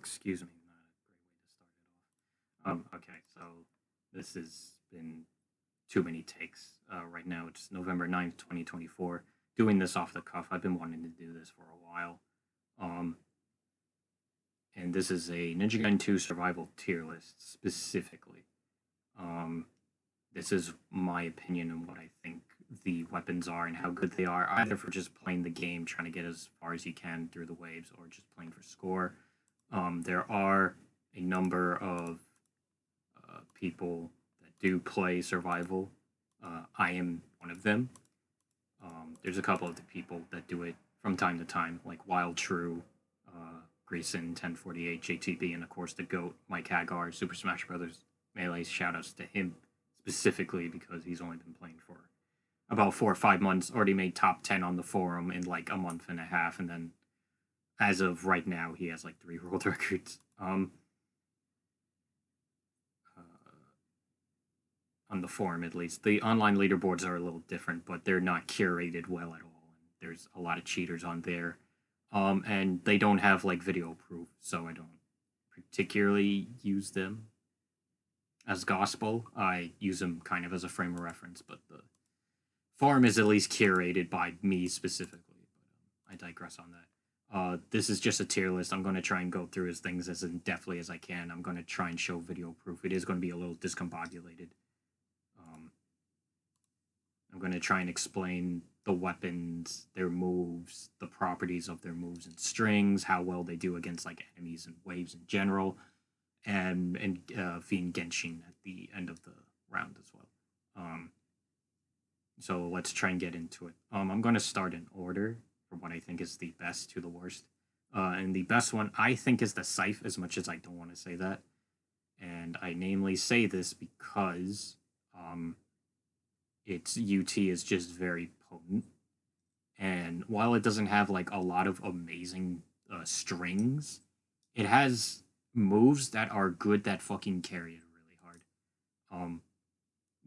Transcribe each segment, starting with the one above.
excuse me, not a great way to start it off. Okay, so this has been too many takes. Right now it's November 9th, 2024. Doing this off the cuff. I've been wanting to do this for a while. And this is a Ninja Gaiden 2 survival tier list specifically. This is my opinion on what I think the weapons are and how good they are, either for just playing the game, trying to get as far as you can through the waves, or just playing for score. There are a number of people that do play survival. I am one of them. There's a couple of the people that do it from time to time, like Wild True, Grayson 1048, JTB, and of course the GOAT, Mike Haggar, Super Smash Brothers Melee. Shoutouts to him specifically because he's only been playing for about 4 or 5 months, already made top 10 on the forum in like a month and a half, and then as of right now he has like 3 world records. On the forum at least. The online leaderboards are a little different, but they're not curated well at all. There's a lot of cheaters on there. And they don't have like video proof, so I don't particularly use them as gospel. I use them kind of as a frame of reference, but the forum is at least curated by me specifically. But I digress on that. This is just a tier list. I'm going to try and go through his things as in-depthly as I can. I'm going to try and show video proof. It is going to be a little discombobulated. I'm going to try and explain the weapons, their moves, the properties of their moves and strings, how well they do against like enemies and waves in general, and Fiend Genshin at the end of the round as well. So let's try and get into it. I'm going to start in order from what I think is the best to the worst. And the best one I think is the Scythe, as much as I don't want to say that. And I namely say this because its UT is just very potent. And while it doesn't have like a lot of amazing strings, it has moves that are good that fucking carry it really hard.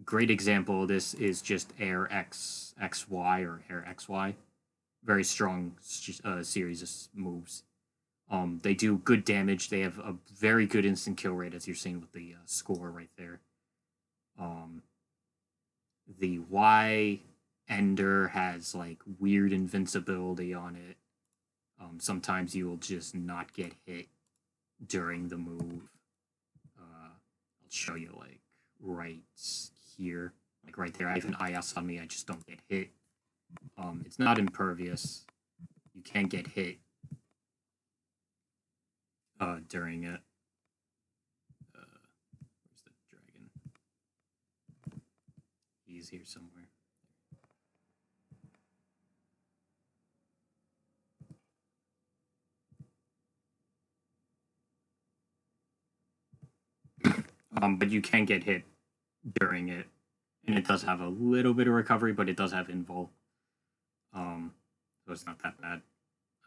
Great example of this is just Air XY or Air XY. Very strong series of moves. They do good damage. They have a very good instant kill rate, as you're seeing with the score right there. The Y Ender has like weird invincibility on it. Sometimes you will just not get hit during the move. I'll show you like right here, like right there. I have an IS on me. I just don't get hit. It's not impervious. You can't get hit during it. Where's the dragon? He's here somewhere. But you can get hit during it, and it does have a little bit of recovery, but it does have invul. So it's not that bad.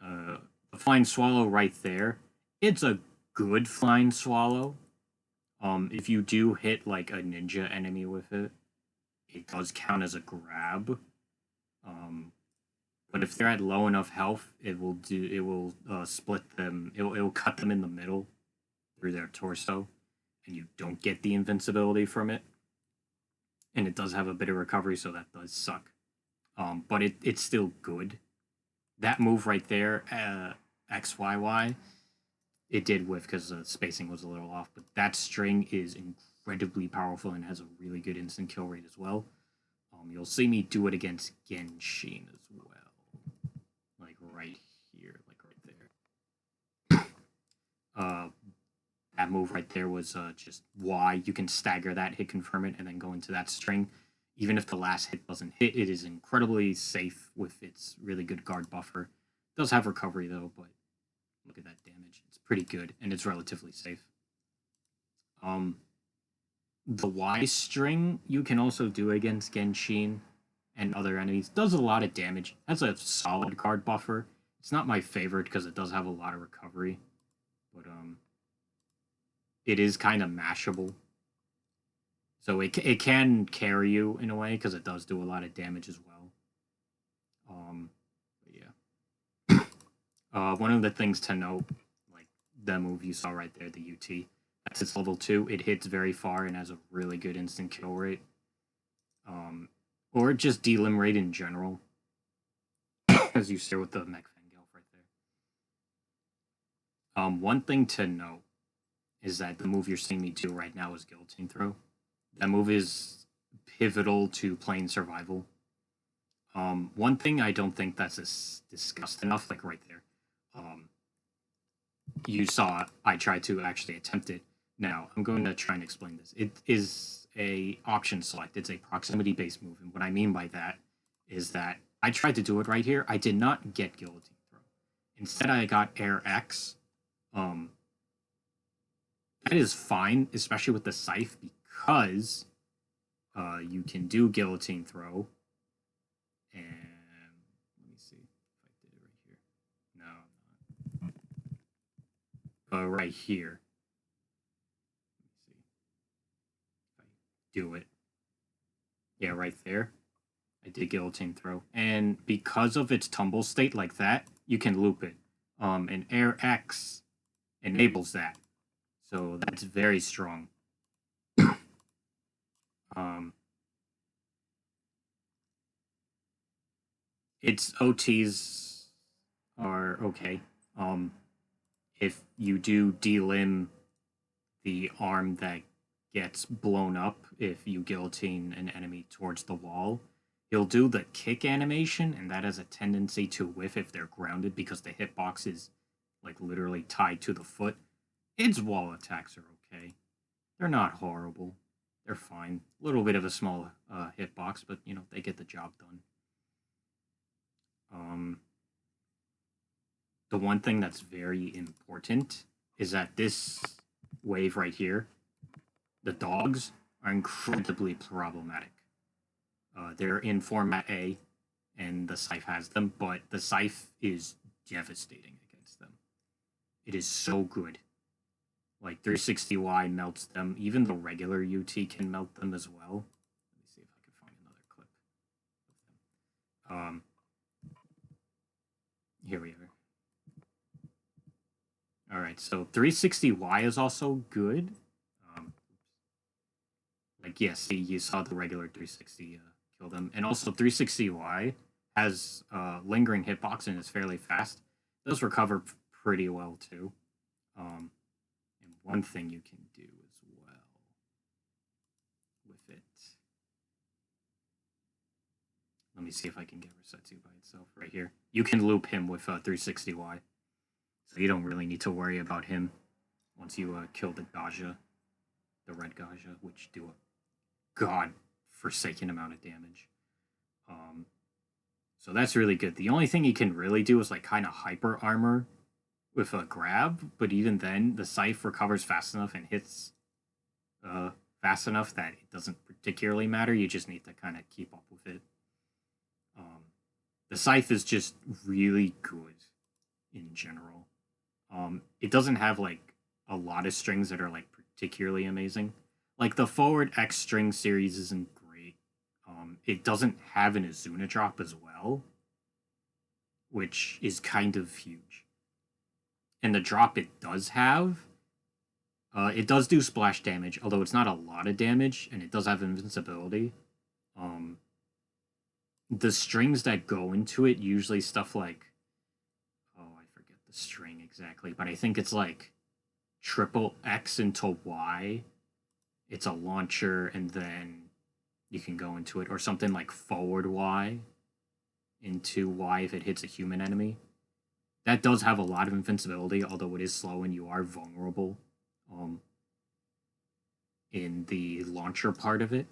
The Flying Swallow right there, it's a good Flying Swallow. If you do hit like a ninja enemy with it, it does count as a grab. But if they're at low enough health, it will split them. It will cut them in the middle through their torso, and you don't get the invincibility from it. And it does have a bit of recovery, so that does suck. But it's still good. That move right there, XYY, it did whiff because the spacing was a little off. But that string is incredibly powerful and has a really good instant kill rate as well. You'll see me do it against Genshin as well. Like right here, like right there. That move right there was just Y. You can stagger that, hit confirm it, and then go into that string. Even if the last hit doesn't hit, it is incredibly safe with its really good guard buffer. It does have recovery though, but look at that damage. It's pretty good, and it's relatively safe. The Y string you can also do against Genshin and other enemies. Does a lot of damage. Has a solid guard buffer. It's not my favorite because it does have a lot of recovery, but it is kind of mashable. So it can carry you in a way because it does do a lot of damage as well. But yeah. One of the things to note, like the move you saw right there, the UT. That's its level 2. It hits very far and has a really good instant kill rate. Or just delim rate in general. As you see with the Mech Fangirl right there. One thing to note is that the move you're seeing me do right now is Guillotine Throw. That move is pivotal to playing survival. One thing I don't think that's discussed enough, like right there. You saw I tried to actually attempt it. Now, I'm going to try and explain this. It is a option select. It's a proximity-based move. And what I mean by that is that I tried to do it right here. I did not get Guillotine Throw. Instead, I got Air X. That is fine, especially with the Scythe, because you can do Guillotine Throw. And let me see if I did it right here. No, not. Right here. Let me see if I do it. Yeah, right there. I did Guillotine Throw. And because of its tumble state like that, you can loop it. And Air X enables that. So that's very strong. Its OTs are okay. If you do delim the arm that gets blown up, if you guillotine an enemy towards the wall, he'll do the kick animation, and that has a tendency to whiff if they're grounded because the hitbox is like literally tied to the foot. Its wall attacks are okay. They're not horrible. They're fine. A little bit of a small hitbox, but you know, they get the job done. The one thing that's very important is that this wave right here, the dogs, are incredibly problematic. They're in format A, and the Scythe has them, but the Scythe is devastating against them. It is so good. Like 360Y melts them. Even the regular UT can melt them as well. Let me see if I can find another clip of them. Here we are. All right, so 360Y is also good. Like, yes, see, you saw the regular 360 kill them. And also 360Y has lingering hitbox and is fairly fast. Those recover pretty well, too. And one thing you can do as well with it. Let me see if I can get Resetsu by itself right here. You can loop him with 360Y. So you don't really need to worry about him once you kill the Gaja, the red Gaja, which do a god-forsaken amount of damage. So that's really good. The only thing you can really do is like kind of hyper armor with a grab, but even then, the Scythe recovers fast enough and hits fast enough that it doesn't particularly matter. You just need to kind of keep up with it. The Scythe is just really good in general. It doesn't have like a lot of strings that are like particularly amazing. Like the forward X string series isn't great. It doesn't have an Azuna drop as well, which is kind of huge. And the drop it does have, it does do splash damage, although it's not a lot of damage, and it does have invincibility. The strings that go into it, usually stuff like, oh, I forget the string exactly, but I think it's like triple X into Y. It's a launcher, and then you can go into it, or something like forward Y into Y if it hits a human enemy. That does have a lot of invincibility, although it is slow and you are vulnerable in the launcher part of it.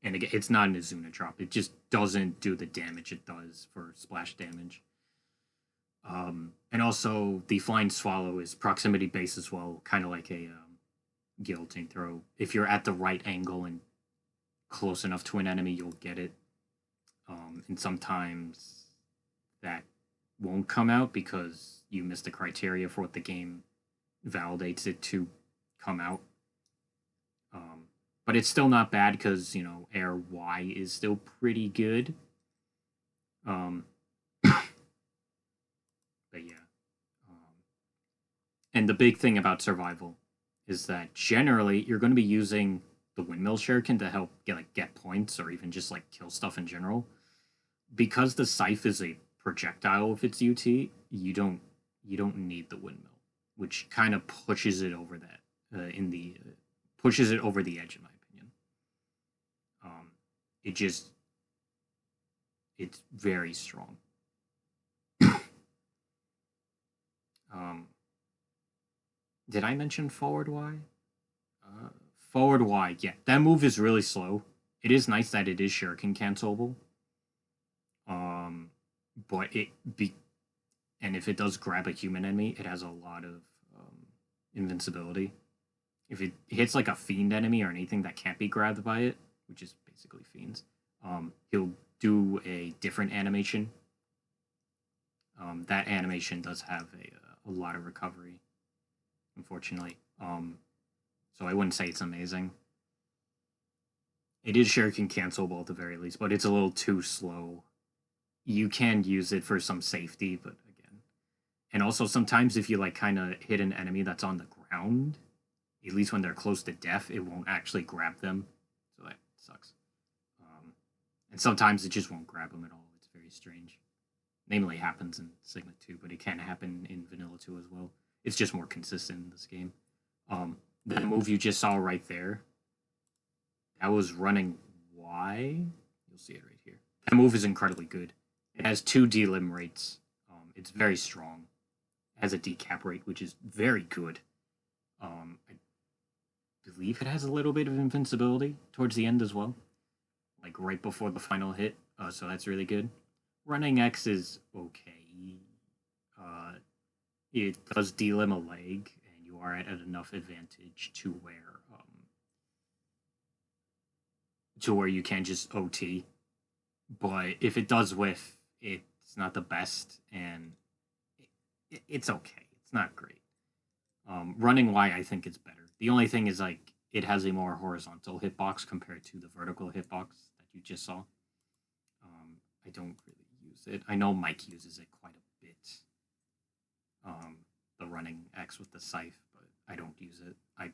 And again, it's not an Azuna drop. It just doesn't do the damage it does for splash damage. And also, the Flying Swallow is proximity based as well, kind of like a Guillotine Throw. If you're at the right angle and close enough to an enemy, you'll get it. And sometimes that won't come out because you missed the criteria for what the game validates it to come out. But it's still not bad because, you know, Air Y is still pretty good. But yeah. And the big thing about survival is that generally you're going to be using the windmill shuriken to help get points or even just like kill stuff in general. Because the scythe is a projectile with its UT, you don't need the windmill, which kind of pushes it over that pushes it over the edge in my opinion. It's very strong. Did I mention forward Y? Forward Y, yeah. That move is really slow. It is nice that it is shuriken cancelable. But and if it does grab a human enemy, it has a lot of invincibility. If it hits like a fiend enemy or anything that can't be grabbed by it, which is basically fiends, he'll do a different animation. That animation does have a lot of recovery, unfortunately. So I wouldn't say it's amazing. It is shuriken cancelable at the very least, but it's a little too slow. You can use it for some safety, but again. And also sometimes if you like kind of hit an enemy that's on the ground, at least when they're close to death, it won't actually grab them. So that sucks. And sometimes it just won't grab them at all. It's very strange. Namely happens in Sigma 2, but it can happen in Vanilla 2 as well. It's just more consistent in this game. The move you just saw right there, that was running Y. You'll see it right here. That move is incredibly good. It has 2 delim rates. It's very strong. It has a decap rate, which is very good. I believe it has a little bit of invincibility towards the end as well. Like right before the final hit. So that's really good. Running X is okay. It does delim a leg, and you are at enough advantage to where you can just OT. But if it does whiff, it's not the best, and it's okay. It's not great. Running Y, I think it's better. The only thing is like it has a more horizontal hitbox compared to the vertical hitbox that you just saw. I don't really use it. I know Mike uses it quite a bit. The running X with the scythe, but I don't use it. I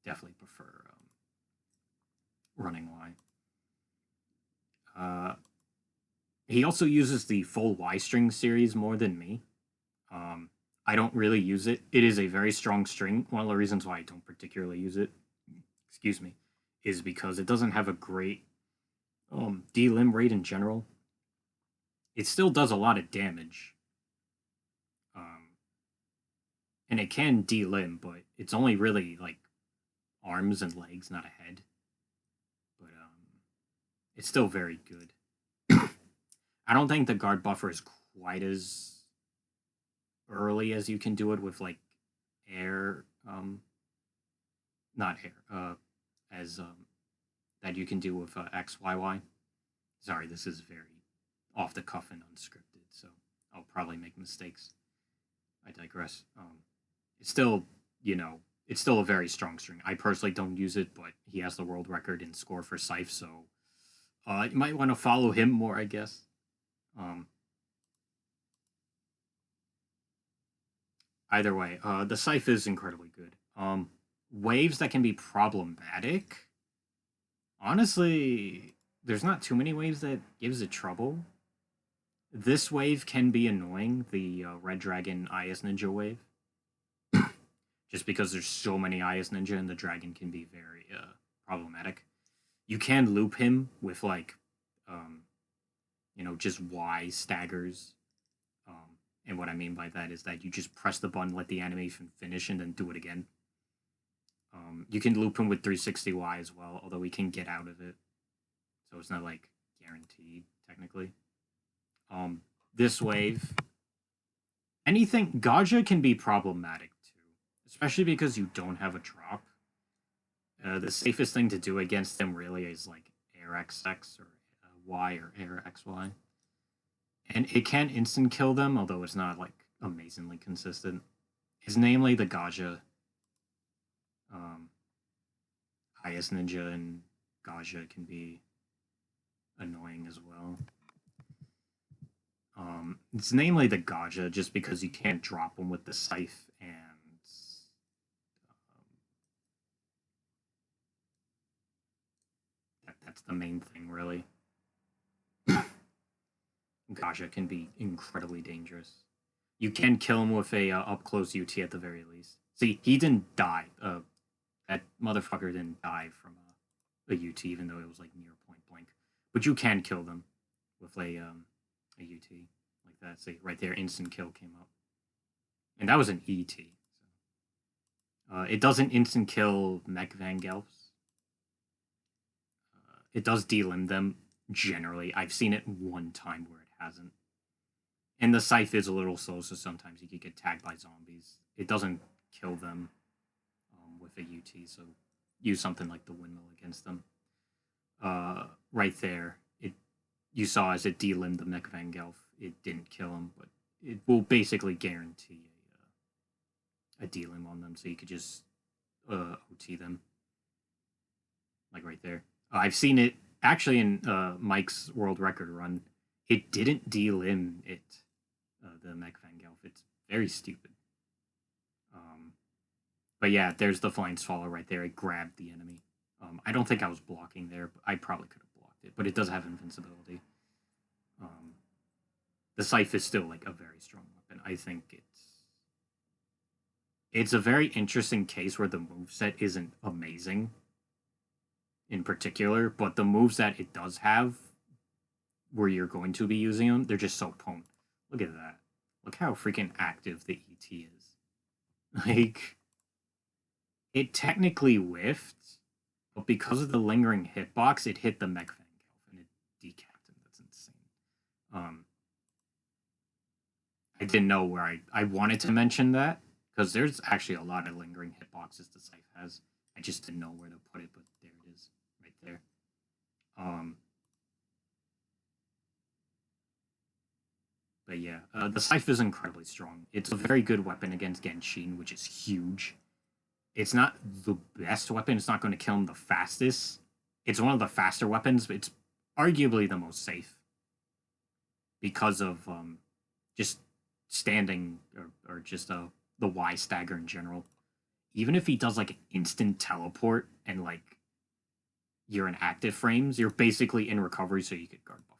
definitely prefer running Y. He also uses the full Y string series more than me. I don't really use it. It is a very strong string. One of the reasons why I don't particularly use it, excuse me, is because it doesn't have a great delim rate in general. It still does a lot of damage. And it can delim, but it's only really like arms and legs, not a head. But it's still very good. I don't think the guard buffer is quite as early as you can do it with like air, not air, as that you can do with XYY. Sorry, this is very off the cuff and unscripted, so I'll probably make mistakes. I digress. It's still, it's still a very strong string. I personally don't use it, but he has the world record in score for scythe, so you might want to follow him more, I guess. Either way, the scythe is incredibly good. Waves that can be problematic. Honestly, there's not too many waves that gives it trouble. This wave can be annoying, the Red Dragon IS-Ninja wave. Just because there's so many IS-Ninja and the dragon can be very problematic. You can loop him with like, just Y staggers. And what I mean by that is that you just press the button, let the animation finish, and then do it again. You can loop him with 360Y as well, although he can get out of it. So it's not like guaranteed, technically. This wave, anything, Gaja can be problematic too, especially because you don't have a drop. The safest thing to do against him really is like Air XX or Y or Air XY. And it can instant kill them, although it's not like amazingly consistent. Is namely the Gaja. IS-Ninja and Gaja can be annoying as well. It's namely the Gaja just because you can't drop them with the scythe, and That's the main thing, really. Gasha can be incredibly dangerous. You can kill him with a up-close UT at the very least. See, he didn't die. That motherfucker didn't die from a UT, even though it was like near point blank. But you can kill them with a UT like that. See, right there, instant kill came up. And that was an ET. So. It doesn't instant kill Mech Vangelfs. It does delimb them, generally. I've seen it one time where it hasn't. And the Scythe is a little slow, so sometimes you could get tagged by zombies. It doesn't kill them with a UT, so use something like the Windmill against them. Right there, you saw as it delimbed the Mech Vangelf, it didn't kill him, but it will basically guarantee a delim on them, so you could just OT them. Like right there. I've seen it, actually in Mike's world record run, it didn't delim it, the Mech Vangelf. It's very stupid. But yeah, there's the Flying Swallow right there. It grabbed the enemy. I don't think I was blocking there, but I probably could have blocked it. But it does have invincibility. The Scythe is still like a very strong weapon. I think it's a very interesting case where the moveset isn't amazing in particular, but the moves that it does have where you're going to be using them, they're just so potent. Look at that. Look how freaking active the ET is. Like, it technically whiffed, but because of the lingering hitbox, it hit the Mech Vangelf and it decapped him. That's insane. I didn't know where I wanted to mention that, because there's actually a lot of lingering hitboxes the Scythe has. I just didn't know where to put it, but there it is, right there. But yeah, the Scythe is incredibly strong. It's a very good weapon against Genshin, which is huge. It's not the best weapon. It's not going to kill him the fastest. It's one of the faster weapons, but it's arguably the most safe. Because of just standing, or just the Y stagger in general. Even if he does like an instant teleport and like you're in active frames, you're basically in recovery, so you could guard buffer.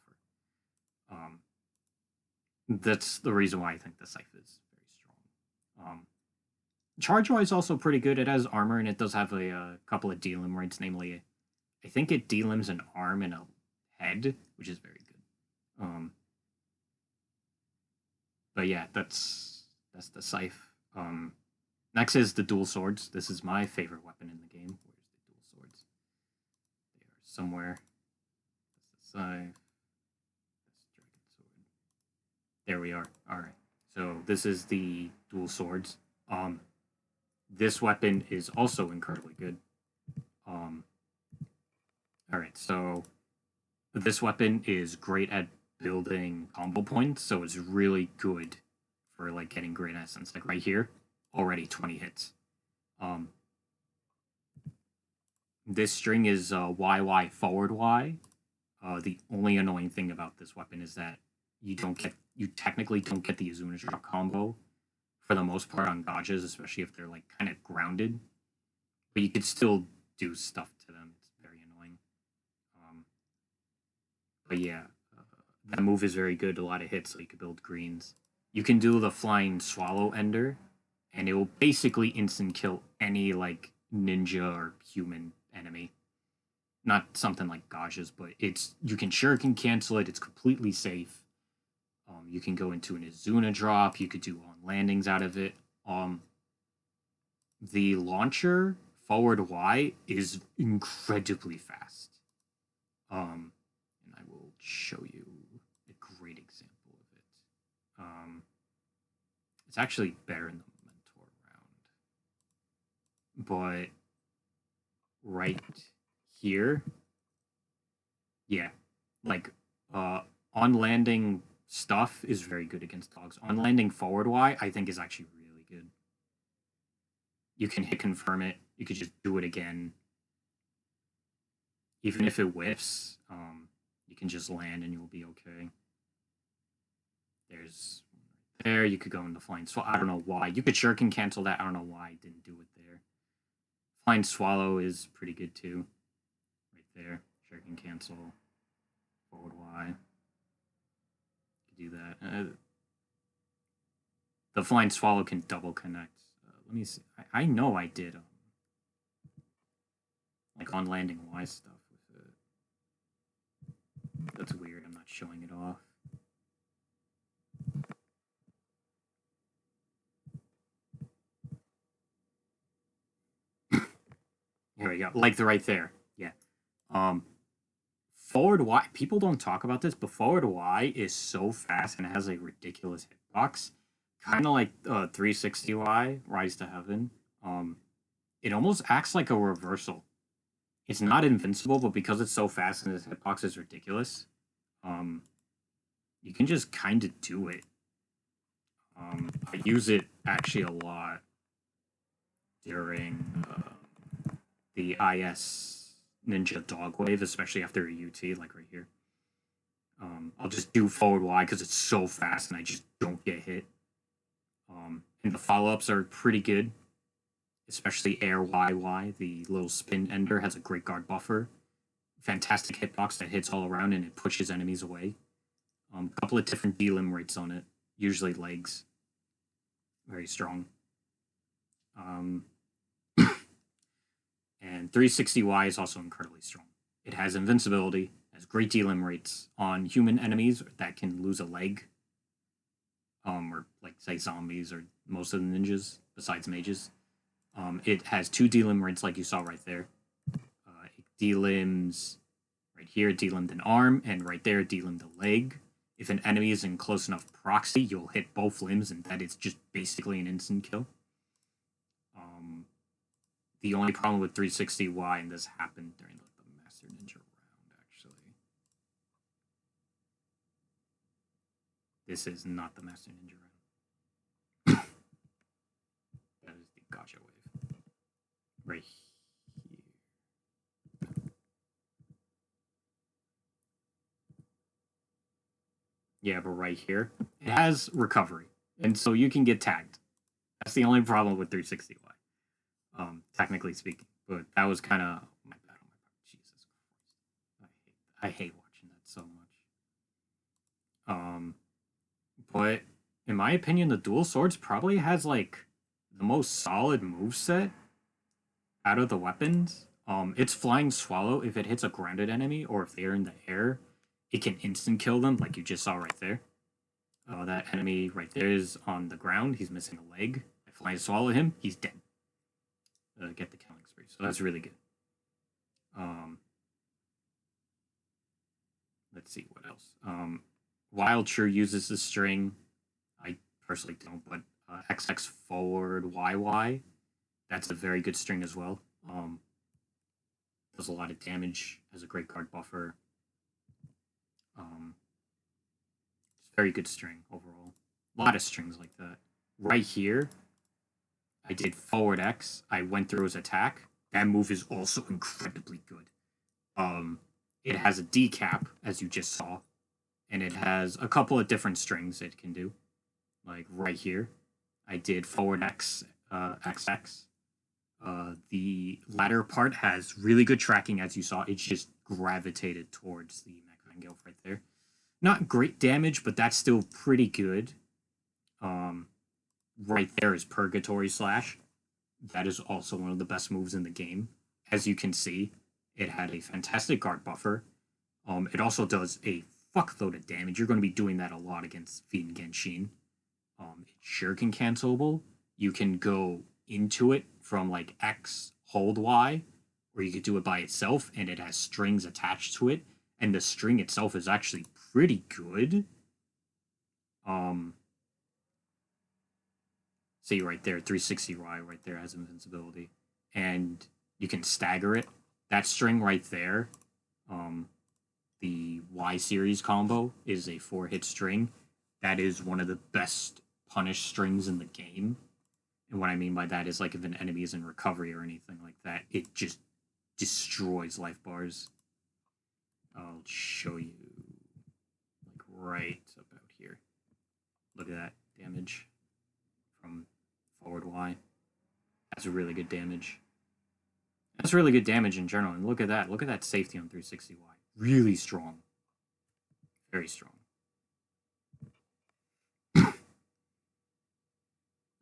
That's the reason why I think the Scythe is very strong. Charge-wise, also pretty good. It has armor, and it does have a couple of delim rates, namely, I think it delims an arm and a head, which is very good. But yeah, that's the Scythe. Next is the dual swords. This is my favorite weapon in the game. Where's the dual swords? They are somewhere. That's the Scythe. That's Dragon Sword. There we are. Alright. So this is the dual swords. This weapon is also incredibly good. Alright, so this weapon is great at building combo points, so it's really good for like getting great essence. Like right here, already 20 hits. This string is YY forward Y. The only annoying thing about this weapon is that you technically don't get the Azuna drop combo for the most part on dodges, especially if they're like kind of grounded. But you could still do stuff to them. It's very annoying. But yeah, that move is very good. A lot of hits, so you can build greens. You can do the Flying Swallow Ender, and it will basically instant kill any like ninja or human enemy. Not something like Gaja's, but you can shuriken cancel it. It's completely safe. You can go into an Azuna drop. You could do on landings out of it. The launcher forward Y is incredibly fast. And I will show you a great example of it. It's actually better in the Mentor round. But right here, yeah, like on landing stuff is very good against dogs. On landing forward Y, I think is actually really good. You can hit confirm it. You could just do it again. Even if it whiffs, you can just land and you'll be okay. There, you could go into Flying Swallow. I don't know why. You could shuriken cancel that. I don't know why I didn't do it there. Flying Swallow is pretty good too. Right there. Sure can cancel. Forward Y. Do that. The Flying Swallow can double connect. Let me see. I know I did like on landing Y stuff with it. That's weird. I'm not showing it off. Here we go. Like right there. Yeah. Forward Y. People don't talk about this, but forward Y is so fast and has a ridiculous hitbox. Kind of like 360 Y, Rise to Heaven. It almost acts like a reversal. It's not invincible, but because it's so fast and its hitbox is ridiculous, you can just kind of do it. I use it actually a lot during the IS Ninja Dog Wave, especially after a UT, like right here. I'll just do forward Y because it's so fast and I just don't get hit. And the follow-ups are pretty good, especially Air YY, the little spin ender, has a great guard buffer. Fantastic hitbox that hits all around and it pushes enemies away. A couple of different delim rates on it, usually legs. Very strong. And 360Y is also incredibly strong. It has invincibility, has great delim rates on human enemies that can lose a leg. Or like say zombies or most of the ninjas besides mages. It has 2 delim rates like you saw right there. It delims right here, it delimed an arm, and right there, it delimed a leg. If an enemy is in close enough proxy, you'll hit both limbs, and that is just basically an instant kill. The only problem with 360Y, and this happened during the MasterNinja round, actually. This is not the MasterNinja round. That is the gotcha wave. Right here. Yeah, but right here, it has recovery. And so you can get tagged. That's the only problem with 360Y. Technically speaking. But that was kind of my bad on my part. Jesus Christ. I hate watching that so much. But in my opinion, the dual swords probably has like the most solid moveset out of the weapons. It's Flying Swallow. If it hits a grounded enemy or if they're in the air, it can instant kill them, like you just saw right there. That enemy right there is on the ground. He's missing a leg. I Flying Swallow him. He's dead. Get the killing spree. So that's really good. Let's see what else. Wild True uses the string. I personally don't, but XX forward YY. That's a very good string as well. Does a lot of damage. Has a great guard buffer. It's a very good string overall. A lot of strings like that. Right here, I did forward X. I went through his attack. That move is also incredibly good. It has a decap, as you just saw, and it has a couple of different strings it can do. Like right here, I did forward X, XX. The latter part has really good tracking, as you saw. It's just gravitated towards the MasterNinja right there. Not great damage, but that's still pretty good. Right there is Purgatory Slash. That is also one of the best moves in the game. As you can see, it had a fantastic guard buffer. It also does a fuckload of damage. You're going to be doing that a lot against Fiend Genshin. It's Shuriken cancelable. You can go into it from like X, hold Y, or you could do it by itself, and it has strings attached to it, and the string itself is actually pretty good. See right there, 360Y right there has invincibility. And you can stagger it. That string right there, the Y series combo is a 4-hit string. That is one of the best punish strings in the game. And what I mean by that is like if an enemy is in recovery or anything like that, it just destroys life bars. I'll show you like right about here. Look at that damage from forward Y. That's really good damage. That's really good damage in general. And look at that. Look at that safety on 360Y. Really strong. Very strong.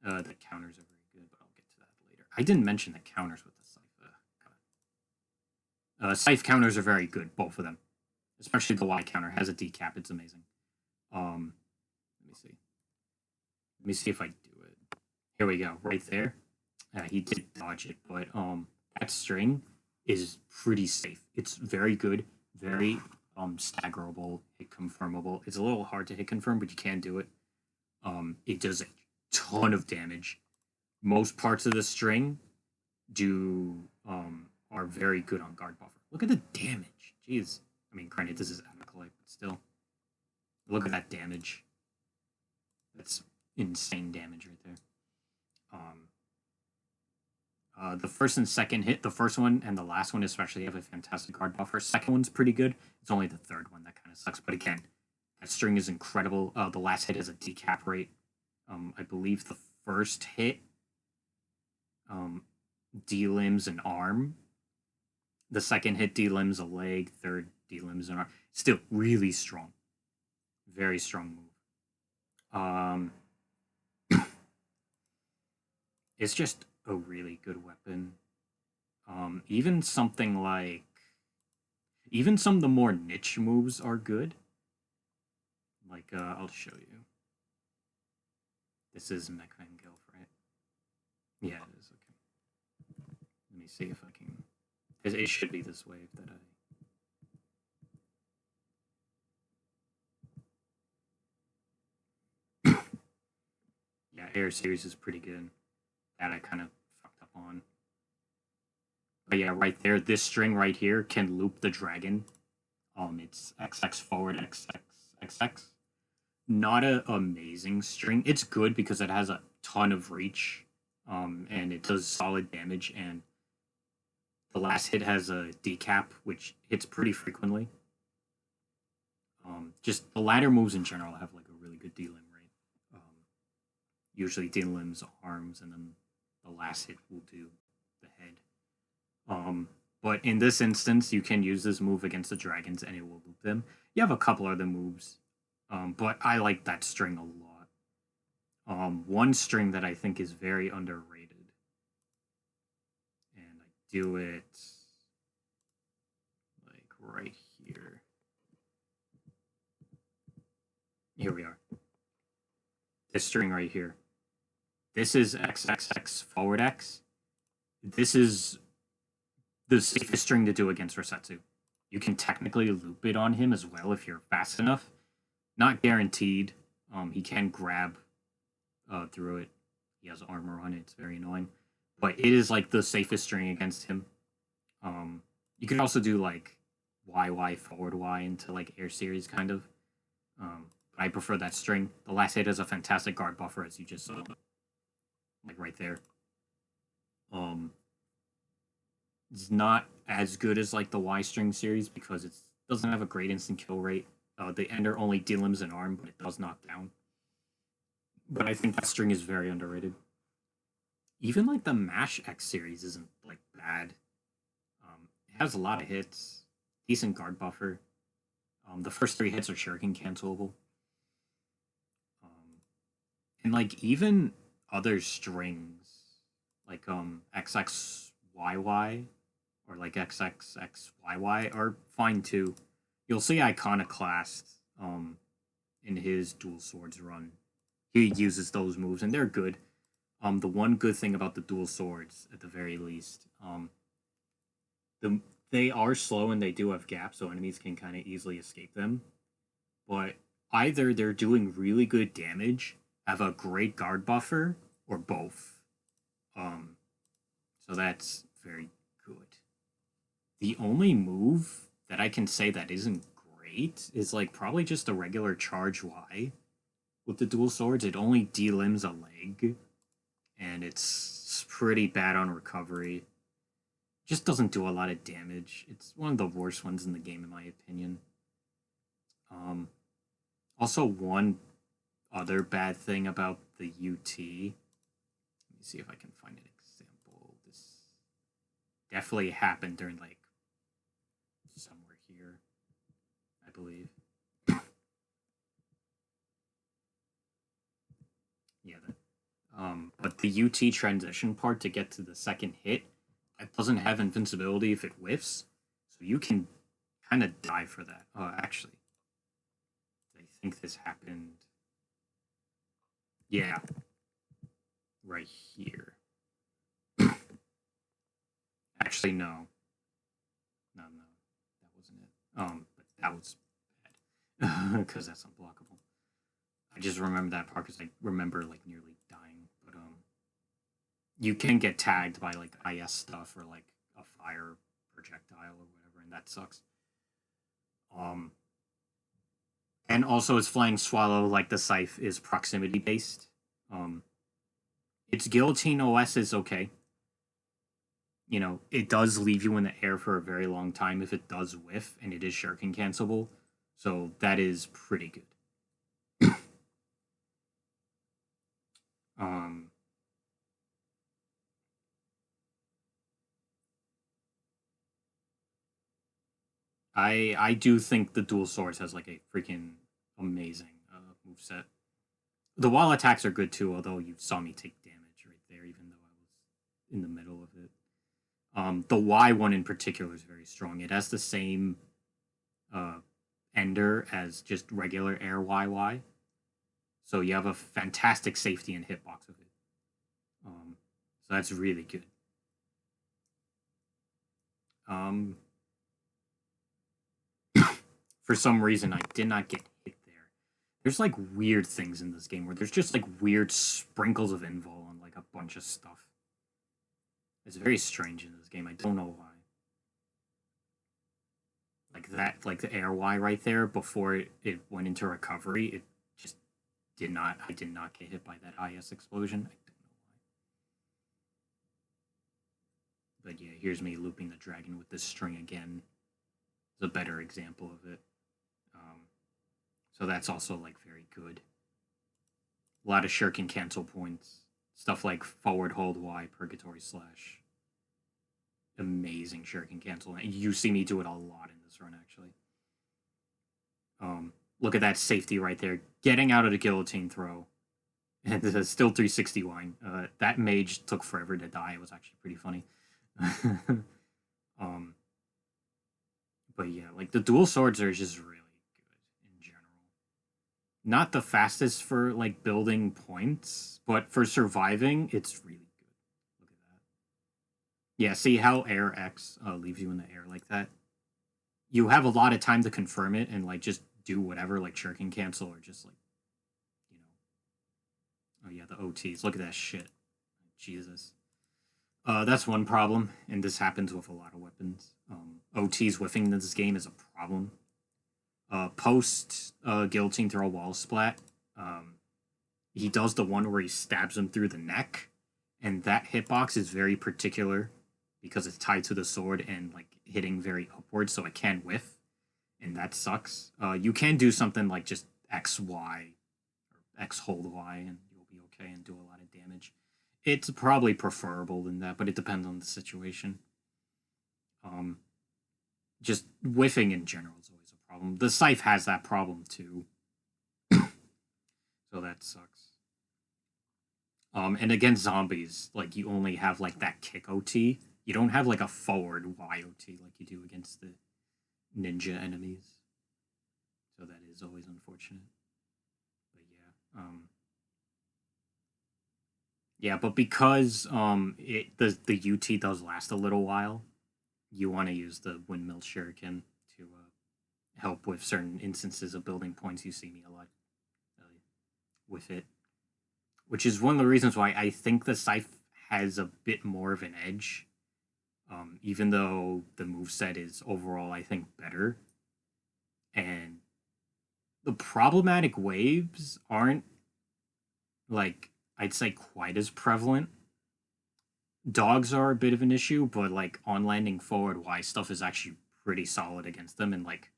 The counters are very good, but I'll get to that later. I didn't mention the counters with the Scythe. Scythe counters are very good, both of them. Especially the Y counter has a decap. It's amazing. Let me see. Let me see if I do it. Here we go. Right there. He did dodge it, but that string is pretty safe. It's very good, very staggerable, hit confirmable. It's a little hard to hit confirm, but you can do it. It does a ton of damage. Most parts of the string are very good on guard buffer. Look at the damage. Jeez. I mean, granted, this is Iconoclast, but still. Look at that damage. That's insane damage right there. The first and second hit, the first one and the last one especially have a fantastic guard buffer. Second one's pretty good. It's only the third one that kind of sucks. But again, that string is incredible. The last hit has a decap rate. I believe the first hit D-limbs an arm. The second hit D-limbs a leg. Third D-limbs an arm. Still really strong. Very strong move. It's just a really good weapon. Even something like... Even some of the more niche moves are good. Like, I'll show you. This is MikeHaggarSSBM, right? Yeah, it is. Okay. Let me see if I can... It should be this wave that I... Yeah, Air Series is pretty good. That I kind of fucked up on. But yeah, right there, this string right here can loop the dragon. It's XX forward, XX, XX. Not an amazing string. It's good because it has a ton of reach, and it does solid damage, and the last hit has a decap, which hits pretty frequently. Just the ladder moves in general have like a really good D-limb rate. Usually D-limbs, arms, and then the last hit will do the head. But in this instance, you can use this move against the dragons and it will loop them. You have a couple other moves, but I like that string a lot. One string that I think is very underrated, and I do it like right here. Here we are. This string right here. This is XXX forward X. This is the safest string to do against Resetsu. You can technically loop it on him as well if you're fast enough. Not guaranteed. He can grab through it. He has armor on it. It's very annoying. But it is like the safest string against him. You can also do like YY forward Y into like Air Series kind of. But I prefer that string. The last hit has a fantastic guard buffer as you just saw. Like right there. It's not as good as like the Y string series because it doesn't have a great instant kill rate. The ender only D-limbs an arm, but it does knock down. But I think that string is very underrated. Even like the Mash X series isn't like bad. It has a lot of hits, decent guard buffer. The first 3 hits are shuriken cancelable. And like even other strings, like XXYY or like XXXYY are fine too. You'll see Iconoclast in his dual swords run. He uses those moves and they're good. The one good thing about the dual swords, at the very least, they are slow and they do have gaps, so enemies can kind of easily escape them. But either they're doing really good damage, have a great guard buffer, or both. So that's very good. The only move that I can say that isn't great is like probably just a regular charge Y. With the dual swords, it only D-limbs a leg, and it's pretty bad on recovery. Just doesn't do a lot of damage. It's one of the worst ones in the game, in my opinion. Also, one other bad thing about the UT. Let me see if I can find an example. definitely happened during like somewhere here, I believe. Yeah, but the UT transition part to get to the second hit, it doesn't have invincibility if it whiffs, so you can kind of die for that. Actually, I think this happened. Yeah, right here. Actually, no, that wasn't it. But that was bad because that's unblockable. I just remember that part because I remember like nearly dying. But you can get tagged by like IS stuff or like a fire projectile or whatever, and that sucks. And also its Flying Swallow, like the Scythe, is proximity based. Its Guillotine OS is okay. You know, it does leave you in the air for a very long time if it does whiff, and it is shuriken cancelable. So that is pretty good. I do think the dual swords has like a freaking amazing moveset. The wall attacks are good too, although you saw me take damage right there, even though I was in the middle of it. The Y one in particular is very strong. It has the same ender as just regular air YY. So you have a fantastic safety and hitbox of it. So that's really good. For some reason, I did not get hit there. There's like weird things in this game where there's just like weird sprinkles of invul on like a bunch of stuff. It's very strange in this game. I don't know why. Like that, like the air Y right there before it went into recovery, it just did not. I did not get hit by that IS explosion. I don't know why. But yeah, here's me looping the dragon with this string again. It's a better example of it. So that's also like very good. A lot of shuriken cancel points. Stuff like forward hold Y, purgatory slash. Amazing shuriken cancel. And you see me do it a lot in this run, actually. Look at that safety right there. Getting out of the guillotine throw. And still 360 wine. That mage took forever to die. It was actually pretty funny. But yeah, like the dual swords are just really good in general. Not the fastest for like building points, but for surviving, it's really good. Look at that. Yeah, see how air X leaves you in the air like that? You have a lot of time to confirm it and like just do whatever, like shuriken cancel or just like, you know. Oh yeah, the OTs. Look at that shit. Jesus. That's one problem, and this happens with a lot of weapons. OTs whiffing in this game is a problem. Post guillotine throw wall splat, he does the one where he stabs him through the neck, and that hitbox is very particular because it's tied to the sword and like hitting very upward, so it can whiff, and that sucks. You can do something like just XY or X hold Y, and you'll be okay and do a lot of damage. It's probably preferable than that, but it depends on the situation. Just whiffing in general is always a problem. The Scythe has that problem too. So that sucks. And against zombies, like you only have like that kick OT. You don't have like a forward YOT like you do against the ninja enemies. So that is always unfortunate. But yeah. Yeah, but because the UT does last a little while, you want to use the windmill shuriken to help with certain instances of building points. You see me a lot with it, which is one of the reasons why I think the Scythe has a bit more of an edge, even though the moveset is overall, I think, better. And the problematic waves aren't, like, I'd say quite as prevalent. Dogs are a bit of an issue, but like on landing forward Y stuff is actually pretty solid against them, and like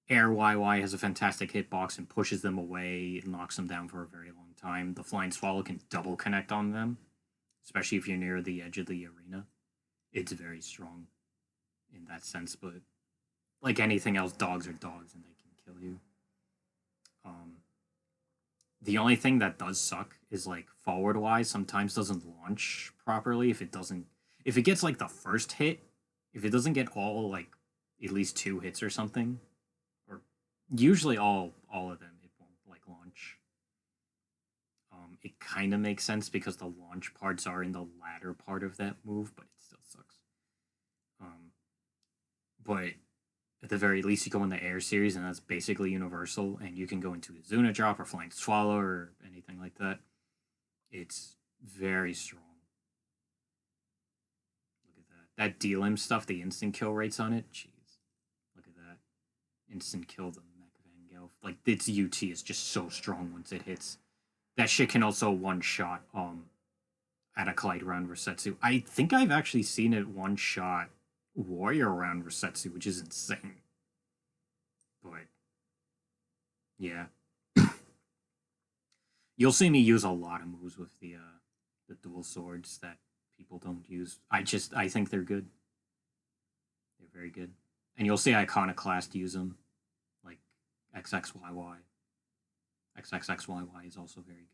air YY has a fantastic hitbox and pushes them away and knocks them down for a very long time. The flying swallow can double connect on them, especially if you're near the edge of the arena. it's very strong in that sense. But like anything else, dogs are dogs and they can kill you. The only thing that does suck is like forward wise sometimes doesn't launch properly if it gets like the first hit, if it doesn't get all like at least 2 hits or something, or usually all of them, it won't like launch. It kind of makes sense because the launch parts are in the latter part of that move, but it still sucks. But at the very least, you go in the air series, and that's basically universal, and you can go into a Zuna drop or Flying Swallow or anything like that. It's very strong. Look at that. That D-Lim stuff, the instant kill rates on it, jeez. Look at that. Instant kill the Mech Van Gelf. Like, its UT is just so strong once it hits. That shit can also one-shot at a Collide round Resetsu. I think I've actually seen it one-shot Warrior round Resetsu, which is insane. But yeah. You'll see me use a lot of moves with the dual swords that people don't use. I think they're good. They're very good. And you'll see Iconoclast use them. Like XXYY. XXXYY is also very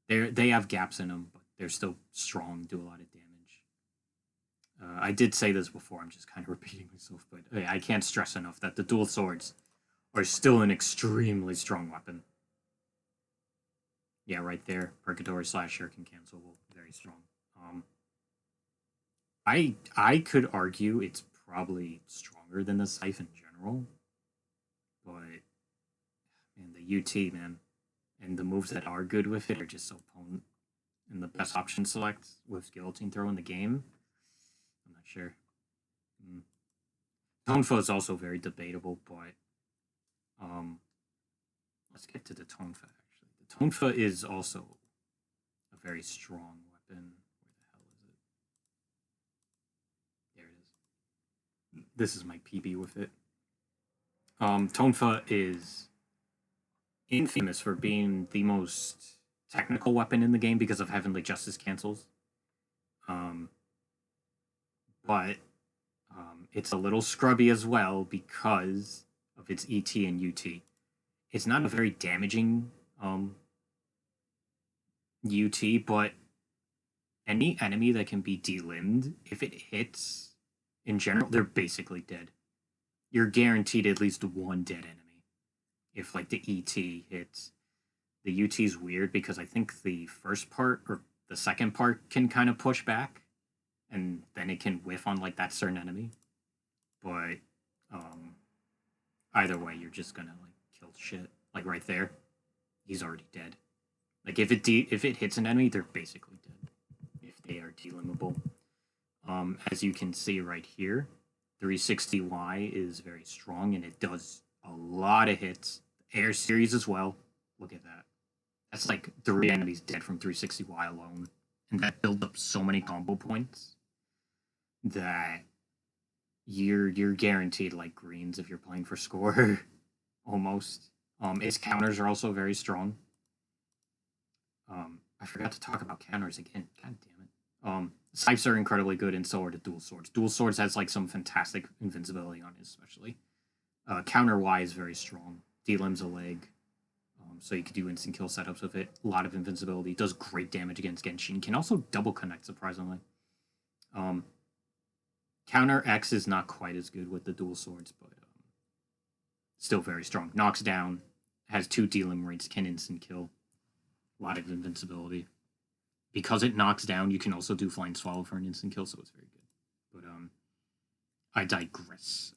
good. They have gaps in them, but they're still strong, do a lot of damage. I did say this before, I'm just kind of repeating myself, but I can't stress enough that the dual swords are still an extremely strong weapon. Yeah, right there. Purgatory / Shuriken Cancelable, very strong. I could argue it's probably stronger than the Scythe in general, but man, the UT, man, and the moves that are good with it are just so potent. And the best option select with Guillotine Throw in the game, I'm not sure. Tonfa is also very debatable, but let's get to the Tonfa, actually. The Tonfa is also a very strong weapon. Where the hell is it? There it is. This is my PB with it. Tonfa is infamous for being the most technical weapon in the game because of Heavenly Justice cancels. But it's a little scrubby as well because of its ET and UT. It's not a very damaging UT, but any enemy that can be delimbed, if it hits, in general, they're basically dead. You're guaranteed at least one dead enemy if like the ET hits. The UT is weird because I think the first part or the second part can kind of push back, and then it can whiff on like that certain enemy. But either way, you're just gonna like kill shit. Like right there, he's already dead. Like if it hits an enemy, they're basically dead if they are delimbable. As you can see right here, 360Y is very strong and it does a lot of hits. Air series as well. Look at that. That's like 3 enemies dead from 360Y alone. And that builds up so many combo points that you're guaranteed like greens if you're playing for score. Almost. Its counters are also very strong. I forgot to talk about counters again. God damn it. Scythes are incredibly good, and so are the dual swords. Dual swords has like some fantastic invincibility on it, especially. Counter Y is very strong. D-Limb's a leg. So you could do instant kill setups with it. A lot of invincibility. Does great damage against Genshin. Can also double connect, surprisingly. Counter X is not quite as good with the dual swords, but still very strong. Knocks down. Has 2 D-Limb rates. Can instant kill. A lot of invincibility. Because it knocks down, you can also do Flying Swallow for an instant kill, so it's very good. But I digress.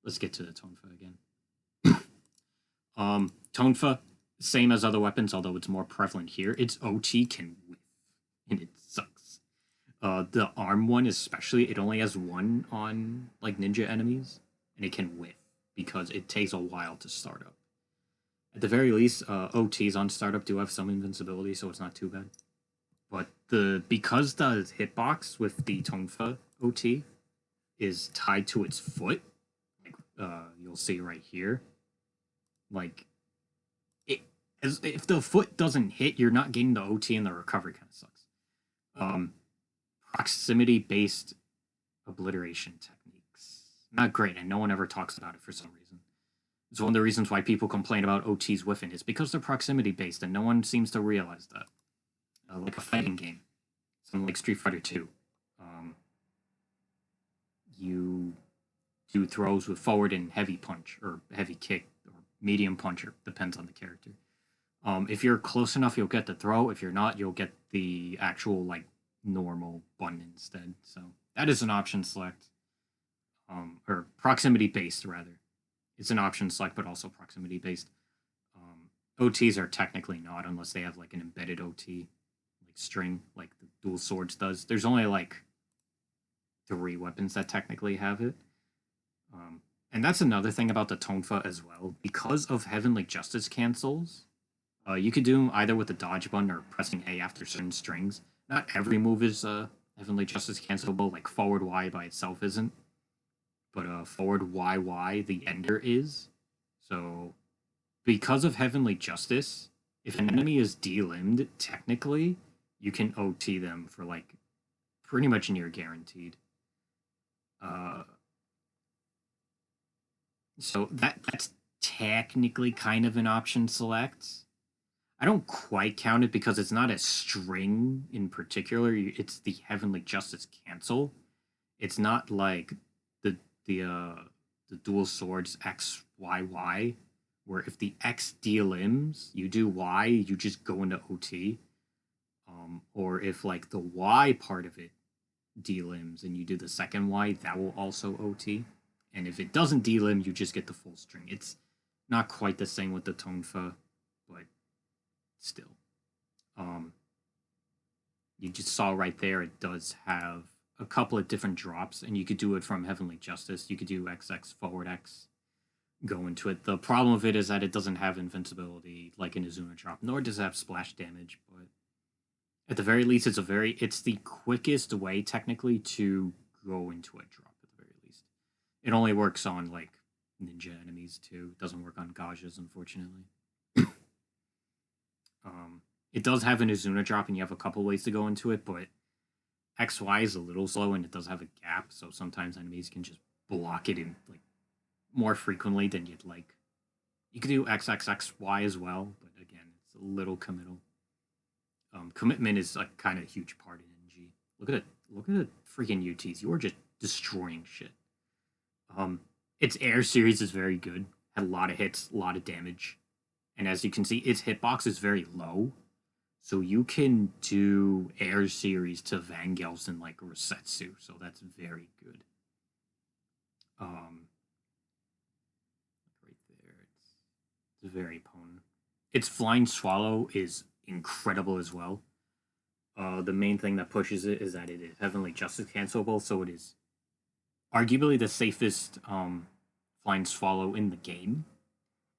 Let's get to the Tonfa again. Tonfa, same as other weapons, although it's more prevalent here. Its OT can whiff, and it sucks. The arm one especially, it only has 1 on like ninja enemies, and it can whiff because it takes a while to start up. At the very least, OTs on startup do have some invincibility, so it's not too bad. But because the hitbox with the Tonfa OT is tied to its foot, like you'll see right here, like if the foot doesn't hit, you're not getting the OT, and the recovery kind of sucks. proximity-based obliteration techniques. Not great, and no one ever talks about it for some reason. It's one of the reasons why people complain about OTs whiffing is because they're proximity-based, and no one seems to realize that. Like a fighting game, something like Street Fighter 2. You do throws with forward and heavy punch, or heavy kick, or medium puncher, depends on the character. If you're close enough, you'll get the throw. If you're not, you'll get the actual, like, normal button instead. So that is an option select. Or proximity-based, rather. It's an option select, but also proximity-based. OTs are technically not, unless they have, like, an embedded OT, like string, like the dual swords does. There's only, like, 3 weapons that technically have it. And that's another thing about the Tonfa as well. Because of Heavenly Justice cancels, you could do them either with the dodge button or pressing A after certain strings. Not every move is Heavenly Justice cancelable, like forward Y by itself isn't. But forward YY, the ender is. So, because of Heavenly Justice, if an enemy is delimbed, technically, you can OT them for, like, pretty much near guaranteed. So that's technically kind of an option select. I don't quite count it because it's not a string in particular. It's the Heavenly Justice cancel. It's not like the dual swords X Y Y, where if the X delimbs, you do Y, you just go into OT. Or if, like, the Y part of it delimbs and you do the second Y, that will also OT. And if it doesn't delimb, you just get the full string. It's not quite the same with the Tonfa, but still. You just saw right there, it does have a couple of different drops, and you could do it from Heavenly Justice. You could do XX forward X, go into it. The problem with it is that it doesn't have invincibility like an Izuna drop, nor does it have splash damage, but at the very least, it's the quickest way, technically, to go into a drop, at the very least. It only works on, like, ninja enemies, too. It doesn't work on Gajas, unfortunately. It does have an Izuna drop, and you have a couple ways to go into it, but XY is a little slow, and it does have a gap, so sometimes enemies can just block it in, like, more frequently than you'd like. You could do XXXY as well, but again, it's a little committal. Commitment is a kind of huge part in NG. Look at it. Look at the freaking UTs. You are just destroying shit. Its air series is very good. Had a lot of hits, a lot of damage. And as you can see, its hitbox is very low. So you can do air series to Vangels and, like, Rosetsu. So that's very good. Right there. It's very potent. Its Flying Swallow is incredible as well. The main thing that pushes it is that it is Heavenly Justice cancelable, so it is arguably the safest Flying Swallow in the game.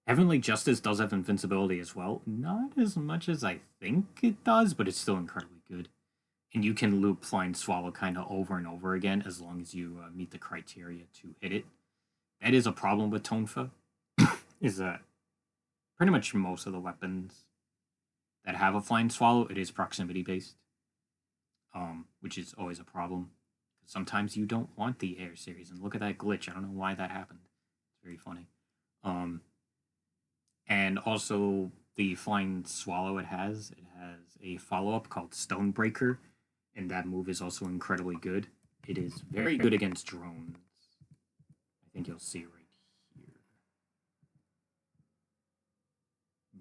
Heavenly Justice does have invincibility as well. Not as much as I think it does, but it's still incredibly good. And you can loop Flying Swallow kind of over and over again as long as you meet the criteria to hit it. That is a problem with Tonfa, is that pretty much most of the weapons that have a Flying Swallow, it is proximity-based, which is always a problem. Sometimes you don't want the air series, and look at that glitch. I don't know why that happened. It's very funny. And also, the Flying Swallow it has a follow-up called Stonebreaker, and that move is also incredibly good. It is very good against drones. I think you'll see right here.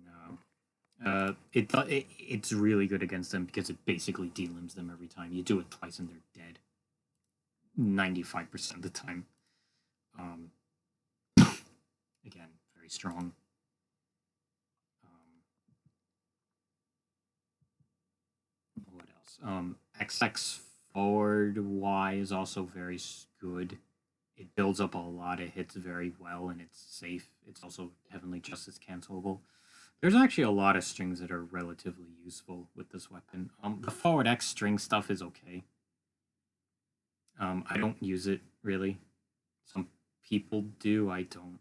No. It's really good against them because it basically delimbs them every time. You do it twice and they're dead. 95% of the time. Again, very strong. What else? XX forward Y is also very good. It builds up a lot of hits very well, and it's safe. It's also Heavenly Justice cancelable. There's actually a lot of strings that are relatively useful with this weapon. The forward X string stuff is okay. I don't use it, really. Some people do, I don't.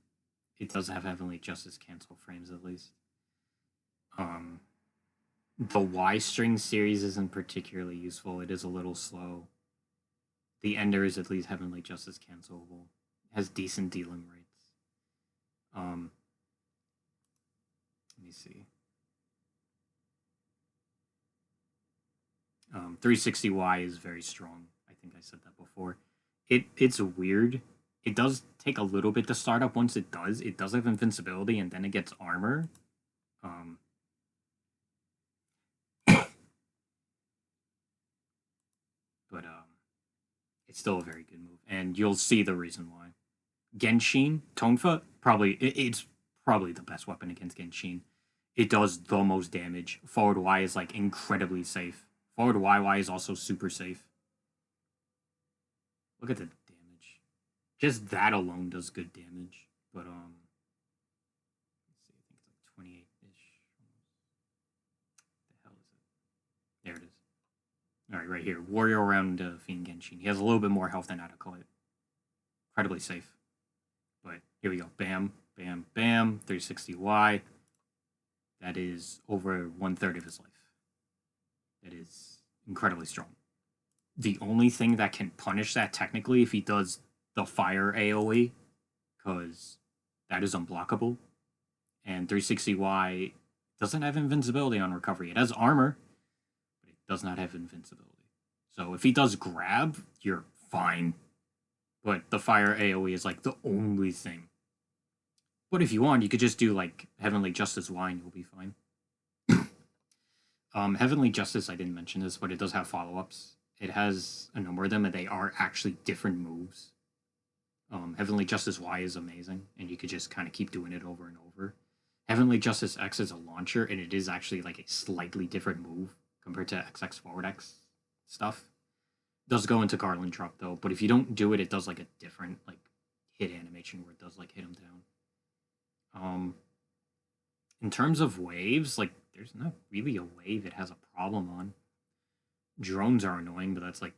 It does have Heavenly Justice cancel frames, at least. The Y string series isn't particularly useful. It is a little slow. the Ender is at least Heavenly Justice cancelable. Has decent dealing rates. Let me see. 360Y is very strong. I think I said that before. It's weird. It does take a little bit to start up. Once it does have invincibility, and then it gets armor. But it's still a very good move, and you'll see the reason why. Genshin Tonfa it's probably the best weapon against Genshin. It does the most damage. Forward Y is like incredibly safe. Forward YY is also super safe. Look at the damage. Just that alone does good damage. But let's see, I think it's like 28-ish. The hell is it? There it is. Alright, right here. Warrior around Fiend Genshin. He has a little bit more health than Iconoclast. Incredibly safe. But here we go. Bam, bam, bam. 360Y. That is over 1/3 of his life. That is incredibly strong. The only thing that can punish that technically if he does the fire AoE, because that is unblockable. And 360Y doesn't have invincibility on recovery. It has armor, but it does not have invincibility. So if he does grab, you're fine. But the fire AoE is like the only thing. But if you want, you could just do like Heavenly Justice Y and you'll be fine. Heavenly Justice, I didn't mention this, but it does have follow-ups. It has a number of them, and they are actually different moves. Heavenly Justice Y is amazing, and you could just kind of keep doing it over and over. Heavenly Justice X is a launcher, and it is actually like a slightly different move compared to XX Forward X stuff. It does go into Garland Drop, though, but if you don't do it, it does like a different like hit animation where it does like hit him down. In terms of waves, like there's not really a wave it has a problem on. Drones are annoying, but that's like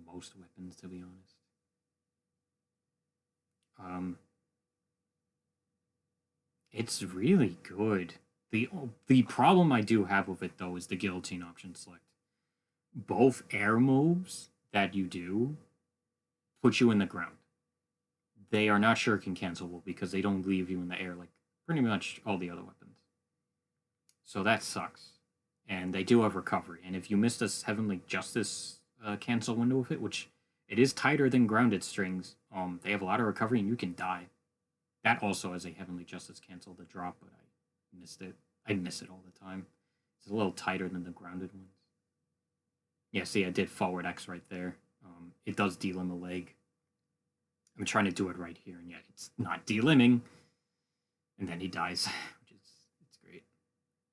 most weapons, to be honest. It's really good. The problem I do have with it though is the guillotine option select. Both air moves that you do put you in the ground. They are not shuriken cancelable because they don't leave you in the air like pretty much all the other weapons. So that sucks. And they do have recovery. And if you miss this Heavenly Justice cancel window with it, which it is tighter than grounded strings, they have a lot of recovery and you can die. That also has a Heavenly Justice cancel to drop, but I missed it. I miss it all the time. It's a little tighter than the grounded ones. Yeah, see, I did forward X right there. It does delim a leg. I'm trying to do it right here, and yet it's not delimbing. And then he dies, which is it's great.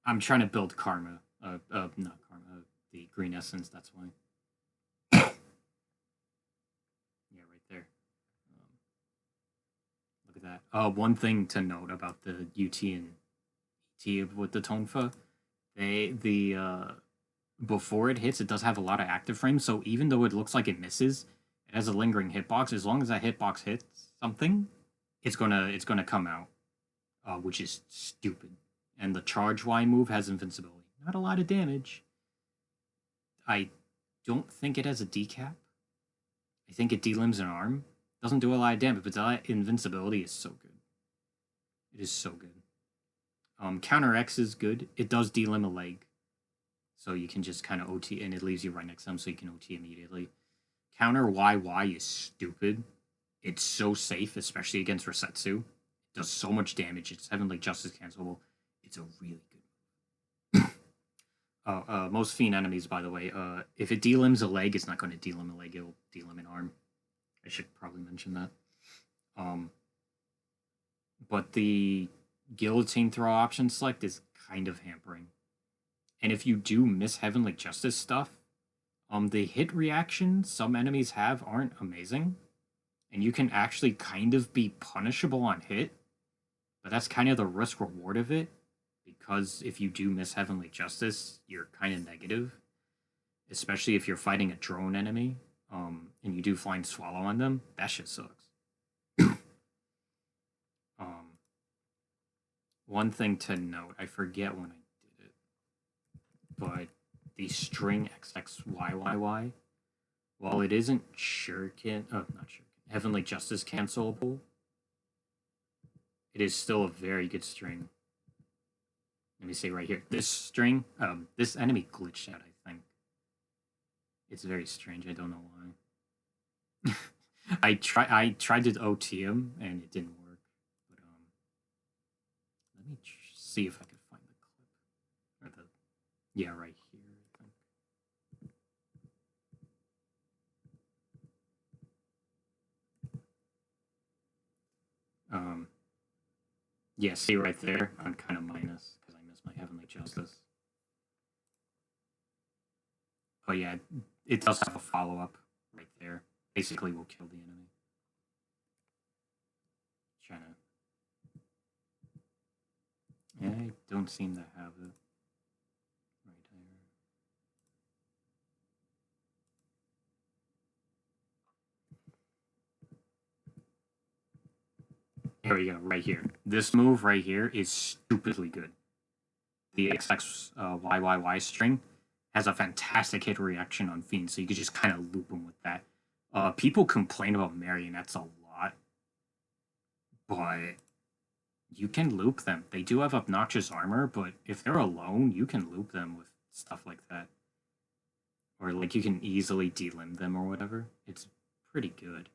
I'm trying to build Karma. Not Karma, the green essence, that's why. Yeah, right there. Look at that. One thing to note about the UT and ET with the Tonfa, before it hits, it does have a lot of active frames, so even though it looks like it misses, it has a lingering hitbox. As long as that hitbox hits something, it's gonna come out, which is stupid. And the charge Y move has invincibility. Not a lot of damage. I don't think it has a decap. I think it delimbs an arm. Doesn't do a lot of damage, but that invincibility is so good. It is so good. Counter X is good. It does delim a leg. So you can just kind of OT, and it leaves you right next to them, so you can OT immediately. Counter YY is stupid. It's so safe, especially against Resetsu. It does so much damage. It's Heavenly Justice cancelable. It's a really good move. Most Fiend enemies, by the way, if it delimbs a leg, it's not going to delim a leg. It'll delim an arm. I should probably mention that. But the guillotine throw option select is kind of hampering. And if you do miss Heavenly Justice stuff, the hit reactions some enemies have aren't amazing. And you can actually kind of be punishable on hit. But that's kind of the risk-reward of it. Because if you do miss Heavenly Justice, you're kind of negative. Especially if you're fighting a drone enemy. And you do Flying Swallow on them. That shit sucks. One thing to note, I forget when I did it, but the string XXYYY while it isn't Shuriken, not Shuriken, Heavenly Justice cancelable, it is still a very good string. Let me say right here, this string, this enemy glitched out, I think. It's very strange, I don't know why. I tried to OT him, and it didn't work. But, let me see if I can find the clip. Or the, yeah, right here, I think. Yeah, see right there, I'm kind of minus, because I missed my Heavenly Justice. But yeah, it does have a follow-up right there. Basically, will kill the enemy. Trying to... I don't seem to have it. Right here. Here we go, right here. This move right here is stupidly good. The XXYYY string has a fantastic hit reaction on Fiend, so you could just kind of loop them with that. People complain about marionettes a lot, but you can loop them. They do have obnoxious armor, but if they're alone, you can loop them with stuff like that. Or like you can easily delimb them or whatever. It's pretty good.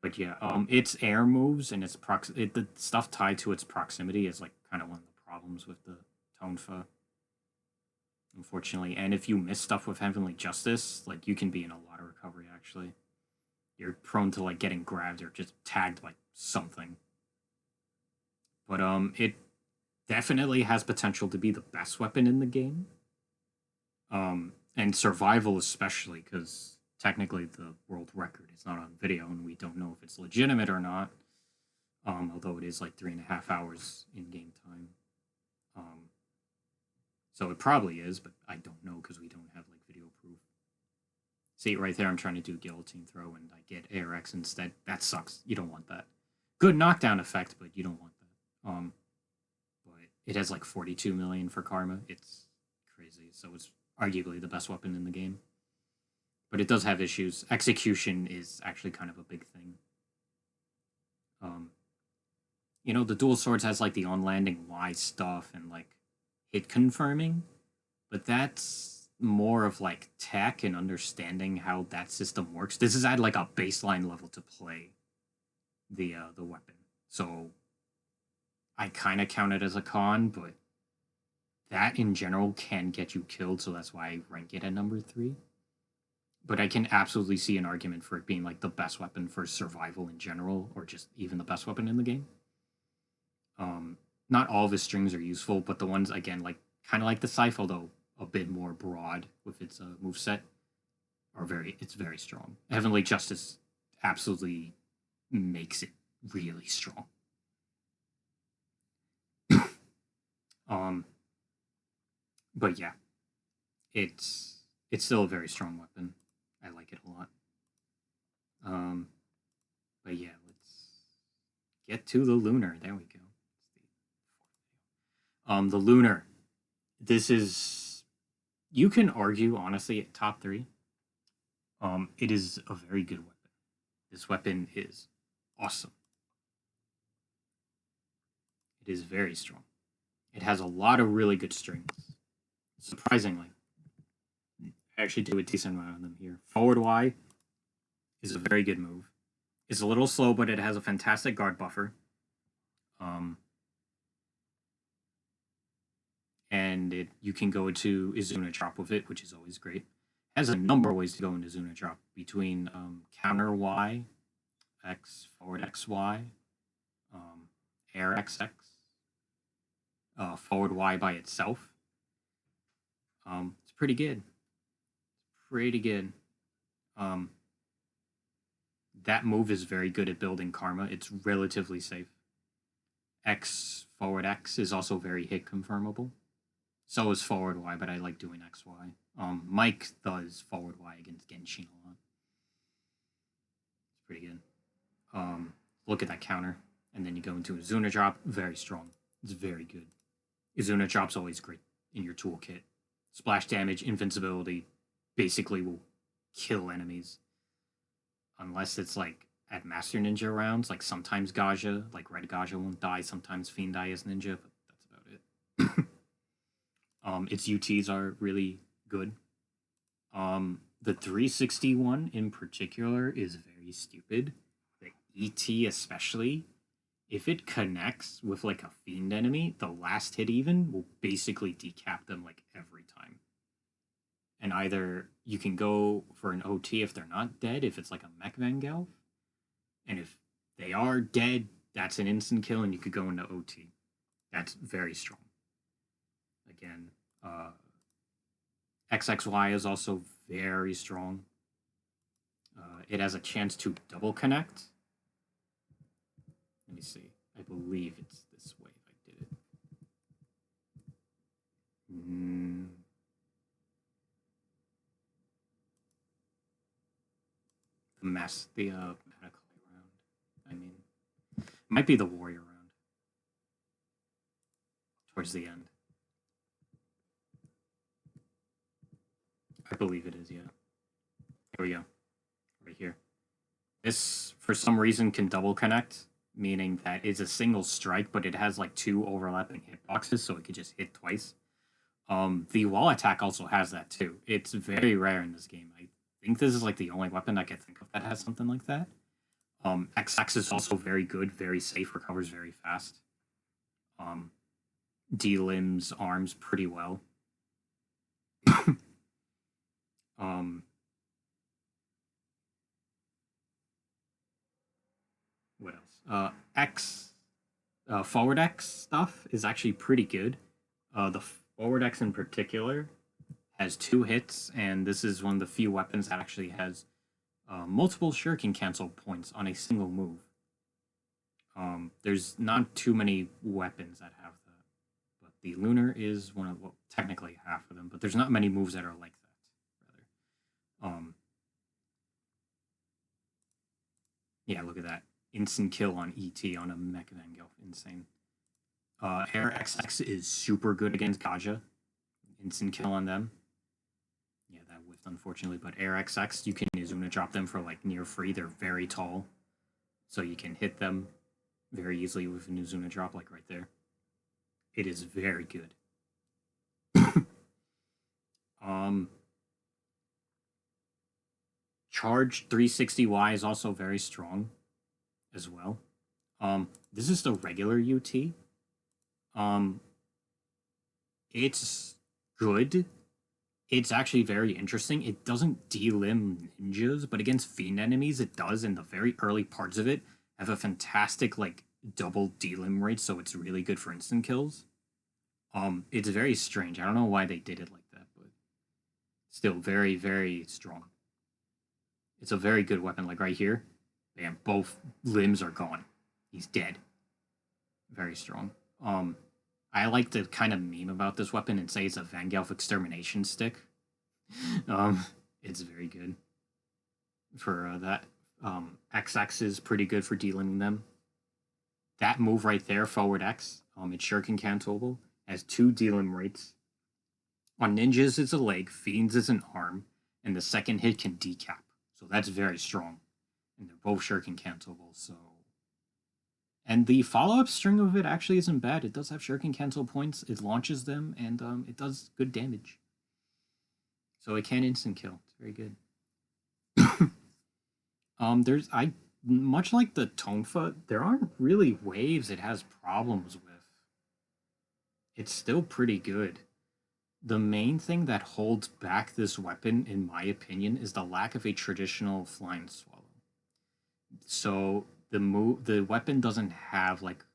But yeah, its air moves and its the stuff tied to its proximity is like kind of one of the problems with the Tonfa, unfortunately. And if you miss stuff with Heavenly Justice, like you can be in a lot of recovery. Actually, you're prone to like getting grabbed or just tagged like something. But it definitely has potential to be the best weapon in the game. And survival especially, because technically the world record is not on video and we don't know if it's legitimate or not, although it is like 3.5 hours in game time, so it probably is, but I don't know because we don't have like video proof. See right there, I'm trying to do guillotine throw and I get ARX instead. That sucks. You don't want that. Good knockdown effect, but you don't want that. But it has like 42 million for karma. It's crazy, so it's arguably the best weapon in the game. But it does have issues. Execution is actually kind of a big thing. You know, the dual swords has like the on-landing Y stuff and like hit confirming, but that's more of like tech and understanding how that system works. This is at like a baseline level to play the weapon. So I kind of count it as a con, but that in general can get you killed, so that's why I rank it at number 3. But I can absolutely see an argument for it being like the best weapon for survival in general, or just even the best weapon in the game. Not all of his strings are useful, but the ones, again, like kind of like the Scythe, although a bit more broad with its moveset, it's very strong. Heavenly Justice absolutely makes it really strong. But yeah, it's still a very strong weapon. I like it a lot. But yeah, let's get to the Lunar. There we go. The Lunar. This is, you can argue honestly at top 3. It is a very good weapon. This weapon is awesome. It is very strong. It has a lot of really good strings. Surprisingly, I actually do a decent amount of them here. Forward Y is a very good move. It's a little slow, but it has a fantastic guard buffer. And you can go to Izuna drop with it, which is always great. It has a number of ways to go into Izuna drop, between counter Y, X, forward XY, air XX, forward Y by itself. It's pretty good. Pretty good. That move is very good at building karma. It's relatively safe. X, forward X is also very hit confirmable. So is forward Y, but I like doing XY. Mike does forward Y against Genshin a lot. It's pretty good. Look at that counter. And then you go into Izuna drop. Very strong. It's very good. Izuna drop's always great in your toolkit. Splash damage, invincibility, basically will kill enemies. Unless it's like at Master Ninja rounds, like sometimes Gaja, like Red Gaja won't die, sometimes Fiend die as Ninja, but that's about it. Its UTs are really good. The 361 in particular is very stupid. The ET especially, if it connects with like a Fiend enemy, the last hit even will basically decap them like every time. And either you can go for an OT if they're not dead, if it's like a Mech Vangelf. And if they are dead, that's an instant kill, and you could go into OT. That's very strong. Again, XXY is also very strong. It has a chance to double connect. Let me see. I believe it's this way if I did it. The Metaclay round. I mean, might be the Warrior round. Towards the end. I believe it is, yeah. Here we go. Right here. This, for some reason, can double connect, meaning that it's a single strike, but it has like 2 overlapping hitboxes, so it could just hit twice. The wall attack also has that too. It's very rare in this game. I think this is like the only weapon I can think of that has something like that. XX is also very good, very safe, recovers very fast. D-limbs arms pretty well. What else? Forward X stuff is actually pretty good. The forward X in particular has 2 hits, and this is one of the few weapons that actually has multiple shuriken cancel points on a single move. There's not too many weapons that have that, but the Lunar is one of, well, technically half of them, but there's not many moves that are like that, rather. Yeah, look at that. Instant kill on ET on a Mech Vangelf. Insane. Air XX is super good against Gaja. Instant kill on them. Yeah, that whiffed, unfortunately. But Air XX, you can Izuna drop them for like near free. They're very tall. So you can hit them very easily with an Izuna drop, like right there. It is very good. Charge 360Y is also very strong as well. This is the regular UT. It's good. It's actually very interesting. It doesn't delimb ninjas, but against fiend enemies, it does. In the very early parts of it, have a fantastic like double delim rate, so it's really good for instant kills. It's very strange. I don't know why they did it like that, but still very, very strong. It's a very good weapon. Like right here, bam, both limbs are gone. He's dead. Very strong. I like to kind of meme about this weapon and say it's a Vangelf extermination stick. It's very good for that. XX is pretty good for dealing them. That move right there, forward X, it's shuriken cancelable, has 2 dealing rates. On ninjas, it's a leg, fiends is an arm, and the second hit can decap. So that's very strong. And they're both shuriken cancelable, so... And the follow-up string of it actually isn't bad. It does have shuriken cancel points, it launches them, and it does good damage. So it can instant kill. It's very good. Much like the Tonfa, there aren't really waves it has problems with. It's still pretty good. The main thing that holds back this weapon, in my opinion, is the lack of a traditional flying swallow. So the weapon doesn't have like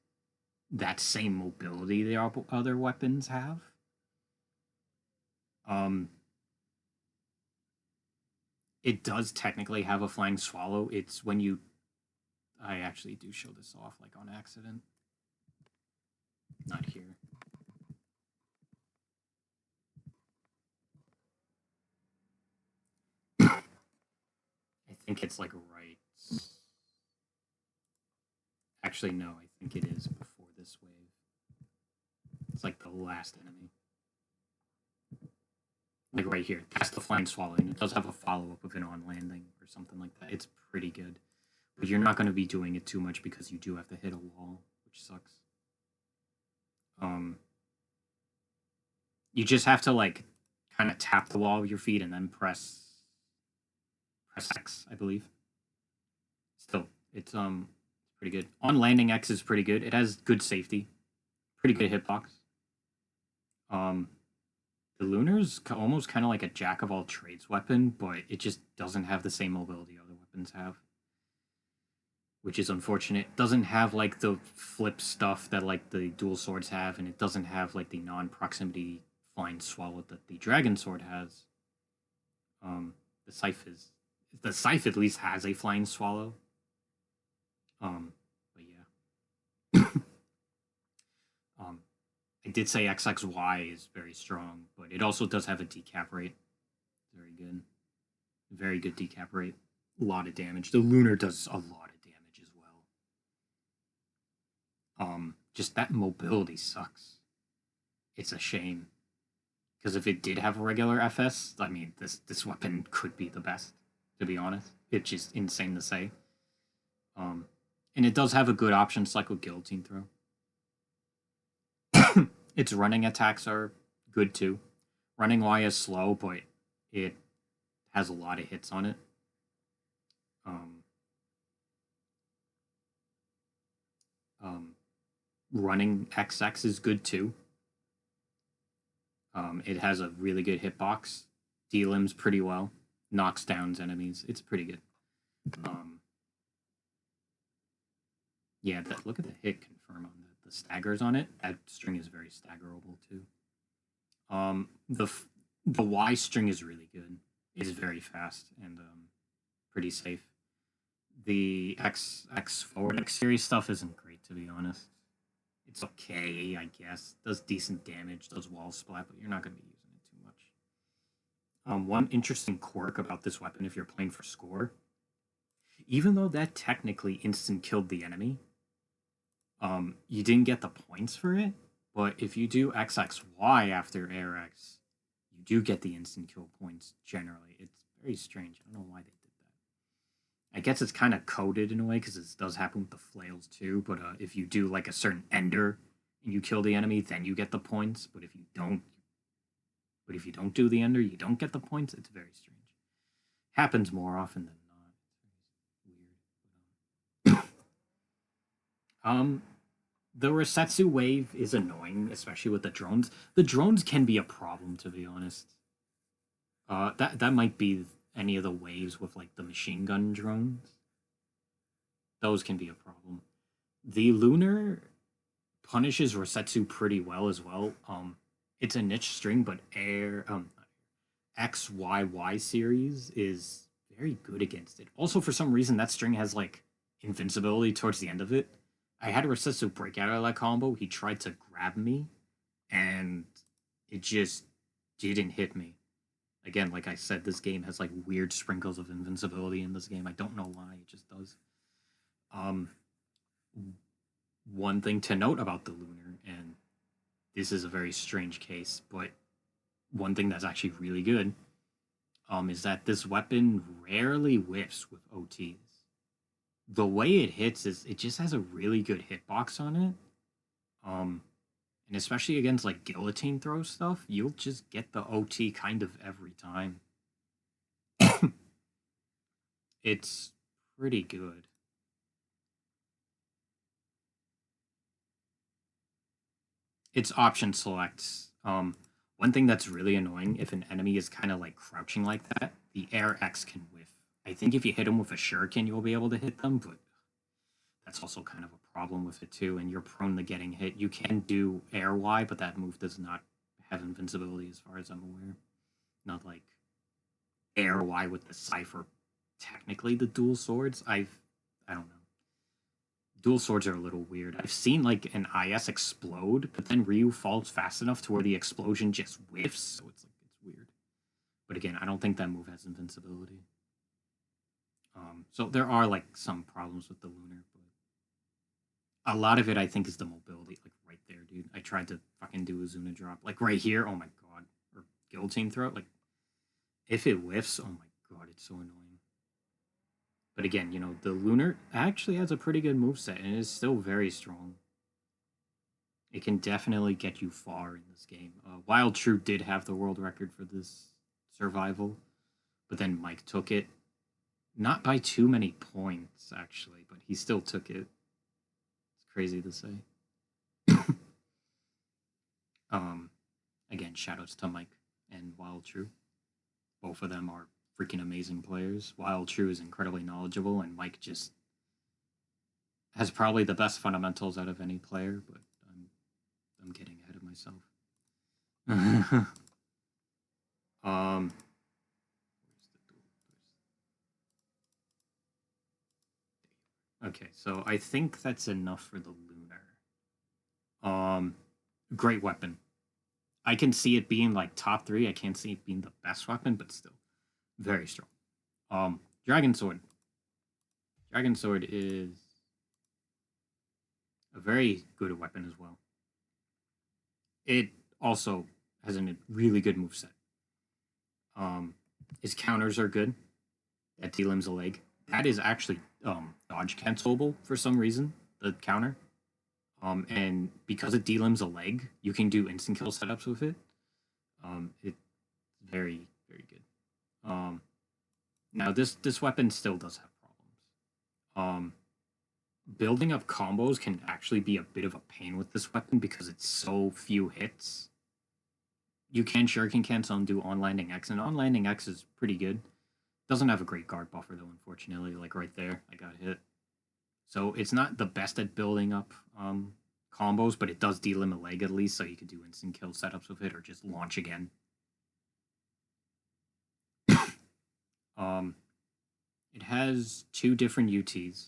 that same mobility the other weapons have. It does technically have a flying swallow. It's when you... I actually do show this off like on accident. Not here. I think it's like right... Actually, no, I think it is before this wave. It's like the last enemy. Like right here, that's the flying swallow, and it does have a follow-up of it on landing or something like that. It's pretty good. But you're not going to be doing it too much because you do have to hit a wall, which sucks. You just have to like kind of tap the wall with your feet and then press X, I believe. Still, it's pretty good. On landing, X is pretty good. It has good safety, pretty good hitbox. The Lunar's almost kind of like a jack of all trades weapon, but it just doesn't have the same mobility other weapons have, which is unfortunate. It doesn't have like the flip stuff that like the dual swords have, and it doesn't have like the non-proximity flying swallow that the dragon sword has. The scythe at least has a flying swallow. But yeah. I did say XXY is very strong, but it also does have a decap rate. Very good. Very good decap rate. A lot of damage. The Lunar does a lot of damage as well. Just that mobility sucks. It's a shame. Because if it did have a regular FS, I mean, this weapon could be the best, to be honest. It's just insane to say. And it does have a good option cycle guillotine throw. Its running attacks are good too. Running Y is slow, but it has a lot of hits on it. Running XX is good too. It has a really good hitbox. D-limbs pretty well. Knocks down enemies. It's pretty good. Yeah, look at the hit confirm on the staggers on it. That string is very staggerable too. The Y string is really good. It's very fast and pretty safe. The X forward X series stuff isn't great, to be honest. It's okay, I guess. Does decent damage, does wall splat, but you're not going to be using it too much. One interesting quirk about this weapon, if you're playing for score, even though that technically instant killed the enemy, you didn't get the points for it, but if you do XXY after Air X, you do get the instant kill points generally. It's very strange. I don't know why they did that. I guess it's kind of coded in a way because it does happen with the flails too, but if you do like a certain ender and you kill the enemy, then you get the points, but if you don't do the ender, you don't get the points. It's very strange. Happens more often than not. Weird. The Resetsu wave is annoying, especially with the drones. The drones can be a problem, to be honest. That might be any of the waves with like the machine gun drones. Those can be a problem. The Lunar punishes Resetsu pretty well as well. It's a niche string, but XYY series is very good against it. Also, for some reason, that string has like invincibility towards the end of it. I had Resetsu break out of that combo. He tried to grab me, and it just didn't hit me. Again, like I said, this game has like weird sprinkles of invincibility in this game. I don't know why, it just does. One thing to note about the Lunar, and this is a very strange case, but one thing that's actually really good, is that this weapon rarely whiffs with OTs. The way it hits is it just has a really good hitbox on it. And especially against like guillotine throw stuff, you'll just get the OT kind of every time. It's pretty good. Its option selects. One thing that's really annoying, if an enemy is kind of like crouching like that, the Air X can whiff. I think if you hit them with a shuriken, you'll be able to hit them, but that's also kind of a problem with it too, and you're prone to getting hit. You can do Air Y, but that move does not have invincibility as far as I'm aware. Not like Air Y with the Cypher. Technically, the dual swords, I don't know. Dual swords are a little weird. I've seen like an IS explode, but then Ryu falls fast enough to where the explosion just whiffs, so it's weird. But again, I don't think that move has invincibility. So there are like some problems with the Lunar, but a lot of it I think is the mobility. Like right there, dude. I tried to fucking do a Zuna drop. Like right here, oh my god. Or guillotine throw. Like If it whiffs, oh my god, it's so annoying. But again, you know, the Lunar actually has a pretty good moveset and is still very strong. It can definitely get you far in this game. Wild True did have the world record for this survival, but then Mike took it. Not by too many points, actually, but he still took it. It's crazy to say. Again, shoutouts to Mike and Wild True. Both of them are freaking amazing players. Wild True is incredibly knowledgeable, and Mike just has probably the best fundamentals out of any player, but I'm getting ahead of myself. Okay, so I think that's enough for the Lunar. Great weapon. I can see it being like top 3. I can't see it being the best weapon, but still very strong. Dragon Sword. Dragon Sword is a very good weapon as well. It also has a really good moveset. His counters are good. That delimbs a leg. That is actually dodge cancelable for some reason, the counter. And because it delimbs a leg, you can do instant kill setups with it. It's very, very good. Now this weapon still does have problems. Building up combos can actually be a bit of a pain with this weapon because it's so few hits. You can Shuriken cancel and do on landing X, and on landing X is pretty good. Doesn't have a great guard buffer though, unfortunately. Like right there, I got hit. So it's not the best at building up combos, but it does delim a leg at least, so you could do instant kill setups with it or just launch again. It has 2 different UTs.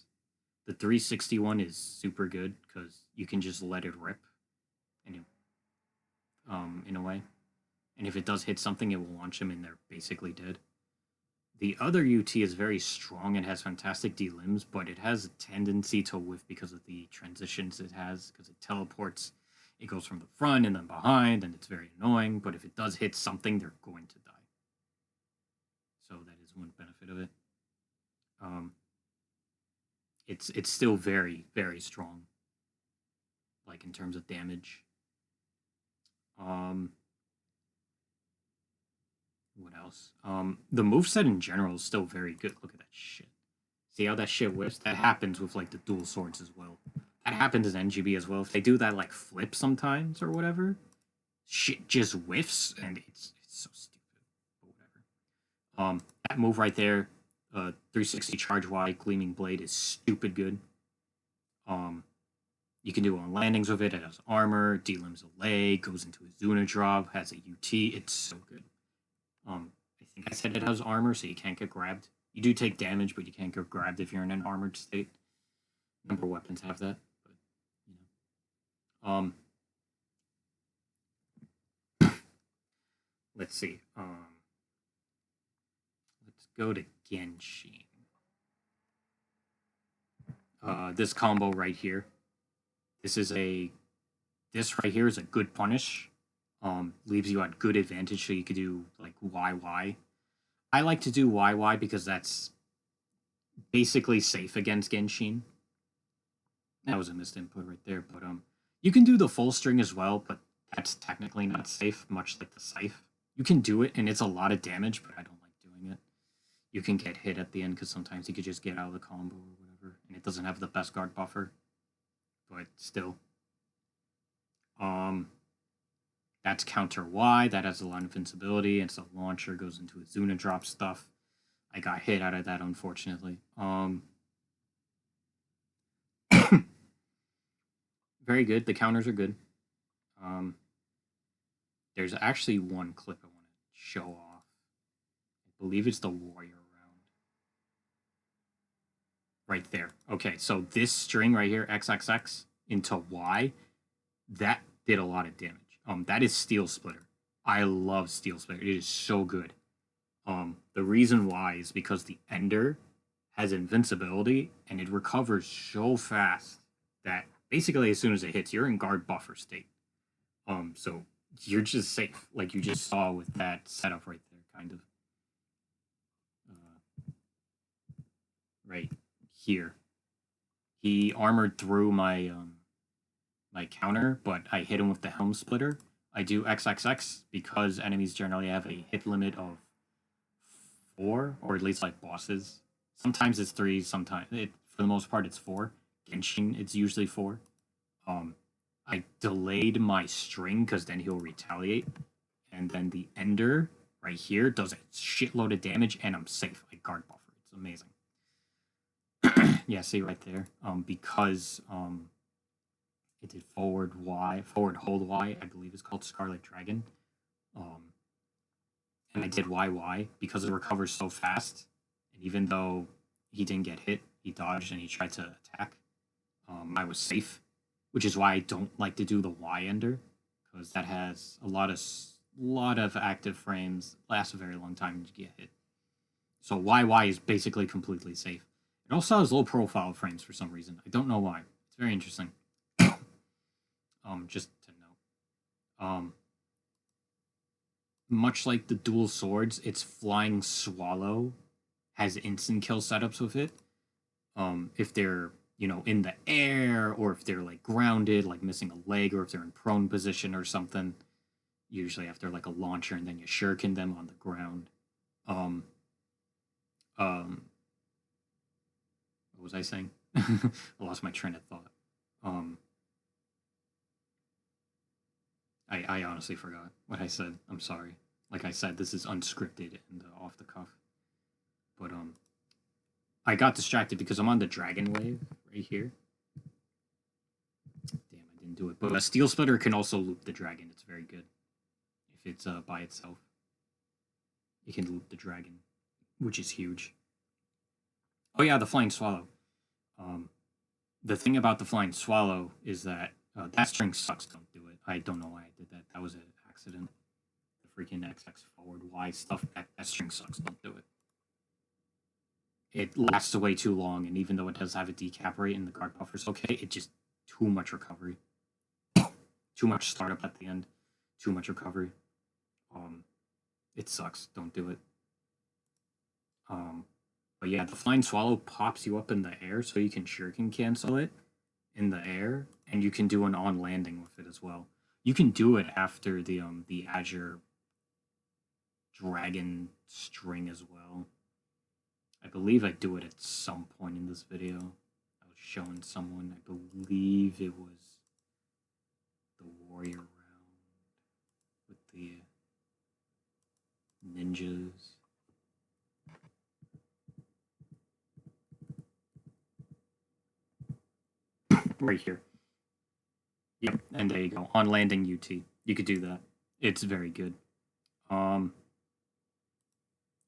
The 361 is super good because you can just let it rip, and in a way. And if it does hit something, it will launch them, and they're basically dead. The other UT is very strong and has fantastic delimbs, but it has a tendency to whiff because of the transitions it has, because it teleports. It goes from the front and then behind, and it's very annoying. But if it does hit something, they're going to die. So that is one benefit of it. It's still very, very strong, like in terms of damage. What else? The moveset in general is still very good. Look at that shit. See how that shit whiffs? That happens with like the dual swords as well. That happens in NGB as well. If they do that like flip sometimes or whatever, shit just whiffs and it's so stupid. But whatever. That move right there, 360 charge wide gleaming blade is stupid good. You can do on landings with it. It has armor, delimbs a leg, goes into a Zuna drop, has a UT. It's so good. I think I said it has armor, so you can't get grabbed. You do take damage, but you can't get grabbed if you're in an armored state. A number of weapons have that, but you know. Let's see. Let's go to Genshin. This combo right here. This right here is a good punish. Leaves you at good advantage, so you could do like YY. I like to do YY because that's basically safe against Genshin. That was a missed input right there, but you can do the full string as well, but that's technically not safe, much like the scythe. You can do it, and it's a lot of damage, but I don't like doing it. You can get hit at the end because sometimes you could just get out of the combo or whatever, and it doesn't have the best guard buffer, but still. That's counter Y. That has a lot of invincibility. It's a launcher, goes into a Zuna drop stuff. I got hit out of that, unfortunately. Very good. The counters are good. There's actually one clip I want to show off. I believe it's the warrior round. Right there. Okay, so this string right here, XXX, into Y, that did a lot of damage. That is Steel Splitter. I love Steel Splitter. It is so good. The reason why is because the Ender has invincibility and it recovers so fast that basically as soon as it hits, you're in guard buffer state. So you're just safe, like you just saw with that setup right there, kind of. right here. He armored through my my counter, but I hit him with the helm splitter. I do XXX because enemies generally have a hit limit of 4, or at least like bosses. Sometimes it's 3, sometimes for the most part it's 4. Genshin, it's usually 4. I delayed my string because then he'll retaliate. And then the Ender right here does a shitload of damage and I'm safe. I guard buffer. It's amazing. Yeah, see right there. Because it did forward hold Y, I believe it's called Scarlet Dragon. And I did YY because it recovers so fast. And even though he didn't get hit, he dodged and he tried to attack. I was safe, which is why I don't like to do the Y ender, because that has a lot of active frames, lasts a very long time to get hit. So YY is basically completely safe. It also has low profile frames for some reason. I don't know why. It's very interesting. Just to note. Much like the dual swords, its Flying Swallow has instant kill setups with it. If they're, in the air, or if they're like grounded, like missing a leg, or if they're in prone position or something, usually after like a launcher, and then you shuriken them on the ground. What was I saying? I lost my train of thought. I honestly forgot what I said. I'm sorry. Like I said, this is unscripted and off the cuff. But I got distracted because I'm on the dragon wave right here. Damn, I didn't do it. But a steel splitter can also loop the dragon. It's very good. If it's by itself, it can loop the dragon, which is huge. Oh yeah, the Flying Swallow. The thing about the Flying Swallow is that that string sucks. Don't do it. I don't know why I did that. That was an accident. The freaking XX forward Y stuff. That string sucks. Don't do it. It lasts way too long, and even though it does have a decap rate and the guard buffer's okay, it just too much recovery. Too much startup at the end. Too much recovery. It sucks. Don't do it. But yeah, the Flying Swallow pops you up in the air, so you can shuriken cancel it in the air, and you can do an on landing with it as well. You can do it after the Azure Dragon string as well. I believe I do it at some point in this video. I was showing someone, I believe it was the warrior round with the ninjas. Right here. Yep, and there you go. On landing UT. You could do that. It's very good.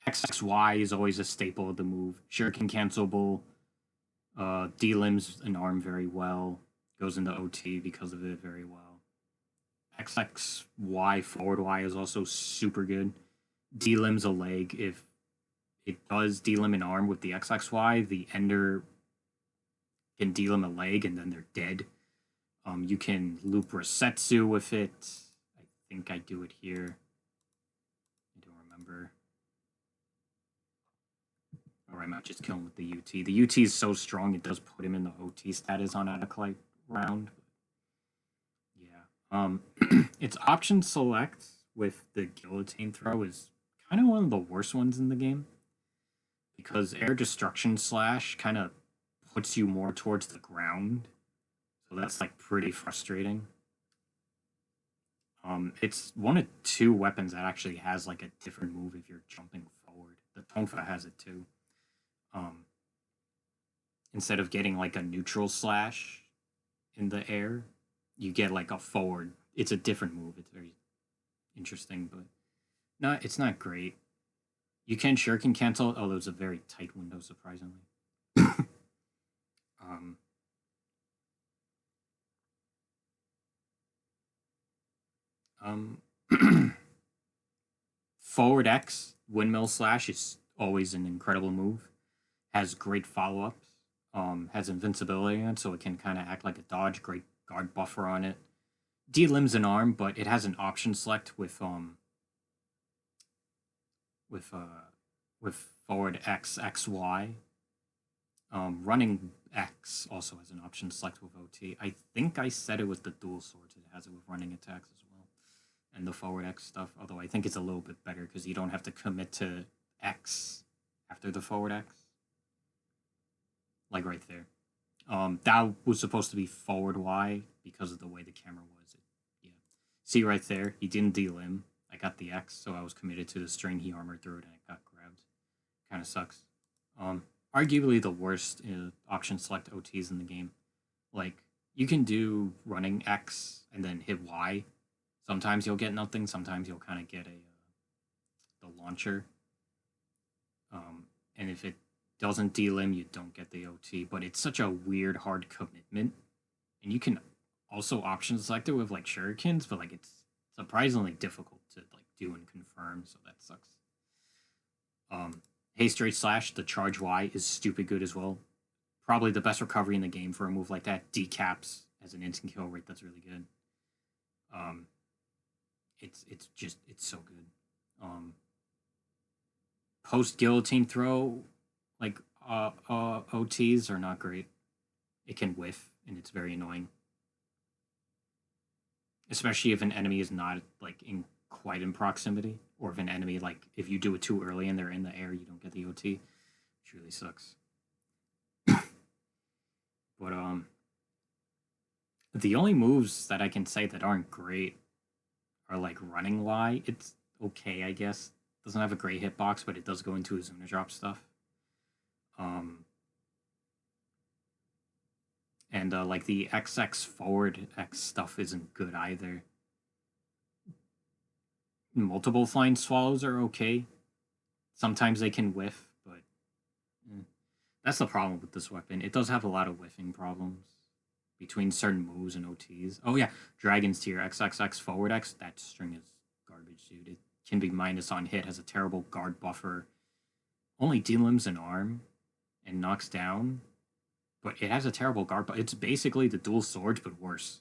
XXY is always a staple of the move. Shuriken cancelable. D-limbs an arm very well. Goes into OT because of it very well. XXY forward Y is also super good. D-limbs a leg. If it does D-limb an arm with the XXY, the Ender can D-limb a leg and then they're dead. You can loop Resetsu with it. I think I do it here. I don't remember. Or I might just kill him with the UT. The UT is so strong, it does put him in the OT status on Iconoclast round. Yeah. Its option select with the guillotine throw is kind of one of the worst ones in the game. Because air destruction slash kind of puts you more towards the ground. So that's like pretty frustrating. It's one of 2 weapons that actually has like a different move if you're jumping forward. The Tonfa has it too. Instead of getting like a neutral slash in the air, you get like a forward. It's a different move. It's very interesting, but it's not great. You can shuriken cancel. Oh, there's a very tight window, surprisingly. Forward X windmill slash is always an incredible move. Has great follow-ups. Has invincibility on it, so it can kind of act like a dodge. Great guard buffer on it. D-limbs an arm, but it has an option select with forward X, XY. Running X also has an option select with OT. I think I said it was the dual swords. It has it with running attacks as well. And the forward X stuff. Although I think it's a little bit better because you don't have to commit to X after the forward X. Like right there. That was supposed to be forward Y because of the way the camera was. Yeah. See right there? He didn't delim. I got the X, so I was committed to the string. He armored through it and it got grabbed. Kind of sucks. Arguably the worst option select OTs in the game. Like, you can do running X and then hit Y. Sometimes you'll get nothing. Sometimes you'll kind of get the launcher. And if it doesn't delim, you don't get the OT. But it's such a weird, hard commitment. And you can also option select it with like shurikens, but like it's surprisingly difficult to like do and confirm. So that sucks. Haste Rate Slash, the charge Y, is stupid good as well. Probably the best recovery in the game for a move like that. Decaps as an instant kill rate, that's really good. It's so good. Post guillotine throw, like OTs are not great. It can whiff, and it's very annoying. Especially if an enemy is not like quite in proximity, or if an enemy, like, if you do it too early and they're in the air, you don't get the OT, which really sucks. But the only moves that I can say that aren't great are like running Y. It's okay, I guess. Doesn't have a great hitbox, but it does go into his Una drop stuff. And like the XX forward X stuff isn't good either. Multiple flying swallows are okay. Sometimes they can whiff, but that's the problem with this weapon. It does have a lot of whiffing problems between certain moves and OTs. Oh yeah, Dragon's Tear, XXX forward X, that string is garbage, dude. It can be minus on hit, has a terrible guard buffer, only delims an arm, and knocks down, but it has a terrible guard buffer. It's basically the dual swords, but worse.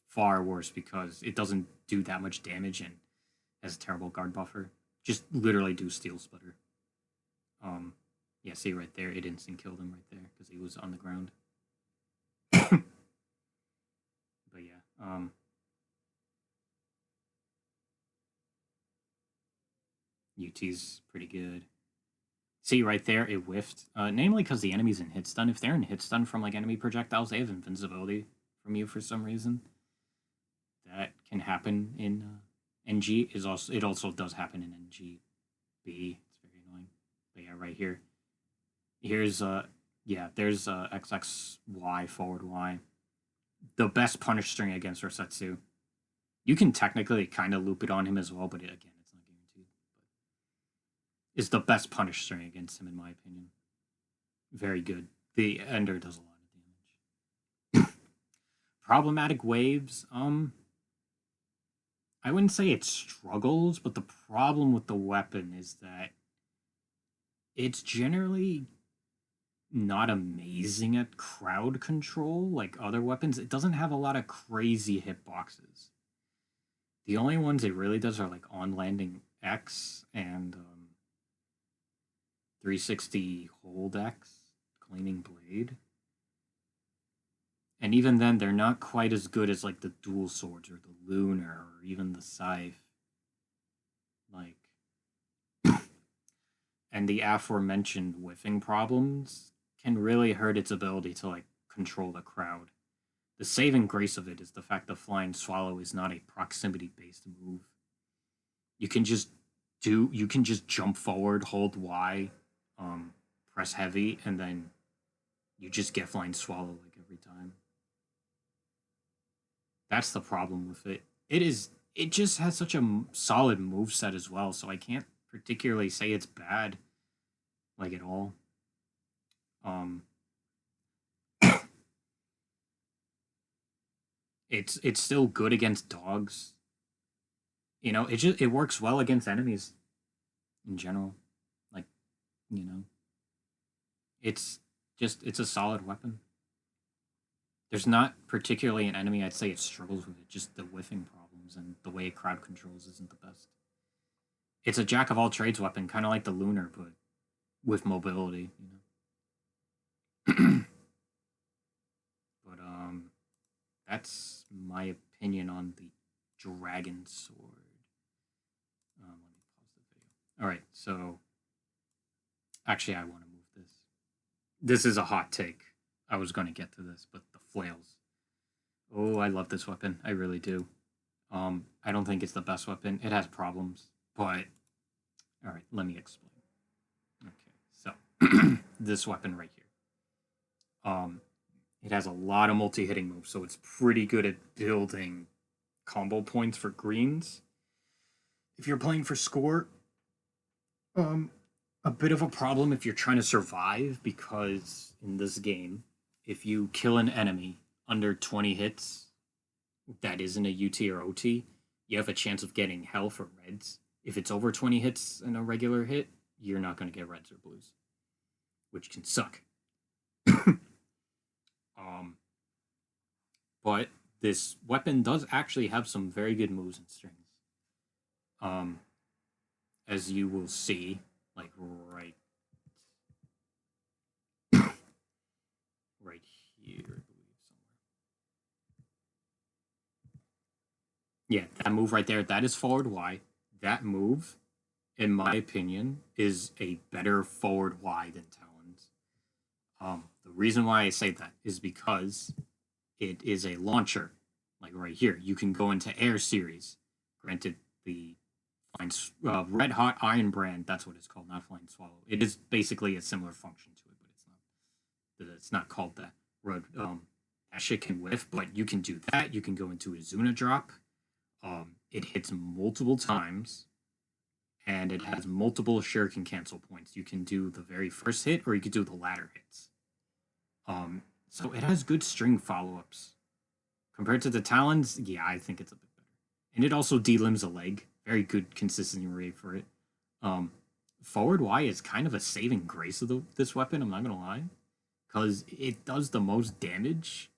Far worse, because it doesn't do that much damage and has a terrible guard buffer. Just literally do Steel Splitter. Yeah, see right there, it instant killed him right there because he was on the ground. But yeah, UT's pretty good. See right there, it whiffed. Namely because the enemy's in hit stun. If they're in hit stun from like enemy projectiles, they have invincibility from you for some reason. That can happen in NG. It also does happen in NGB. It's very annoying. But yeah, right here. Here's there's XXY forward Y. The best punish string against Rosetsu. You can technically kind of loop it on him as well, but again, it's not guaranteed. But it's the best punish string against him in my opinion. Very good. The Ender does a lot of damage. Problematic waves. I wouldn't say it struggles, but the problem with the weapon is that it's generally not amazing at crowd control like other weapons. It doesn't have a lot of crazy hitboxes. The only ones it really does are like on landing X and 360 hold X, Gleaming Blade. And even then, they're not quite as good as like the dual swords or the lunar or even the scythe. Like, and the aforementioned whiffing problems can really hurt its ability to like control the crowd. The saving grace of it is the fact that Flying Swallow is not a proximity-based move. You can just jump forward, hold Y, press heavy, and then you just get Flying Swallow like every time. That's the problem with it. It just has such a solid moveset as well, so I can't particularly say it's bad, like at all. It's still good against dogs. You know, it works well against enemies in general. Like, you know, it's a solid weapon. There's not particularly an enemy I'd say it struggles with it, just the whiffing problems and the way crowd controls isn't the best. It's a jack of all trades weapon, kind of like the lunar, but with mobility, you know. that's my opinion on the dragon sword. Let me pause the video. All right, so actually, I want to move this. This is a hot take. I was going to get to this, but the flails. Oh, I love this weapon. I really do. I don't think it's the best weapon. It has problems, but all right, let me explain. Okay, so this weapon right here. It has a lot of multi-hitting moves, so it's pretty good at building combo points for greens. If you're playing for score, a bit of a problem if you're trying to survive, because in this game, if you kill an enemy under 20 hits that isn't a UT or OT, you have a chance of getting health or reds. If it's over 20 hits in a regular hit, you're not going to get reds or blues, which can suck. But this weapon does actually have some very good moves and strings. As you will see, like right here, I believe somewhere. Yeah, that move right there, that is forward Y. That move, in my opinion, is a better forward Y than Talons. The reason why I say that is because it is a launcher, like right here. You can go into Air Series. Granted, the Red Hot Iron Brand, that's what it's called, not Flying Swallow. It is basically a similar function to it, but it's not called that. That shit can whiff, but you can do that. You can go into a Zuna drop. It hits multiple times, and it has multiple shuriken cancel points. You can do the very first hit, or you can do the latter hits. So it has good string follow-ups. Compared to the Talons, yeah, I think it's a bit better. And it also delimbs a leg. Very good consistency rate for it. Forward Y is kind of a saving grace of this weapon, I'm not going to lie. Because it does the most damage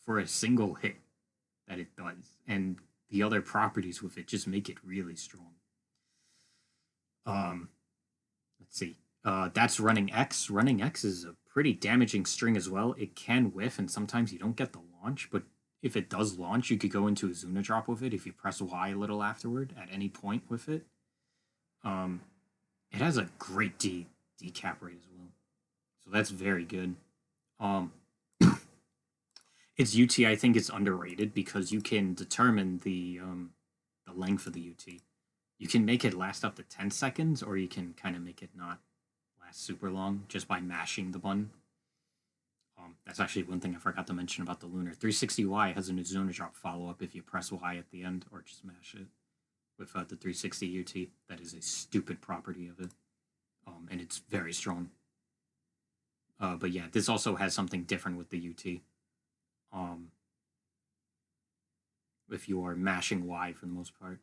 for a single hit that it does. And the other properties with it just make it really strong. Let's see. That's running X. Running X is a pretty damaging string as well. It can whiff, and sometimes you don't get the launch, but if it does launch, you could go into a Zuna drop with it if you press Y a little afterward at any point with it. It has a great decap rate as well. So that's very good. Its UT, I think, is underrated because you can determine the length of the UT. You can make it last up to 10 seconds, or you can kind of make it not last super long just by mashing the button. That's actually one thing I forgot to mention about the Lunar. 360Y has a Zuna drop follow-up if you press Y at the end, or just mash it with the 360 UT. That is a stupid property of it, and it's very strong. But yeah, this also has something different with the UT. If you are mashing Y for the most part.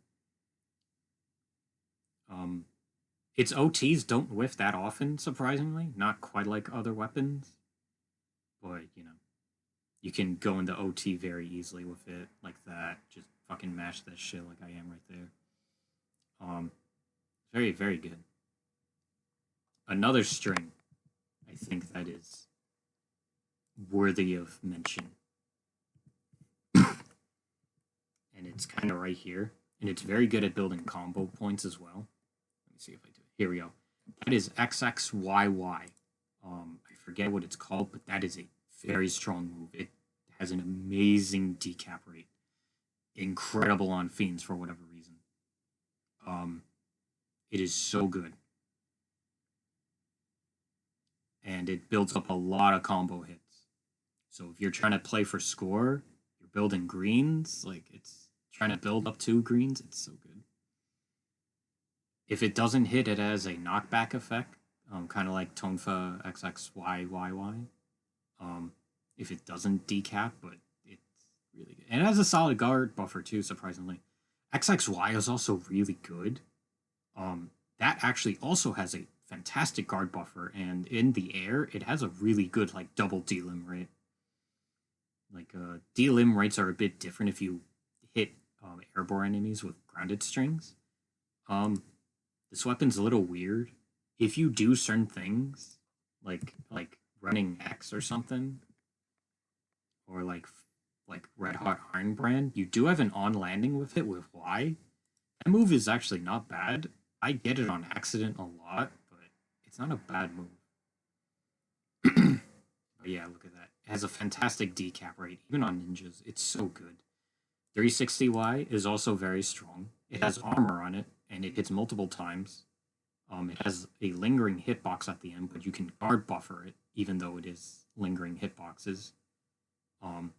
Its OTs don't whiff that often, surprisingly. Not quite like other weapons. But, you know, you can go into OT very easily with it, like that. Just fucking mash that shit like I am right there. Very, very good. Another string, I think that is worthy of mention. And it's kind of right here. And it's very good at building combo points as well. Let me see if I do it. Here we go. That is XXYY. I forget what it's called, but that is a very strong move. It has an amazing decap rate. Incredible on fiends for whatever reason. It is so good. And it builds up a lot of combo hits. So if you're trying to play for score, you're building greens, like it's trying to build up 2 greens, it's so good. If it doesn't hit, it has a knockback effect, kind of like Tonfa XXYYY. If it doesn't decap, but it's really good. And it has a solid guard buffer too, surprisingly. XXY is also really good. That actually also has a fantastic guard buffer, and in the air, it has a really good like double delim rate. Like delim rates are a bit different if you hit airborne enemies with grounded strings. This weapon's a little weird. If you do certain things, like running X or something, or like like Red Hot Iron Brand, you do have an on landing with it with Y. That move is actually not bad. I get it on accident a lot, but it's not a bad move. But yeah, look at that. It has a fantastic decap rate, even on ninjas. It's so good. 360Y is also very strong. It has armor on it, and it hits multiple times. It has a lingering hitbox at the end, but you can guard buffer it, even though it is lingering hitboxes. And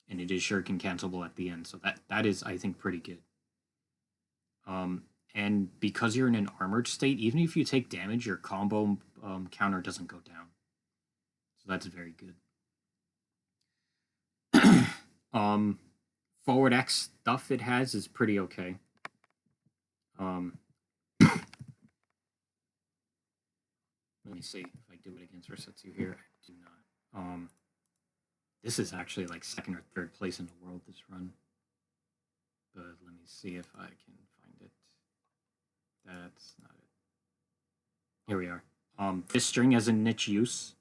it is shuriken cancelable at the end, so that is, I think, pretty good. And because you're in an armored state, even if you take damage, your combo counter doesn't go down. So that's very good. Forward X stuff it has is pretty okay. Let me see if I do it against Resetsu here. I do not. This is actually like 2nd or 3rd place in the world this run. But let me see if I can find it. That's not it. Here we are. This string has a niche use.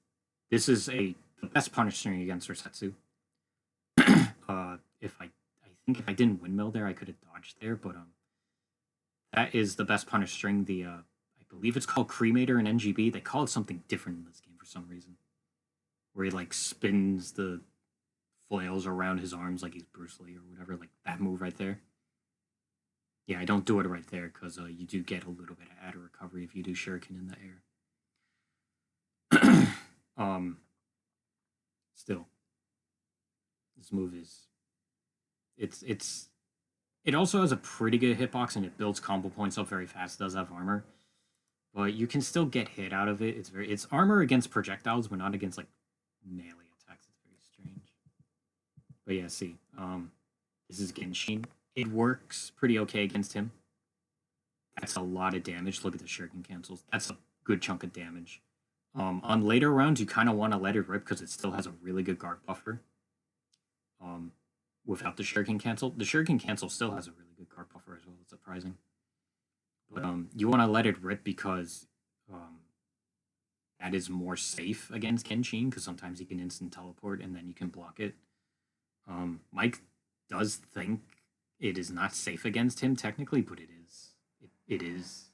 This is the best punish string against Resetsu. I think if I didn't windmill there, I could have dodged there, but that is the best punish string. I believe it's called Cremator in NGB. They call it something different in this game for some reason, where he like spins the flails around his arms like he's Bruce Lee or whatever, like that move right there. Yeah, I don't do it right there because you do get a little bit of added recovery if you do shuriken in the air. Still, this move is it also has a pretty good hitbox and it builds combo points up very fast. It does have armor, but you can still get hit out of it. It's armor against projectiles, but not against like melee attacks. It's very strange. But yeah, see, this is Genshin. It works pretty okay against him. That's a lot of damage. Look at the shuriken cancels. That's a good chunk of damage. On later rounds, you kind of want to let it rip because it still has a really good guard buffer. Without the shuriken cancel. The shuriken cancel still has a really good guard buffer as well. It's surprising. But you want to let it rip because that is more safe against Genshin because sometimes he can instant teleport and then you can block it. Mike does think it is not safe against him technically, but it is. It is.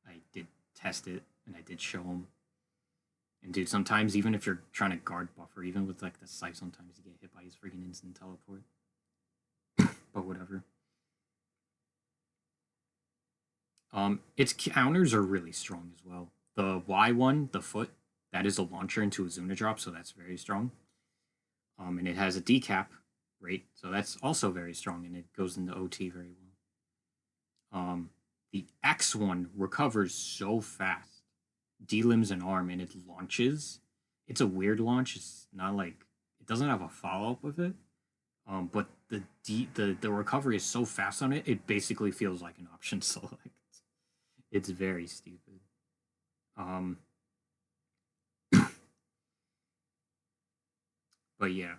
I did test it and I did show him. And dude, sometimes even if you're trying to guard buffer, even with like the scythe, sometimes you get hit by his freaking instant teleport. But whatever. Its counters are really strong as well. The Y one, the foot, that is a launcher into a Zuna drop, so that's very strong. And it has a decap rate, so that's also very strong, and it goes into OT very well. The X one recovers so fast. D-limbs and arm, and it launches. It's a weird launch. It's not like it doesn't have a follow-up with it. But the recovery is so fast on it, it basically feels like an option select. It's very stupid. But yeah,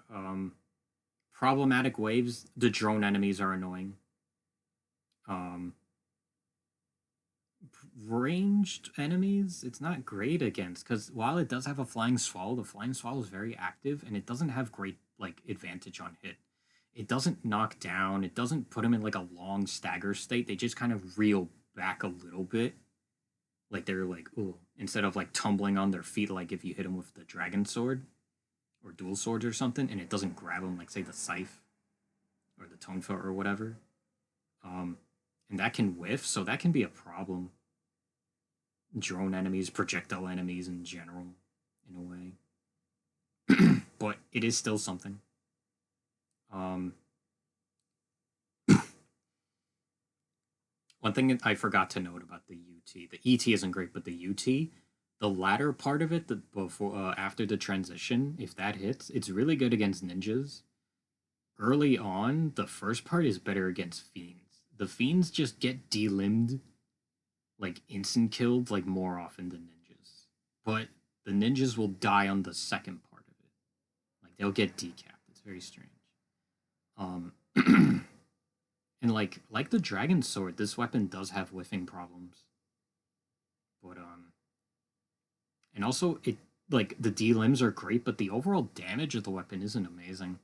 problematic waves. The drone enemies are annoying. Ranged enemies, it's not great against because while it does have a flying swallow, the flying swallow is very active and it doesn't have great like advantage on hit. It doesn't knock down. It doesn't put them in like a long stagger state. They just kind of reel back a little bit, like they're like ooh, instead of like tumbling on their feet like if you hit them with the dragon sword or dual swords or something, and it doesn't grab them like say the scythe or the tonefoot or whatever. And that can whiff, so that can be a problem. Drone enemies, projectile enemies in general, in a way. But it is still something. One thing I forgot to note about the UT, the ET isn't great, but the UT, the latter part of it, the before after the transition, if that hits, it's really good against ninjas. Early on, the first part is better against fiends. The fiends just get delimbed, like instant killed, like more often than ninjas. But the ninjas will die on the second part of it. Like they'll get decapped. It's very strange. And like the dragon sword, this weapon does have whiffing problems. But and also it like the D limbs are great, but the overall damage of the weapon isn't amazing.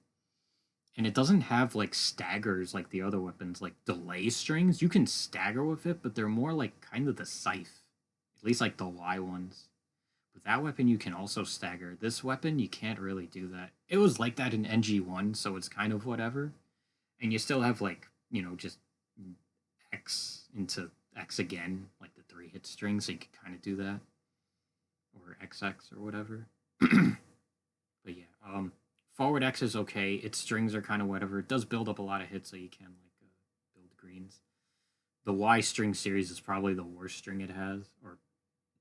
And it doesn't have like staggers like the other weapons, like delay strings. You can stagger with it, but they're more like kind of the scythe. At least like the Y ones. With that weapon, you can also stagger. This weapon, you can't really do that. It was like that in NG1, so it's kind of whatever. And you still have like, you know, just X into X again, like the 3-hit string, so you can kind of do that. Or XX or whatever. But yeah, forward X is okay. Its strings are kind of whatever. It does build up a lot of hits, so you can like build greens. The Y string series is probably the worst string it has, or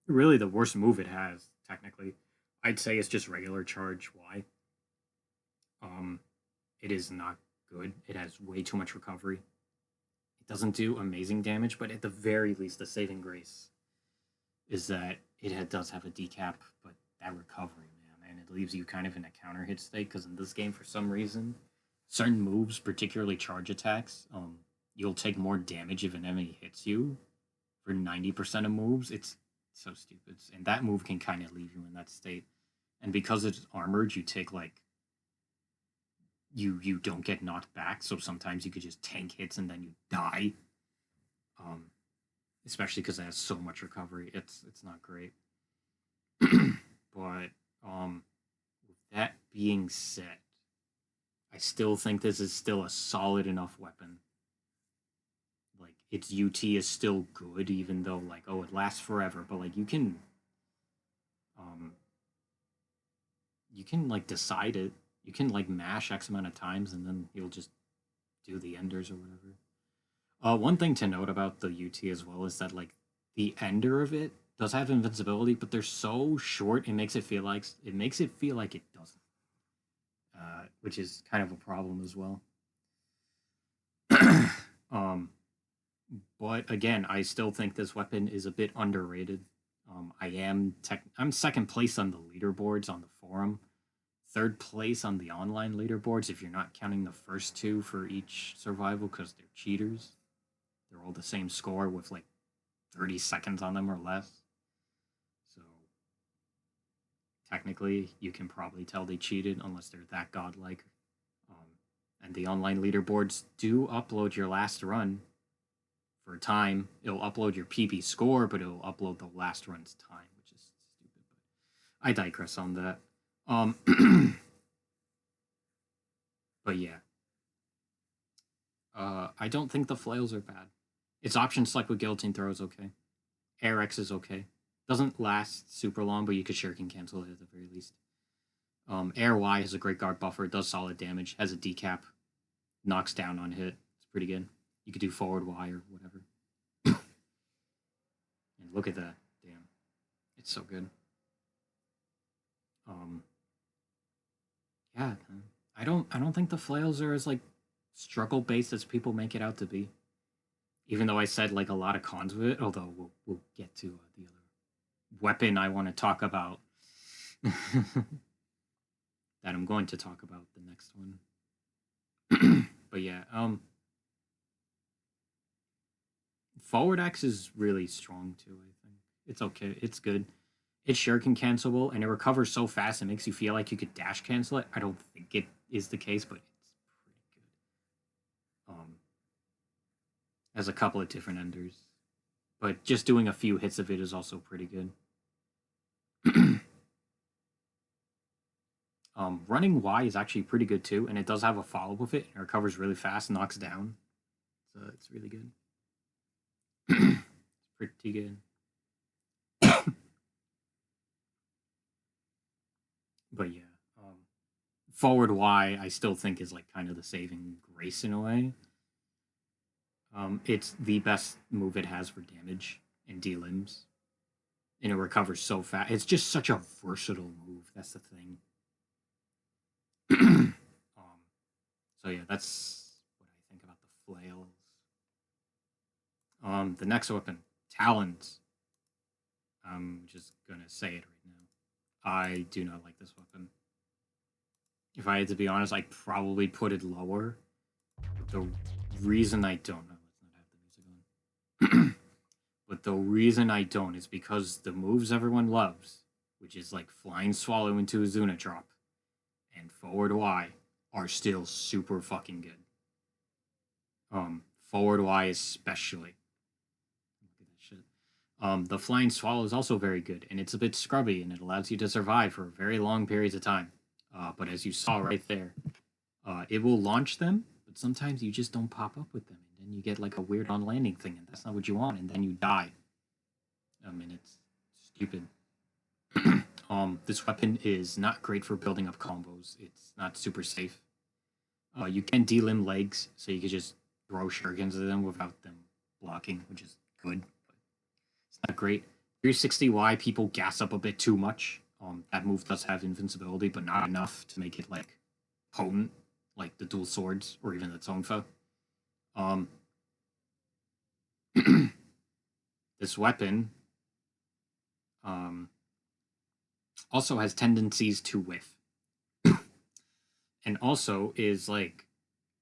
really the worst move it has, technically. I'd say it's just regular charge Y. It is not good. It has way too much recovery. It doesn't do amazing damage, but at the very least, the saving grace is that it does have a decap, but that recovery, man, and it leaves you kind of in a counter hit state, because in this game, for some reason, certain moves, particularly charge attacks, you'll take more damage if an enemy hits you for 90% of moves. It's so stupid. And that move can kind of leave you in that state. And because it's armored, you take like you don't get knocked back, so sometimes you could just tank hits and then you die. Especially because it has so much recovery. It's not great. But with that being said, I still think this is still a solid enough weapon. Like, its UT is still good, even though, like, oh, it lasts forever, but like you can like decide it. You can like mash X amount of times and then you'll just do the enders or whatever. One thing to note about the UT as well is that like the ender of it does have invincibility, but they're so short it makes it feel like it doesn't. Which is kind of a problem as well. But again, I still think this weapon is a bit underrated. I'm second place on the leaderboards on the forum, third place on the online leaderboards if you're not counting the first two for each survival because they're cheaters. They're all the same score with like 30 seconds on them or less. So technically, you can probably tell they cheated unless they're that godlike. And the online leaderboards do upload your last run for time. It'll upload your PB score, but it'll upload the last run's time, which is stupid. But I digress on that. But yeah. I don't think the flails are bad. Its option select with guillotine throw is okay. Air X is okay. Doesn't last super long, but you could shuriken cancel it at the very least. Air Y has a great guard buffer. It does solid damage. Has a decap. Knocks down on hit. It's pretty good. You could do forward Y or whatever. And look at that. Damn. It's so good. Yeah, I don't think the flails are as like struggle based as people make it out to be. Even though I said like a lot of cons with it, although we'll get to the other weapon I want to talk about. That I'm going to talk about the next one. But yeah, forward X is really strong too, I think. It's okay. It's good. It's shuriken cancelable, and it recovers so fast it makes you feel like you could dash cancel it. I don't think it is the case, but it's pretty good. Has a couple of different enders. But just doing a few hits of it is also pretty good. Running Y is actually pretty good too, and it does have a follow-up with it. It recovers really fast, knocks down. So it's really good. It's pretty good. But yeah, forward Y I still think is like kind of the saving grace in a way. It's the best move it has for damage and D-limbs. And it recovers so fast. It's just such a versatile move. That's the thing. So yeah, that's what I think about the flails. The next weapon, Talons. I'm just gonna say it right now. I do not like this weapon. If I had to be honest, I'd probably put it lower. But the reason I don't know, let's not have the music on. But the reason I don't is because the moves everyone loves, which is like Flying Swallow into a Zuna drop and forward Y, are still super fucking good. Forward Y especially. Look at that shit. The Flying Swallow is also very good, and it's a bit scrubby, and it allows you to survive for very long periods of time. But as you saw right there, it will launch them, but sometimes you just don't pop up with them, and then you get like a weird on-landing thing, and that's not what you want, and then you die. I mean, it's stupid. This weapon is not great for building up combos. It's not super safe. You can delimb legs, so you can just throw shurikens at them without them blocking, which is good. But it's not great. 360Y, people gas up a bit too much. That move does have invincibility, but not enough to make it like potent, like the dual swords or even the Tonfa. This weapon also has tendencies to whiff. And also is like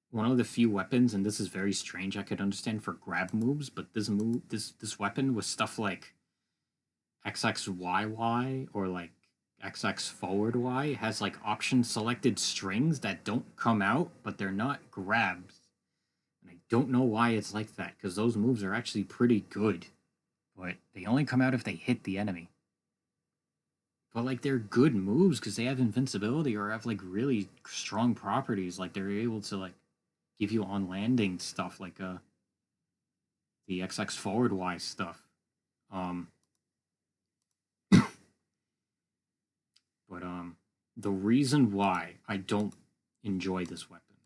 one of the few weapons, and this is very strange, I could understand for grab moves, but this weapon with stuff like XXYY or like XX forward Y has like option selected strings that don't come out, but they're not grabs. And I don't know why it's like that, because those moves are actually pretty good. But they only come out if they hit the enemy. But like they're good moves because they have invincibility or have like really strong properties. Like they're able to like give you on landing stuff like the XX forward Y stuff. But the reason why I don't enjoy this weapon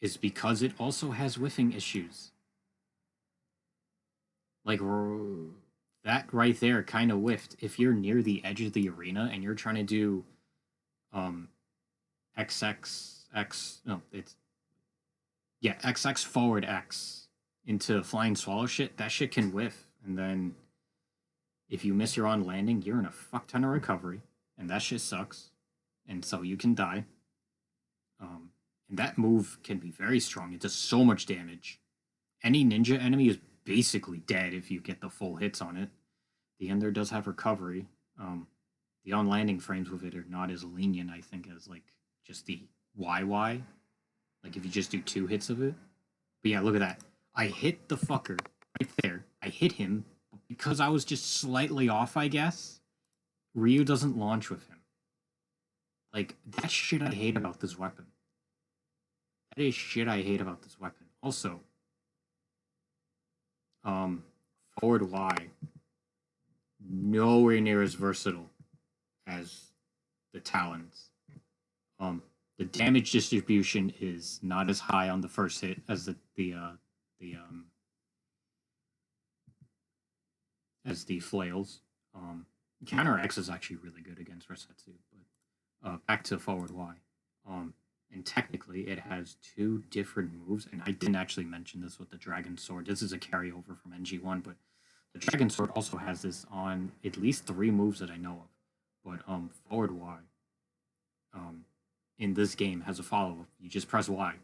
is because it also has whiffing issues. Like that right there kind of whiffed. If you're near the edge of the arena and you're trying to do XX forward X into flying swallow shit, that shit can whiff. And then if you miss your on landing, you're in a fuck ton of recovery. And that shit sucks. And so you can die. And that move can be very strong. It does so much damage. Any ninja enemy is basically dead if you get the full hits on it. The Ender does have recovery. The on landing frames with it are not as lenient, I think, as like just the YY. Like if you just do 2 hits of it. But yeah, look at that. I hit the fucker right there. I hit him because I was just slightly off, I guess. Ryu doesn't launch with him. Like, that's shit I hate about this weapon. That is shit I hate about this weapon. Also, forward Y, nowhere near as versatile as the Talons. The damage distribution is not as high on the first hit as the flails. Counter X is actually really good against Resetsu, but back to forward Y. And technically, it has 2 different moves, and I didn't actually mention this with the Dragon Sword. This is a carryover from NG1, but the Dragon Sword also has this on at least 3 moves that I know of. But forward Y, in this game has a follow-up. You just press Y.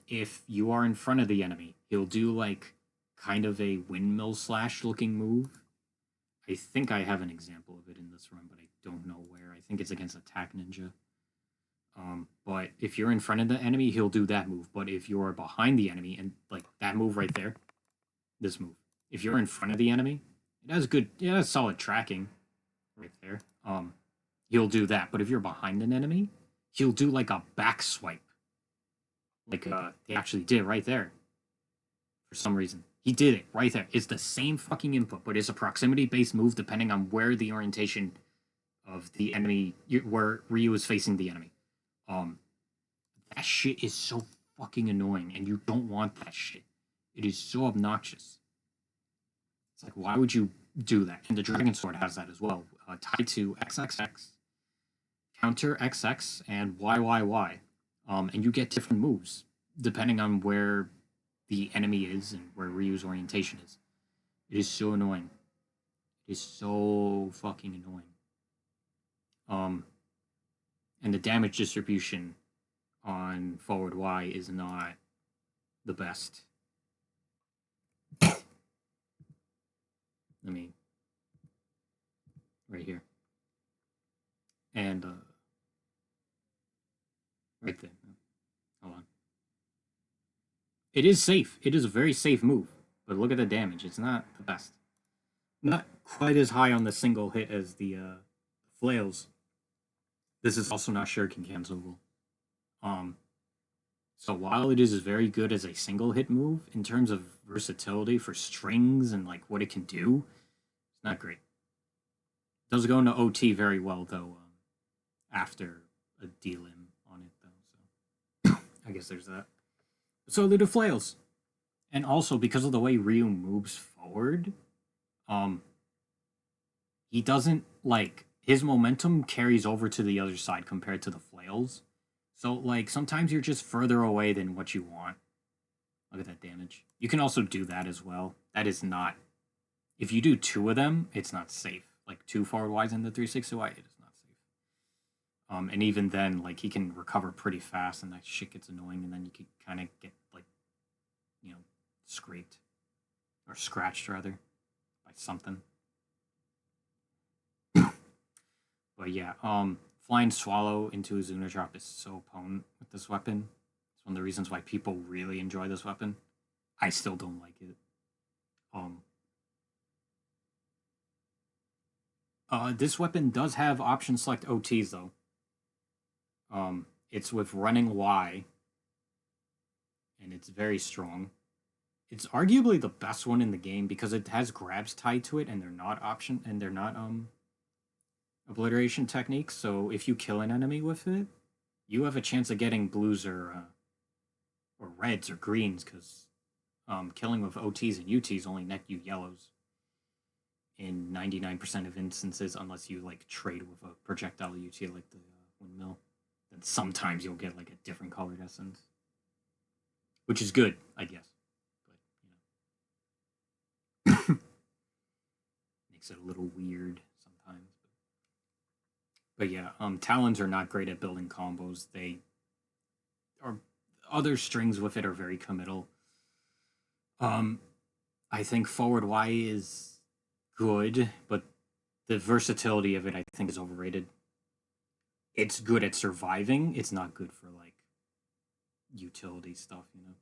If you are in front of the enemy, he'll do like kind of a windmill slash looking move. I think I have an example of it in this run, but I don't know where. I think it's against Attack Ninja. But if you're in front of the enemy, he'll do that move. But if you're behind the enemy, and like that move right there, this move, if you're in front of the enemy, it has solid tracking right there. He'll do that. But if you're behind an enemy, he'll do like a back swipe. Like he actually did right there. For some reason. He did it right there. It's the same fucking input, but it's a proximity-based move depending on where the orientation of the enemy, where Ryu is facing the enemy. That shit is so fucking annoying, and you don't want that shit. It is so obnoxious. It's like, why would you do that? And the Dragon Sword has that as well. Tied to XXX, counter XX, and YYY. And you get different moves depending on where the enemy is and where Ryu's orientation is. It is so annoying. It is so fucking annoying. And the damage distribution on forward Y is not the best. I mean, right here. And It is safe. It is a very safe move. But look at the damage. It's not the best. Not quite as high on the single hit as the flails. This is also not shuriken cancelable. So while it is very good as a single hit move, in terms of versatility for strings and like what it can do, it's not great. It does go into OT very well though, after a D-limb on it though. So I guess there's that. So do the flails. And also because of the way Ryu moves forward, he doesn't like his momentum carries over to the other side compared to the flails. So like sometimes you're just further away than what you want. Look at that damage. You can also do that as well. That is not, if you do two of them, it's not safe. Like two forward Ys and the 360Y, it is not safe. And even then, like he can recover pretty fast, and that shit gets annoying, and then you can kind of get like, you know, scraped or scratched rather by something. But yeah, flying swallow into a Zuna drop is so potent with this weapon. It's one of the reasons why people really enjoy this weapon. I still don't like it. This weapon does have option select OTs though. It's with running Y, and it's very strong. It's arguably the best one in the game because it has grabs tied to it, and they're not obliteration techniques. So if you kill an enemy with it, you have a chance of getting blues or reds or greens, because killing with OTs and UTs only net you yellows in 99% of instances, unless you like trade with a projectile UT like the windmill. Then sometimes you'll get like a different colored essence, which is good, I guess. But you know, makes it a little weird sometimes. But yeah, talons are not great at building combos. They are, other strings with it are very committal. I think forward Y is good, but the versatility of it I think is overrated. It's good at surviving. It's not good for like utility stuff, you know.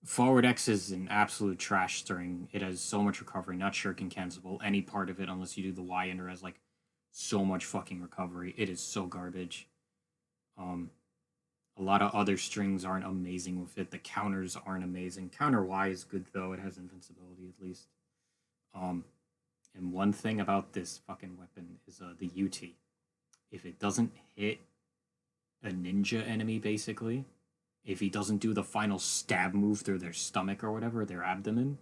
Forward X is an absolute trash string. It has so much recovery, not shuriken cancelable any part of it unless you do the Y ender has like so much fucking recovery. It is so garbage. A lot of other strings aren't amazing with it. The counters aren't amazing. Counter Y is good though. It has invincibility at least. And one thing about this fucking weapon is the UT. If it doesn't hit a ninja enemy, basically, if he doesn't do the final stab move through their stomach or whatever, their abdomen,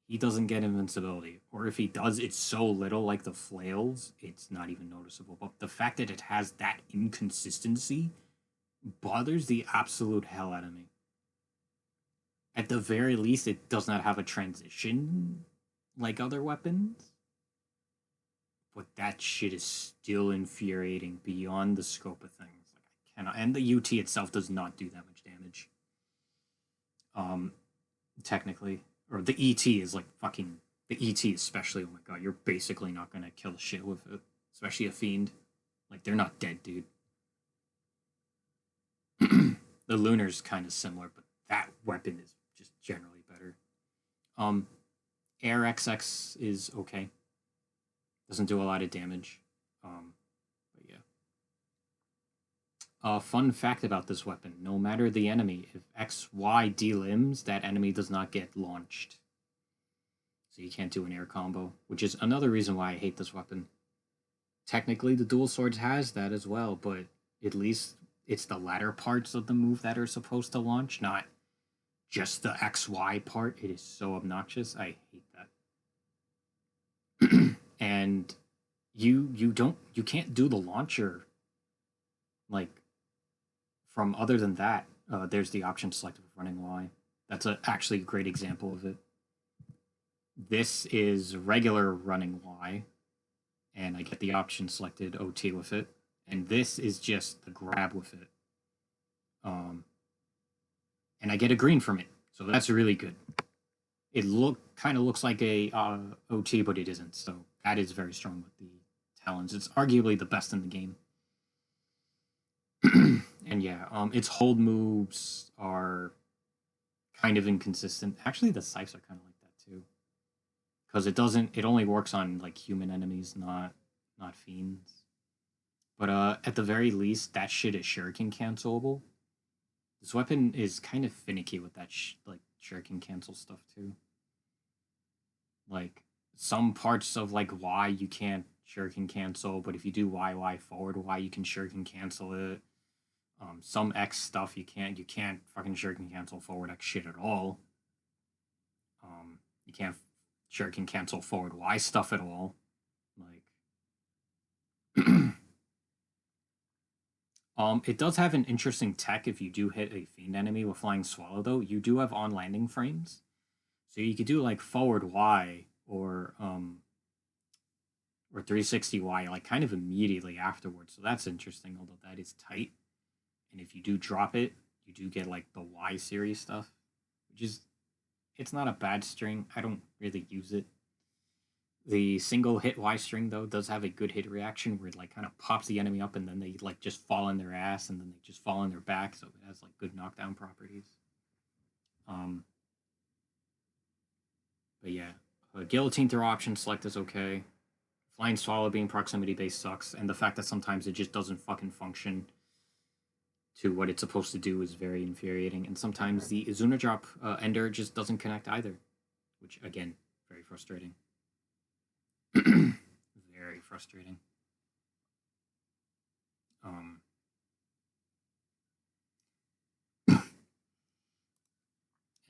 he doesn't get invincibility. Or if he does, it's so little, like the flails, it's not even noticeable. But the fact that it has that inconsistency bothers the absolute hell out of me. At the very least, it does not have a transition like other weapons. But that shit is still infuriating beyond the scope of things. Like I cannot, and the UT itself does not do that much damage. Technically, or the ET is like fucking the ET especially. Oh my god, you're basically not gonna kill shit with it, especially a fiend. Like they're not dead, dude. The Lunar's kind of similar, but that weapon is just generally better. Air XX is okay. Doesn't do a lot of damage. But yeah. Fun fact about this weapon: no matter the enemy, if XY delimbs, that enemy does not get launched. So you can't do an air combo, which is another reason why I hate this weapon. Technically, the dual swords has that as well, but at least it's the latter parts of the move that are supposed to launch, not just the XY part. It is so obnoxious. I hate that. And you can't do the launcher like from other than that. There's the option selected with running Y. That's actually a great example of it. This is regular running Y, and I get the option selected OT with it. And this is just the grab with it. And I get a green from it. So that's really good. It kind of looks like a OT, but it isn't. So that is very strong with the talons. It's arguably the best in the game. And yeah, its hold moves are kind of inconsistent. Actually, the scythes are kind of like that too, because it only works on like human enemies, not fiends. But at the very least, that shit is shuriken cancelable. This weapon is kind of finicky with that like shuriken cancel stuff too. Like some parts of like Y you can't shuriken cancel, but if you do Y forward Y you can shuriken cancel it. Some X stuff you can't fucking shuriken cancel forward X shit at all. You can't shuriken cancel forward Y stuff at all. Like it does have an interesting tech if you do hit a fiend enemy with Flying Swallow, though. You do have on landing frames. So you could do like forward Y or 360 Y like kind of immediately afterwards. So that's interesting, although that is tight. And if you do drop it, you do get like the Y series stuff, which is it's not a bad string. I don't really use it. The single hit Y string though does have a good hit reaction where it like kind of pops the enemy up and then they like just fall on their ass and then they just fall on their back, so it has like good knockdown properties. But yeah, guillotine throw option select is okay. Flying Swallow being proximity based sucks, and the fact that sometimes it just doesn't fucking function to what it's supposed to do is very infuriating. And sometimes the Izuna drop ender just doesn't connect either, which again, very frustrating. Very frustrating.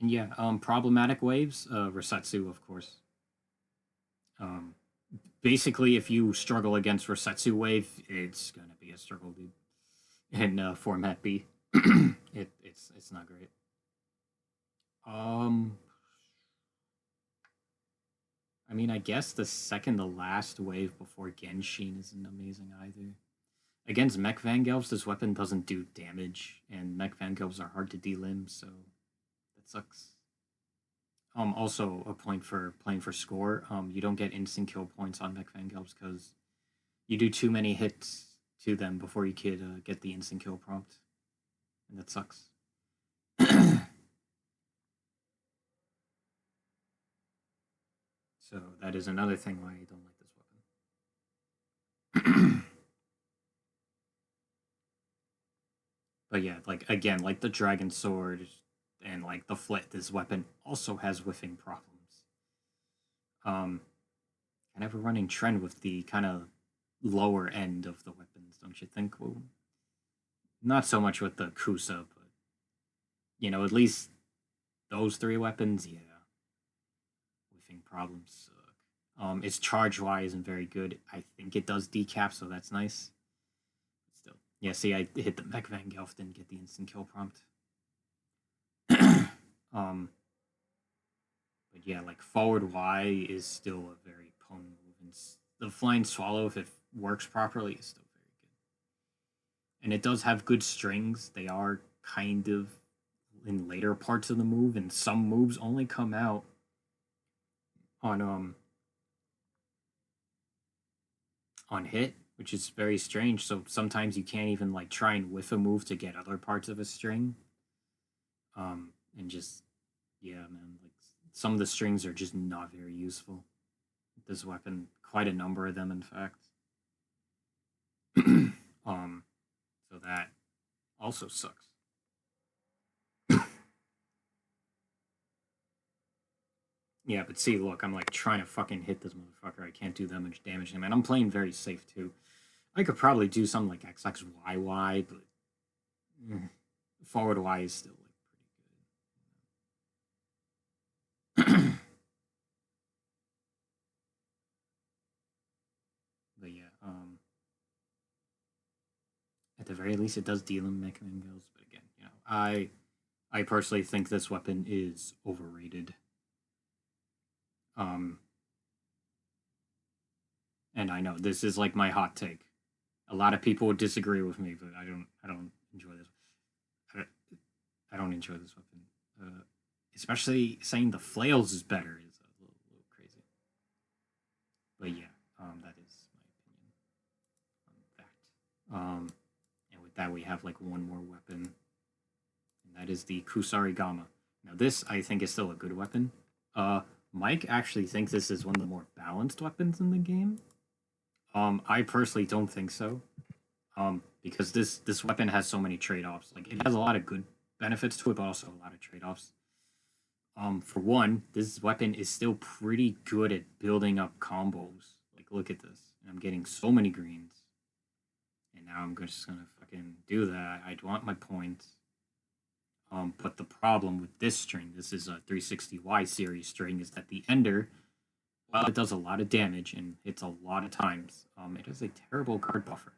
And yeah, problematic waves, Resetsu, of course. Basically, if you struggle against Resetsu wave, it's gonna be a struggle, dude. In format B, it's not great. I mean, I guess the second to last wave before Genshin isn't amazing either. Against Mech Vangelves, this weapon doesn't do damage, and Mech Vangelves are hard to delimb, so that sucks. Also a point for playing for score. You don't get instant kill points on Mech Vangelves because you do too many hits to them before you could get the instant kill prompt, and that sucks. So that is another thing why I don't like this weapon. But yeah, like again, like the Dragon Sword and like the Flit, this weapon also has whiffing problems. Kind of a running trend with the kind of lower end of the weapons, don't you think? Well, not so much with the Kusa, but you know, at least those three weapons, yeah. Whiffing problems suck. Its charge Y isn't very good. I think it does decap, so that's nice. But still. Yeah, see, I hit the Mech Vangelf, didn't get the instant kill prompt. But yeah, like forward Y is still a very potent move. And the Flying Swallow, if it works properly, is still very good. And it does have good strings. They are kind of in later parts of the move, and some moves only come out on hit, which is very strange. So sometimes you can't even like try and whiff a move to get other parts of a string. And just yeah, man, like some of the strings are just not very useful. This weapon, quite a number of them, in fact. So that also sucks. Yeah, but see, look, I'm like trying to fucking hit this motherfucker. I can't do that much damage to him, and I'm playing very safe too. I could probably do something like XXYY, but forward Y is still like pretty good. But yeah, at the very least, it does deal in Mech Vangelves. But again, you know, I personally think this weapon is overrated. And I know this is like my hot take. A lot of people would disagree with me, but I don't enjoy this. I don't enjoy this weapon. Especially saying the flails is better is a little crazy. But yeah, that is my opinion on that. And with that, we have like one more weapon, and that is the Kusarigama. Now this, I think, is still a good weapon. Mike actually thinks this is one of the more balanced weapons in the game. I personally don't think so. Because this weapon has so many trade-offs. Like, it has a lot of good benefits to it, but also a lot of trade-offs. For one, this weapon is still pretty good at building up combos. Like, look at this. I'm getting so many greens. And now I'm just gonna fucking do that. I want my points. But the problem with this string, this is a 360Y series string, is that the ender, while it does a lot of damage and hits a lot of times, it has a terrible guard buffer.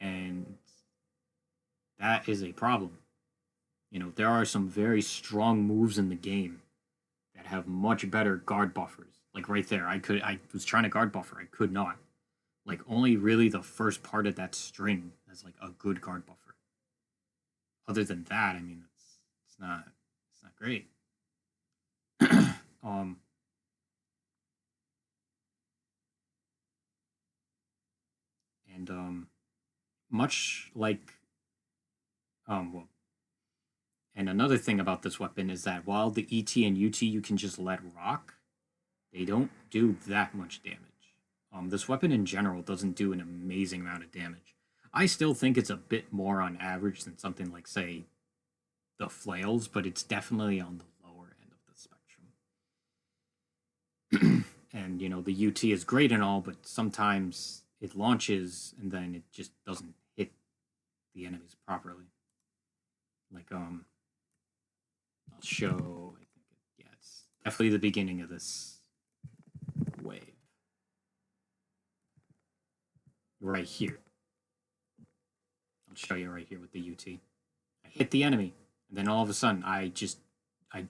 And that is a problem. You know, there are some very strong moves in the game that have much better guard buffers. Like right there, I was trying to guard buffer, I could not. Like, only really the first part of that string has like a good guard buffer. Other than that, I mean, it's not great. And much like well, and another thing about this weapon is that while the ET and UT you can just let rock, they don't do that much damage. This weapon in general doesn't do an amazing amount of damage. I still think it's a bit more on average than something like, say, the flails, but it's definitely on the lower end of the spectrum. And, you know, the UT is great and all, but sometimes it launches and then it just doesn't hit the enemies properly. Like, I'll show, I think, yeah, it's definitely the beginning of this wave. Right here. I'll show you right here with the UT. I hit the enemy, and then all of a sudden, I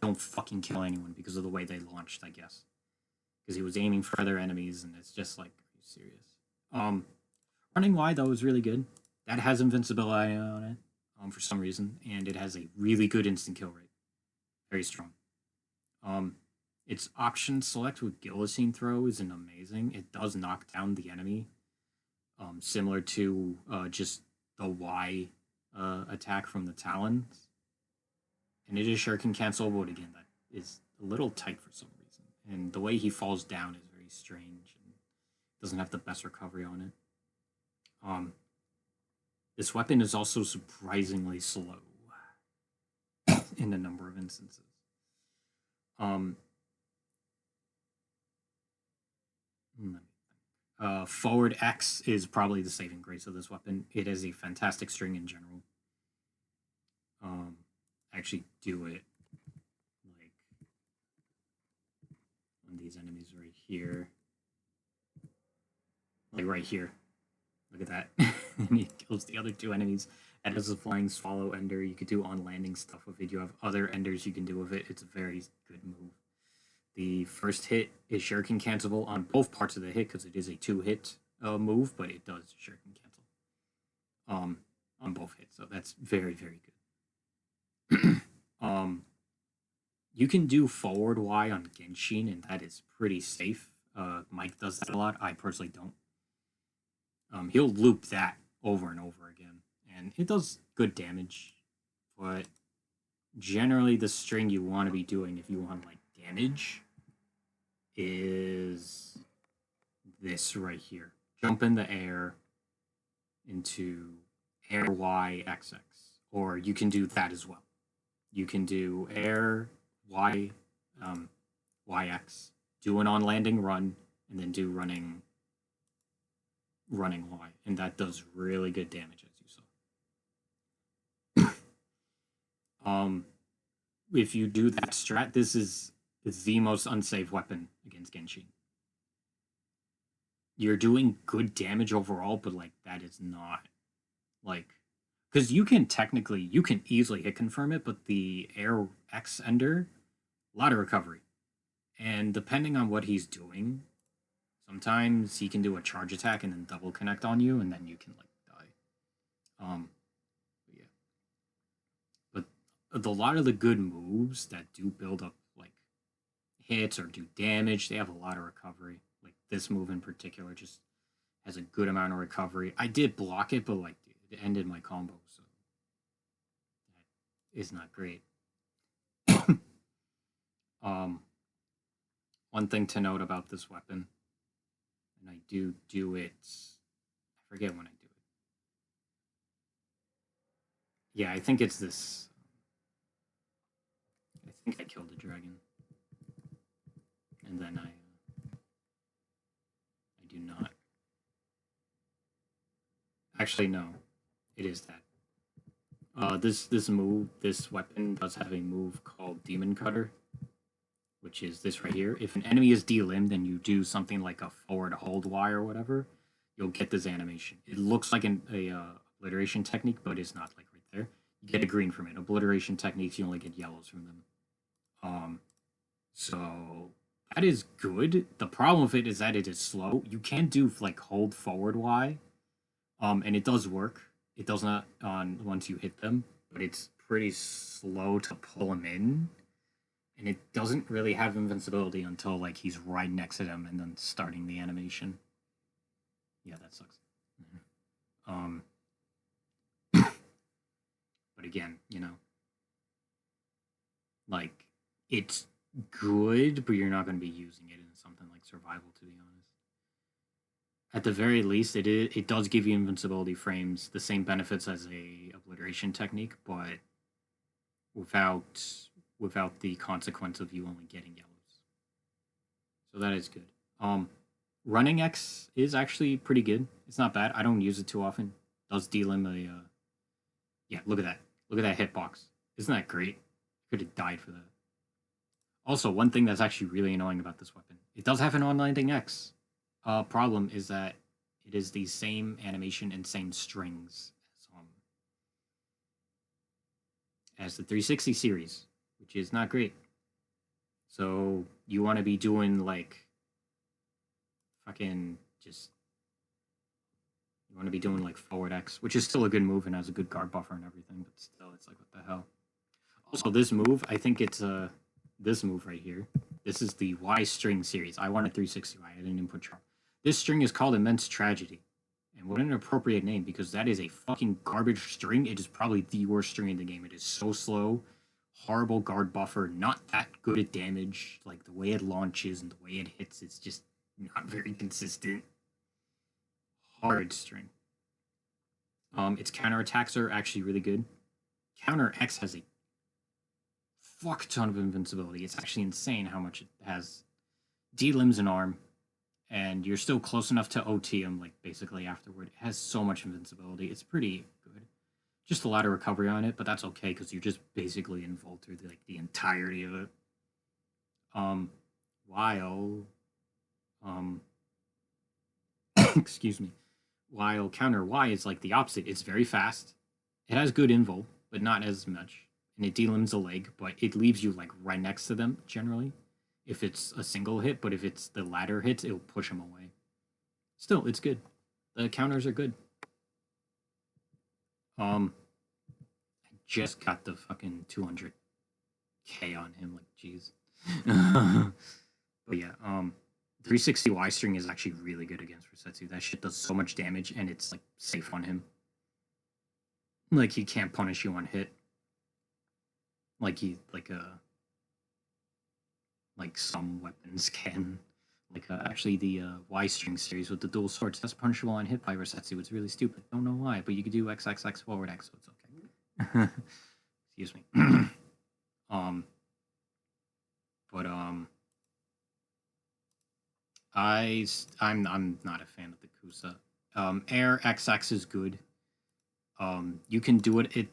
don't fucking kill anyone because of the way they launched, I guess. Because he was aiming for other enemies, and it's just like, are you serious? Running wide, though, is really good. That has invincibility on it, for some reason, and it has a really good instant kill rate. Very strong. Its option select with guillotine throw isn't amazing. It does knock down the enemy, similar to just the Y attack from the Talons. And it is shuriken cancel, but again, that is a little tight for some reason. And the way he falls down is very strange and doesn't have the best recovery on it. This weapon is also surprisingly slow in a number of instances. Forward X is probably the saving grace of this weapon. It is a fantastic string in general. Actually do it like on these enemies right here. Like right here. Look at that. And he kills the other two enemies. And as a flying swallow ender, you could do on landing stuff with it. You have other enders you can do with it. It's a very good move. The first hit is shuriken cancelable on both parts of the hit because it is a 2-hit move, but it does shuriken cancel on both hits. So that's very, very good. You can do forward Y on Genshin, and that is pretty safe. Mike does that a lot. I personally don't. He'll loop that over and over again, and it does good damage. But generally, the string you want to be doing if you want like damage is this right here. Jump in the air into air Y XX, or you can do that as well. You can do air Y YX, do an on landing run, and then do running Y, and that does really good damage, as you saw. If you do that strat, this is the most unsafe weapon against Genshin. You're doing good damage overall, but like that is not like, because you can easily hit confirm it, but the air X ender, a lot of recovery, and depending on what he's doing, sometimes he can do a charge attack and then double connect on you, and then you can like die. Yeah. But a lot of the good moves that do build up like hits or do damage, they have a lot of recovery. Like this move in particular just has a good amount of recovery. I did block it, but like it ended my combo, so that is not great. One thing to note about this weapon, and I do it. I forget when I do it. Yeah, I think it's this. I think I killed the dragon, and then I do not. Actually, no, it is that. This weapon does have a move called Demon Cutter, which is this right here. If an enemy is delimbed and you do something like a forward hold Y or whatever, you'll get this animation. It looks like a obliteration technique, but it's not like right there. You get a green from it. Obliteration techniques, you only get yellows from them. So that is good. The problem with it is that it is slow. You can do like hold forward Y, and it does work. It does not on once you hit them, but it's pretty slow to pull them in. And it doesn't really have invincibility until like he's right next to them and then starting the animation. Yeah, that sucks. But again, you know, like it's good, but you're not going to be using it in something like survival, to be honest. At the very least, it does give you invincibility frames, the same benefits as a obliteration technique, but without the consequence of you only getting yellows. So that is good. Running X is actually pretty good. It's not bad. I don't use it too often. It does delim a yeah, look at that. Look at that hitbox. Isn't that great? Could have died for that. Also, one thing that's actually really annoying about this weapon, it does have an unlanding X. Problem is that it is the same animation and same strings as the 360 series, which is not great. So you want to be doing like fucking just you want to be doing like forward X, which is still a good move and has a good guard buffer and everything, but still it's like what the hell. Also, this move, I think it's this move right here. This is the Y string series. I wanted 360Y. I didn't input Trump. This string is called Immense Tragedy. And what an appropriate name, because that is a fucking garbage string. It is probably the worst string in the game. It is so slow, horrible guard buffer, not that good at damage. Like the way it launches and the way it hits, it's just not very consistent. Hard string. Its counterattacks are actually really good. Counter X has a fuck ton of invincibility. It's actually insane how much it has. D-limbs an arm, and you're still close enough to OT him, like, basically afterward. It has so much invincibility. It's pretty good. Just a lot of recovery on it, but that's okay, because you're just basically involved through, the entirety of it. While... excuse me. While counter Y is, like, the opposite. It's very fast. It has good invul, but not as much. And it delimbs a leg, but it leaves you, like, right next to them, generally. If it's a single hit, but if it's the ladder hits, it'll push them away. Still, it's good. The counters are good. I just got the fucking 200k on him, like, jeez. But yeah, 360Y string is actually really good against Resetsu. That shit does so much damage, and it's, like, safe on him. Like, he can't punish you on hit. Like some weapons can. Like, actually, the Y string series with the dual swords, that's punishable on hit by Resetsu. It's really stupid. Don't know why, but you could do XXX forward X, so it's okay. Excuse me. I'm not a fan of the Kusa. Air XX is good. You can do it.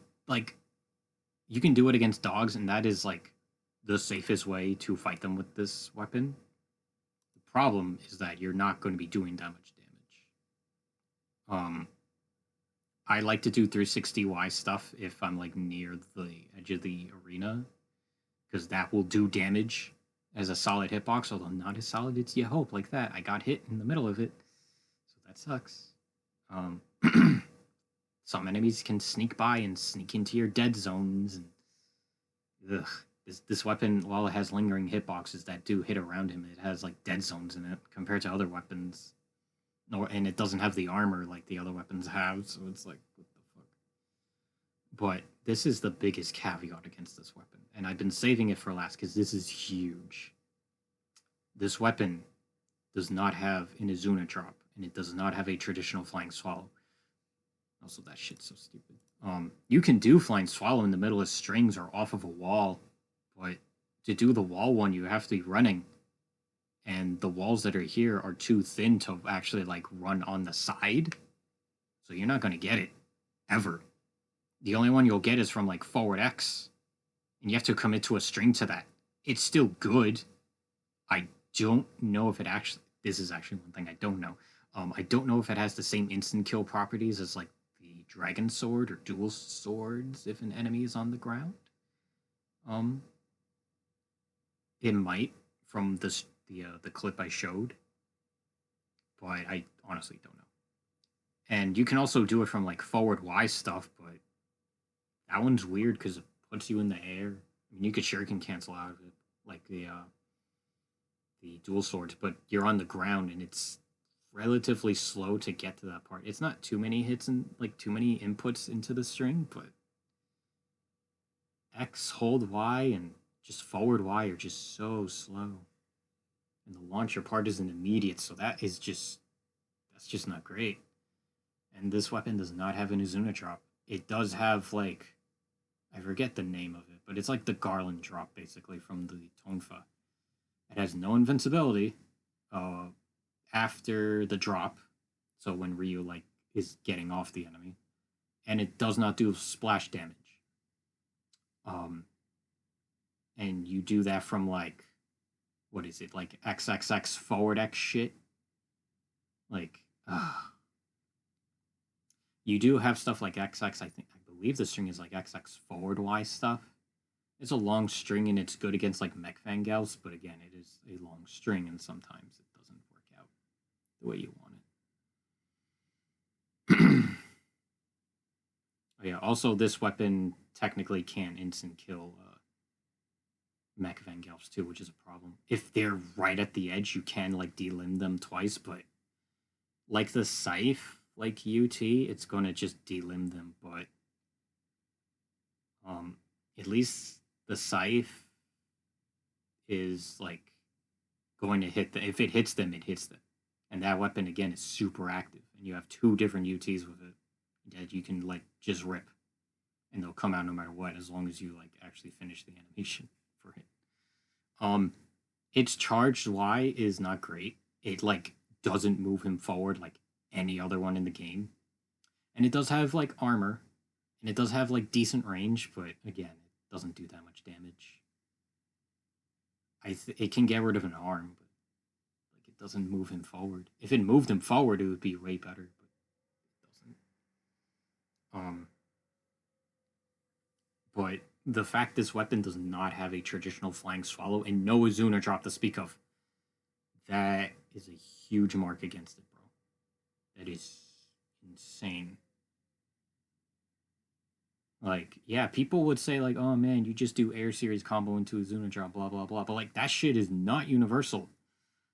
You can do it against dogs, and that is, like, the safest way to fight them with this weapon. The problem is that you're not going to be doing that much damage. I like to do 360Y stuff if I'm, like, near the edge of the arena, because that will do damage as a solid hitbox, although not as solid as you hope, like that. I got hit in the middle of it, so that sucks. Some enemies can sneak by and sneak into your dead zones. And this weapon, while it has lingering hitboxes that do hit around him, it has, like, dead zones in it compared to other weapons. And it doesn't have the armor like the other weapons have, so it's like, what the fuck? But this is the biggest caveat against this weapon. and I've been saving it for last because this is huge. This weapon does not have an Izuna drop, and it does not have a traditional flying swallow. Also, that shit's so stupid. You can do flying swallow in the middle of strings or off of a wall, but to do the wall one, you have to be running, and the walls that are here are too thin to actually like run on the side, so you're not gonna get it ever. The only one you'll get is from like forward X, and you have to commit to a string to that. It's still good. I don't know if it actually. This is actually one thing I don't know. I don't know if it has the same instant kill properties as like the dragon sword or dual swords if an enemy is on the ground. It might from the clip I showed, but I honestly don't know. And you can also do it from like forward Y stuff, but that one's weird because it puts you in the air. I mean, you could shuriken cancel out of it, like the dual swords, but you're on the ground and it's relatively slow to get to that part. It's not too many hits and like too many inputs into the string, but X, hold Y, and just forward Y are just so slow. And the launcher part isn't immediate, so that's just not great. And this weapon does not have an Izuna drop. It does have like, I forget the name of it, but it's like the Garland drop basically from the Tonfa. It has no invincibility after the drop, so when Ryu like is getting off the enemy, and it does not do splash damage. And you do that from like, what is it, like XXX forward X shit? Like, you do have stuff like XX. I believe the string is like XX forward Y stuff. It's a long string and it's good against like mech Fangals, but again, it is a long string and sometimes it doesn't work out the way you want it. Oh, yeah, also this weapon technically can't instant kill mech Fangals too, which is a problem. If they're right at the edge, you can like delimb them twice, but like the Scythe, like UT, it's gonna just delimb them, but at least the Scythe is like going to hit them. If it hits them, it hits them. And that weapon again is super active. And you have two different UTs with it that you can like just rip. And they'll come out no matter what, as long as you like actually finish the animation for it. Its charged Y is not great. It like doesn't move him forward like any other one in the game. And it does have like armor. And it does have like decent range, but again, it doesn't do that much damage. It can get rid of an arm, but like it doesn't move him forward. If it moved him forward, it would be way better, but it doesn't. But the fact this weapon does not have a traditional flying swallow and no Izuna drop to speak of, that is a huge mark against it, bro. That is insane. Like, yeah, people would say like, "Oh man, you just do air series combo into a Izuna drop, blah blah blah." But like, that shit is not universal.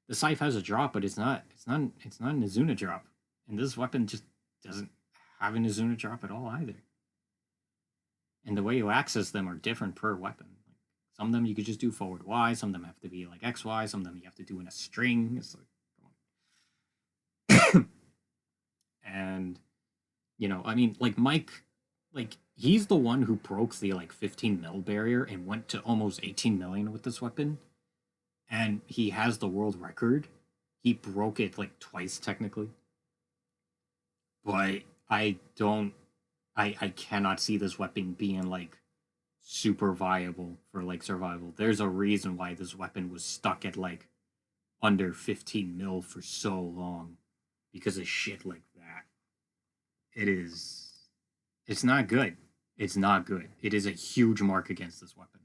The Scythe has a drop, but it's not an Izuna drop, and this weapon just doesn't have an Izuna drop at all either. And the way you access them are different per weapon. Like, some of them you could just do forward Y, some of them have to be like XY, some of them you have to do in a string. It's like, come on. And you know, I mean, like Mike. Like, he's the one who broke the, like, 15 mil barrier and went to almost 18 million with this weapon. And he has the world record. He broke it, like, twice, technically. But I cannot see this weapon being, like, super viable for, like, survival. There's a reason why this weapon was stuck at, like, under 15 mil for so long. Because of shit like that. It's not good. It's not good. It is a huge mark against this weapon.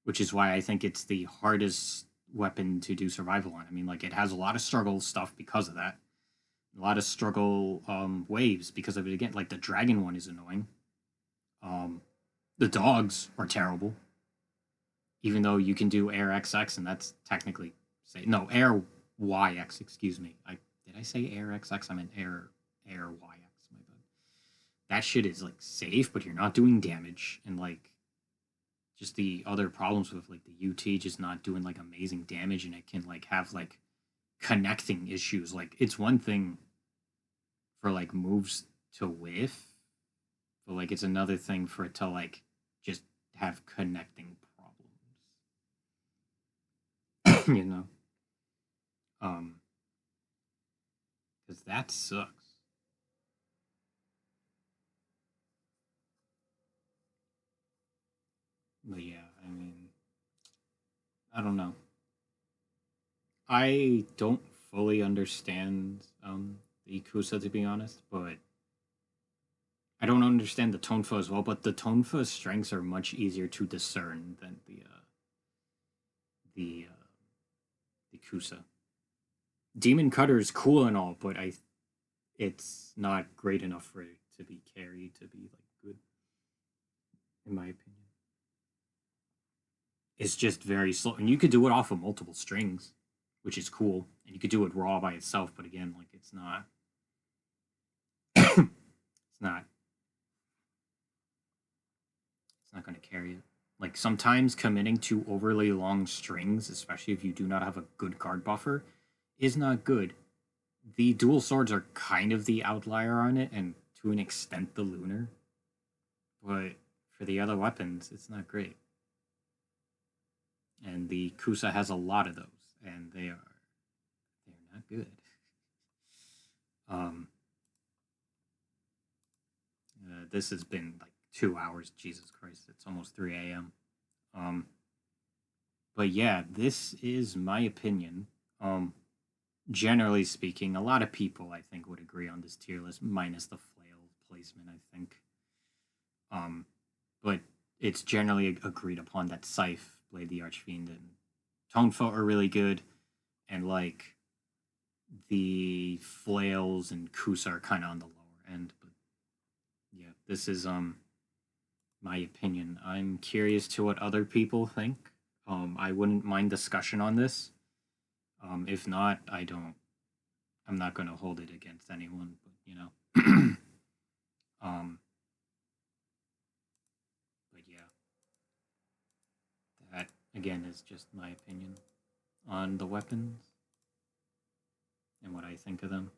Which is why I think it's the hardest weapon to do survival on. I mean, like, it has a lot of struggle stuff because of that. A lot of struggle waves because of it again. Like, the dragon one is annoying. The dogs are terrible. Even though you can do air XX, and that's technically... No, air YX, excuse me. Did I say air XX? I meant air YX. That shit is like safe, but you're not doing damage, and like just the other problems with like the UT just not doing like amazing damage, and it can like have like connecting issues. Like it's one thing for like moves to whiff, but like it's another thing for it to like just have connecting problems. You know? Because that sucks. But yeah, I mean, I don't know. I don't fully understand the Ikusa, to be honest, but I don't understand the Tonfa as well. But the Tonfa's strengths are much easier to discern than the Kusa. Demon Cutter is cool and all, but it's not great enough for it to be carried to be like good, in my opinion. It's just very slow, and you could do it off of multiple strings, which is cool, and you could do it raw by itself. But again, like it's not, it's not going to carry it. Like sometimes committing to overly long strings, especially if you do not have a good card buffer, is not good. The dual swords are kind of the outlier on it, and to an extent the lunar. But for the other weapons, it's not great. And the Kusa has a lot of those, and they're not good. This has been like 2 hours. Jesus Christ, it's almost 3 a.m. But yeah, this is my opinion. Generally speaking, a lot of people I think would agree on this tier list, minus the flail placement, I think. But it's generally agreed upon that Scythe, Blade the Archfiend, and Tonfa are really good, and like the flails and Kusa are kind of on the lower end. But yeah, this is my opinion. I'm curious to what other people think. I wouldn't mind discussion on this. If not, I'm not going to hold it against anyone, but you know. But yeah, that again is just my opinion on the weapons and what I think of them.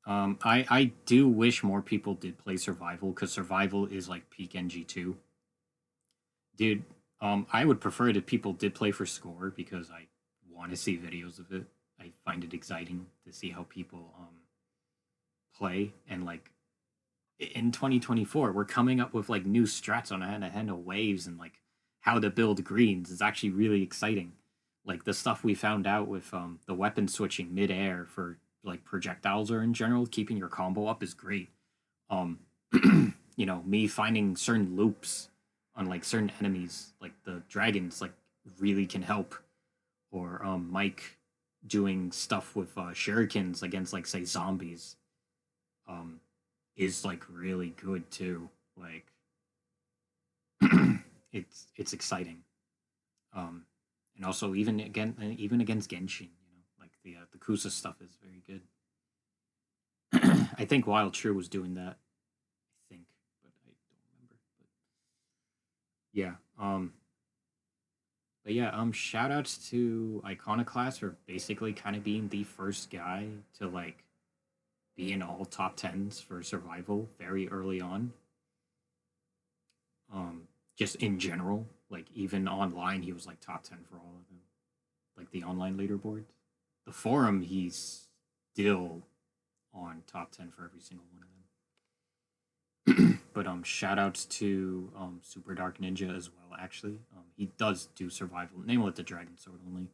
I do wish more people did play Survival, because Survival is like peak NG2. Dude, I would prefer that people did play for score, because I want to see videos of it. I find it exciting to see how people play, and like in 2024 we're coming up with like new strats on hand of waves, and like how to build greens is actually really exciting. Like the stuff we found out with the weapon switching mid-air for like projectiles, or in general keeping your combo up, is great. You know, me finding certain loops on like certain enemies, like the dragons, like really can help. Or Mike doing stuff with shurikens against like say zombies is like really good too. Like it's exciting. And also even against Genshin, you know, like the Kusa stuff is very good. I think Wild True was doing that. I think, but I don't remember. But yeah, but yeah, shoutouts to Iconoclast for basically kind of being the first guy to like be in all top 10s for survival very early on. Just in general, like even online, he was like top 10 for all of them, like the online leaderboard. The forum, he's still on top 10 for every single one of them. But shoutouts to SupaDarkNinja as well. Actually, he does do survival. Name it the Dragon Sword only.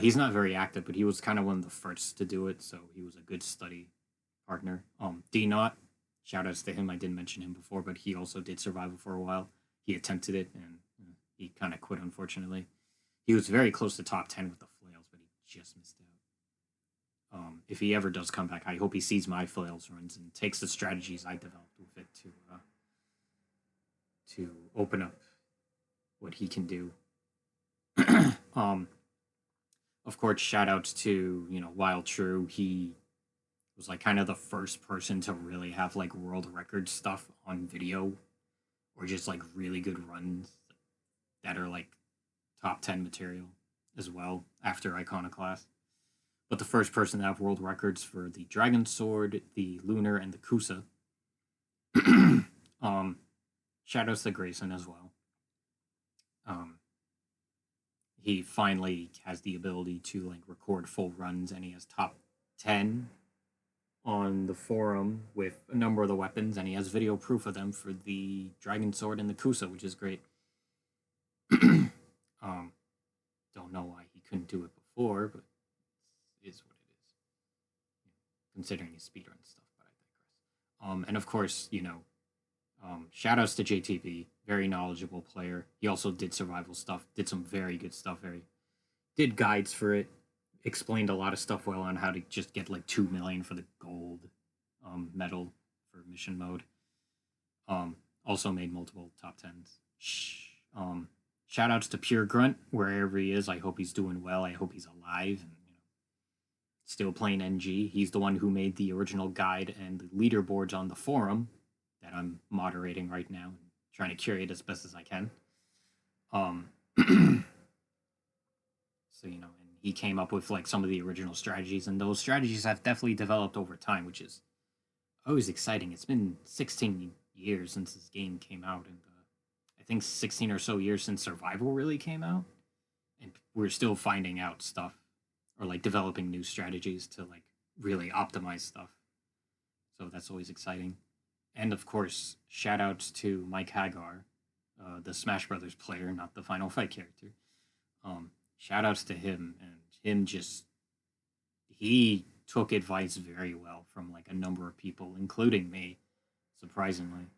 He's not very active, but he was kind of one of the first to do it, so he was a good study partner. dNought, shoutouts to him. I didn't mention him before, but he also did survival for a while. He attempted it, and he kind of quit, unfortunately. He was very close to top 10 with the flails, but he just missed out. If he ever does come back, I hope he sees my flails runs and takes the strategies I developed with it to open up what he can do. Of course, shoutouts to, you know, Wild True. He was like kind of the first person to really have like world record stuff on video or just like really good runs that are like top 10 material as well after Iconoclast. But the first person to have world records for the Dragon Sword, the Lunar, and the Kusa. Shoutouts to Grayson as well. He finally has the ability to like record full runs, and he has top 10 on the forum with a number of the weapons, and he has video proof of them for the Dragon Sword and the Kusa, which is great. Don't know why he couldn't do it before, but it is what it is. Considering his speedrun stuff, but I digress. And of course, shoutouts to JTB, very knowledgeable player. He also did survival stuff, did some very good stuff, did guides for it, explained a lot of stuff well on how to just get like 2 million for the gold medal for mission mode. Also made multiple top 10s. Shoutouts to Puregrunt, wherever he is. I hope he's doing well. I hope he's alive and still playing NG. He's the one who made the original guide and the leaderboards on the forum that I'm moderating right now and trying to curate as best as I can. So, and he came up with like some of the original strategies, and those strategies have definitely developed over time, which is always exciting. It's been 16 years since this game came out, and I think 16 or so years since Survival really came out, and we're still finding out stuff or like developing new strategies to like really optimize stuff. So that's always exciting. And of course, shoutouts to Mike Haggar, the Smash Brothers player, not the Final Fight character. Shoutouts to him, and he took advice very well from like a number of people, including me, surprisingly.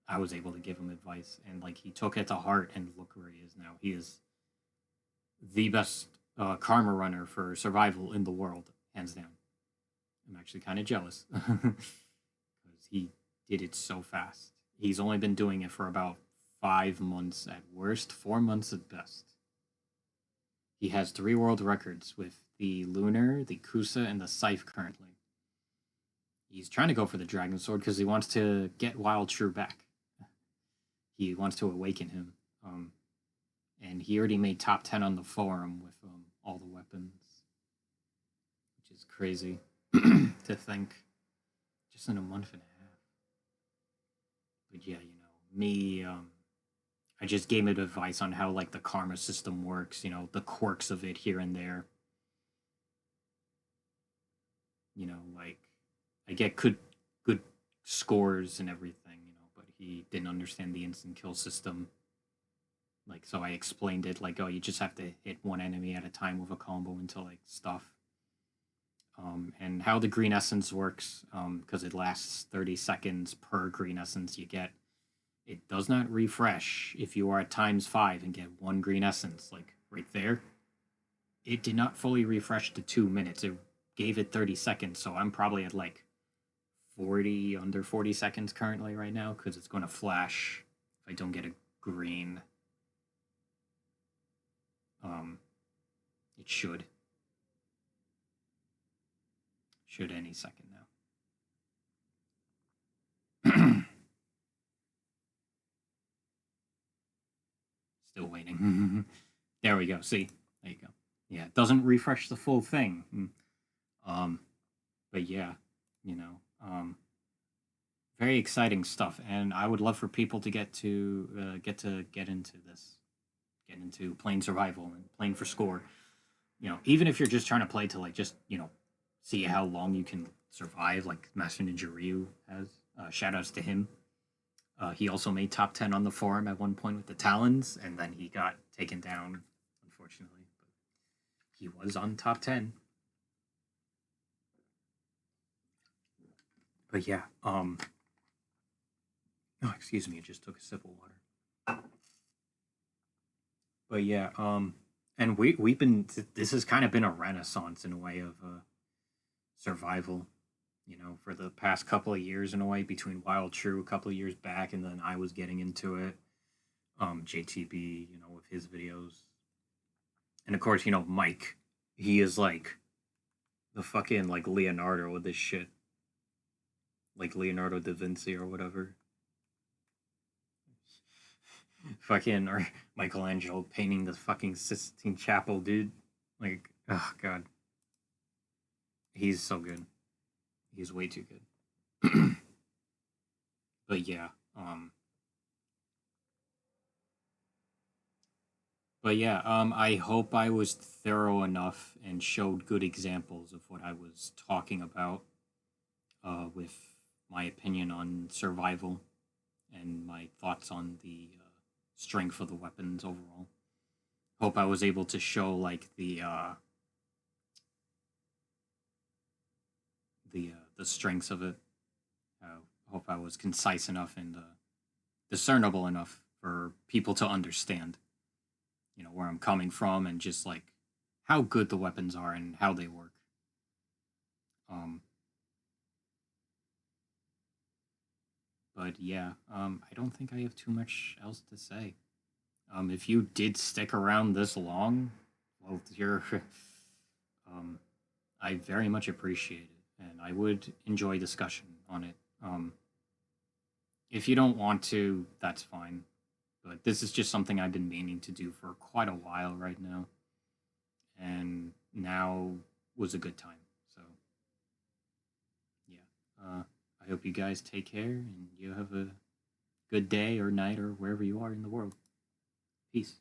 I was able to give him advice, and like he took it to heart, and look where he is now. He is the best karma runner for survival in the world, hands down. I'm actually kind of jealous because he did it so fast. He's only been doing it for about 5 months at worst, 4 months at best. He has 3 world records with the Lunar, the Kusa, and the Scythe currently. He's trying to go for the Dragon Sword because he wants to get Wild True back. He wants to awaken him. And he already made top 10 on the forum with all the weapons, which is crazy to think, just in a month and a half. But yeah, me, I just gave him advice on how like the karma system works, the quirks of it here and there. Like I get good scores and everything, but he didn't understand the instant kill system. Like, so I explained it like, oh, you just have to hit one enemy at a time with a combo into like stuff. And how the green essence works, because it lasts 30 seconds per green essence you get. It does not refresh if you are at ×5 and get 1 green essence, like right there. It did not fully refresh to 2 minutes. It gave it 30 seconds, so I'm probably at like under 40 seconds currently right now, because it's going to flash if I don't get a green. It should any second now. Still waiting. There we go. See, there you go. Yeah, it doesn't refresh the full thing. But yeah, very exciting stuff, and I would love for people to get into this, get into playing survival and playing for score. Even if you're just trying to play to like just see how long you can survive, like MasterNinjaRyu has. Shoutouts to him. He also made top 10 on the forum at one point with the Talons, and then he got taken down, unfortunately. But he was on top 10. But yeah, oh, excuse me, I just took a sip of water. But yeah, and we've been, this has kind of been a renaissance in a way of survival, for the past couple of years in a way, between Wild True a couple of years back, and then I was getting into it. JTB, with his videos. And of course, Mike, he is like the fucking like Leonardo with this shit. Like Leonardo da Vinci or whatever. Fucking, or Michelangelo painting the fucking Sistine Chapel, dude. Like, oh god. He's so good. He's way too good. But yeah, I hope I was thorough enough and showed good examples of what I was talking about with my opinion on survival and my thoughts on the strength of the weapons overall. Hope I was able to show like the strengths of it. Hope I was concise enough and discernible enough for people to understand, you know, where I'm coming from and just like how good the weapons are and how they work. But yeah, I don't think I have too much else to say. If you did stick around this long, well, you're, I very much appreciate it, and I would enjoy discussion on it. If you don't want to, that's fine. But this is just something I've been meaning to do for quite a while right now, and now was a good time. So, yeah. I hope you guys take care and you have a good day or night or wherever you are in the world. Peace.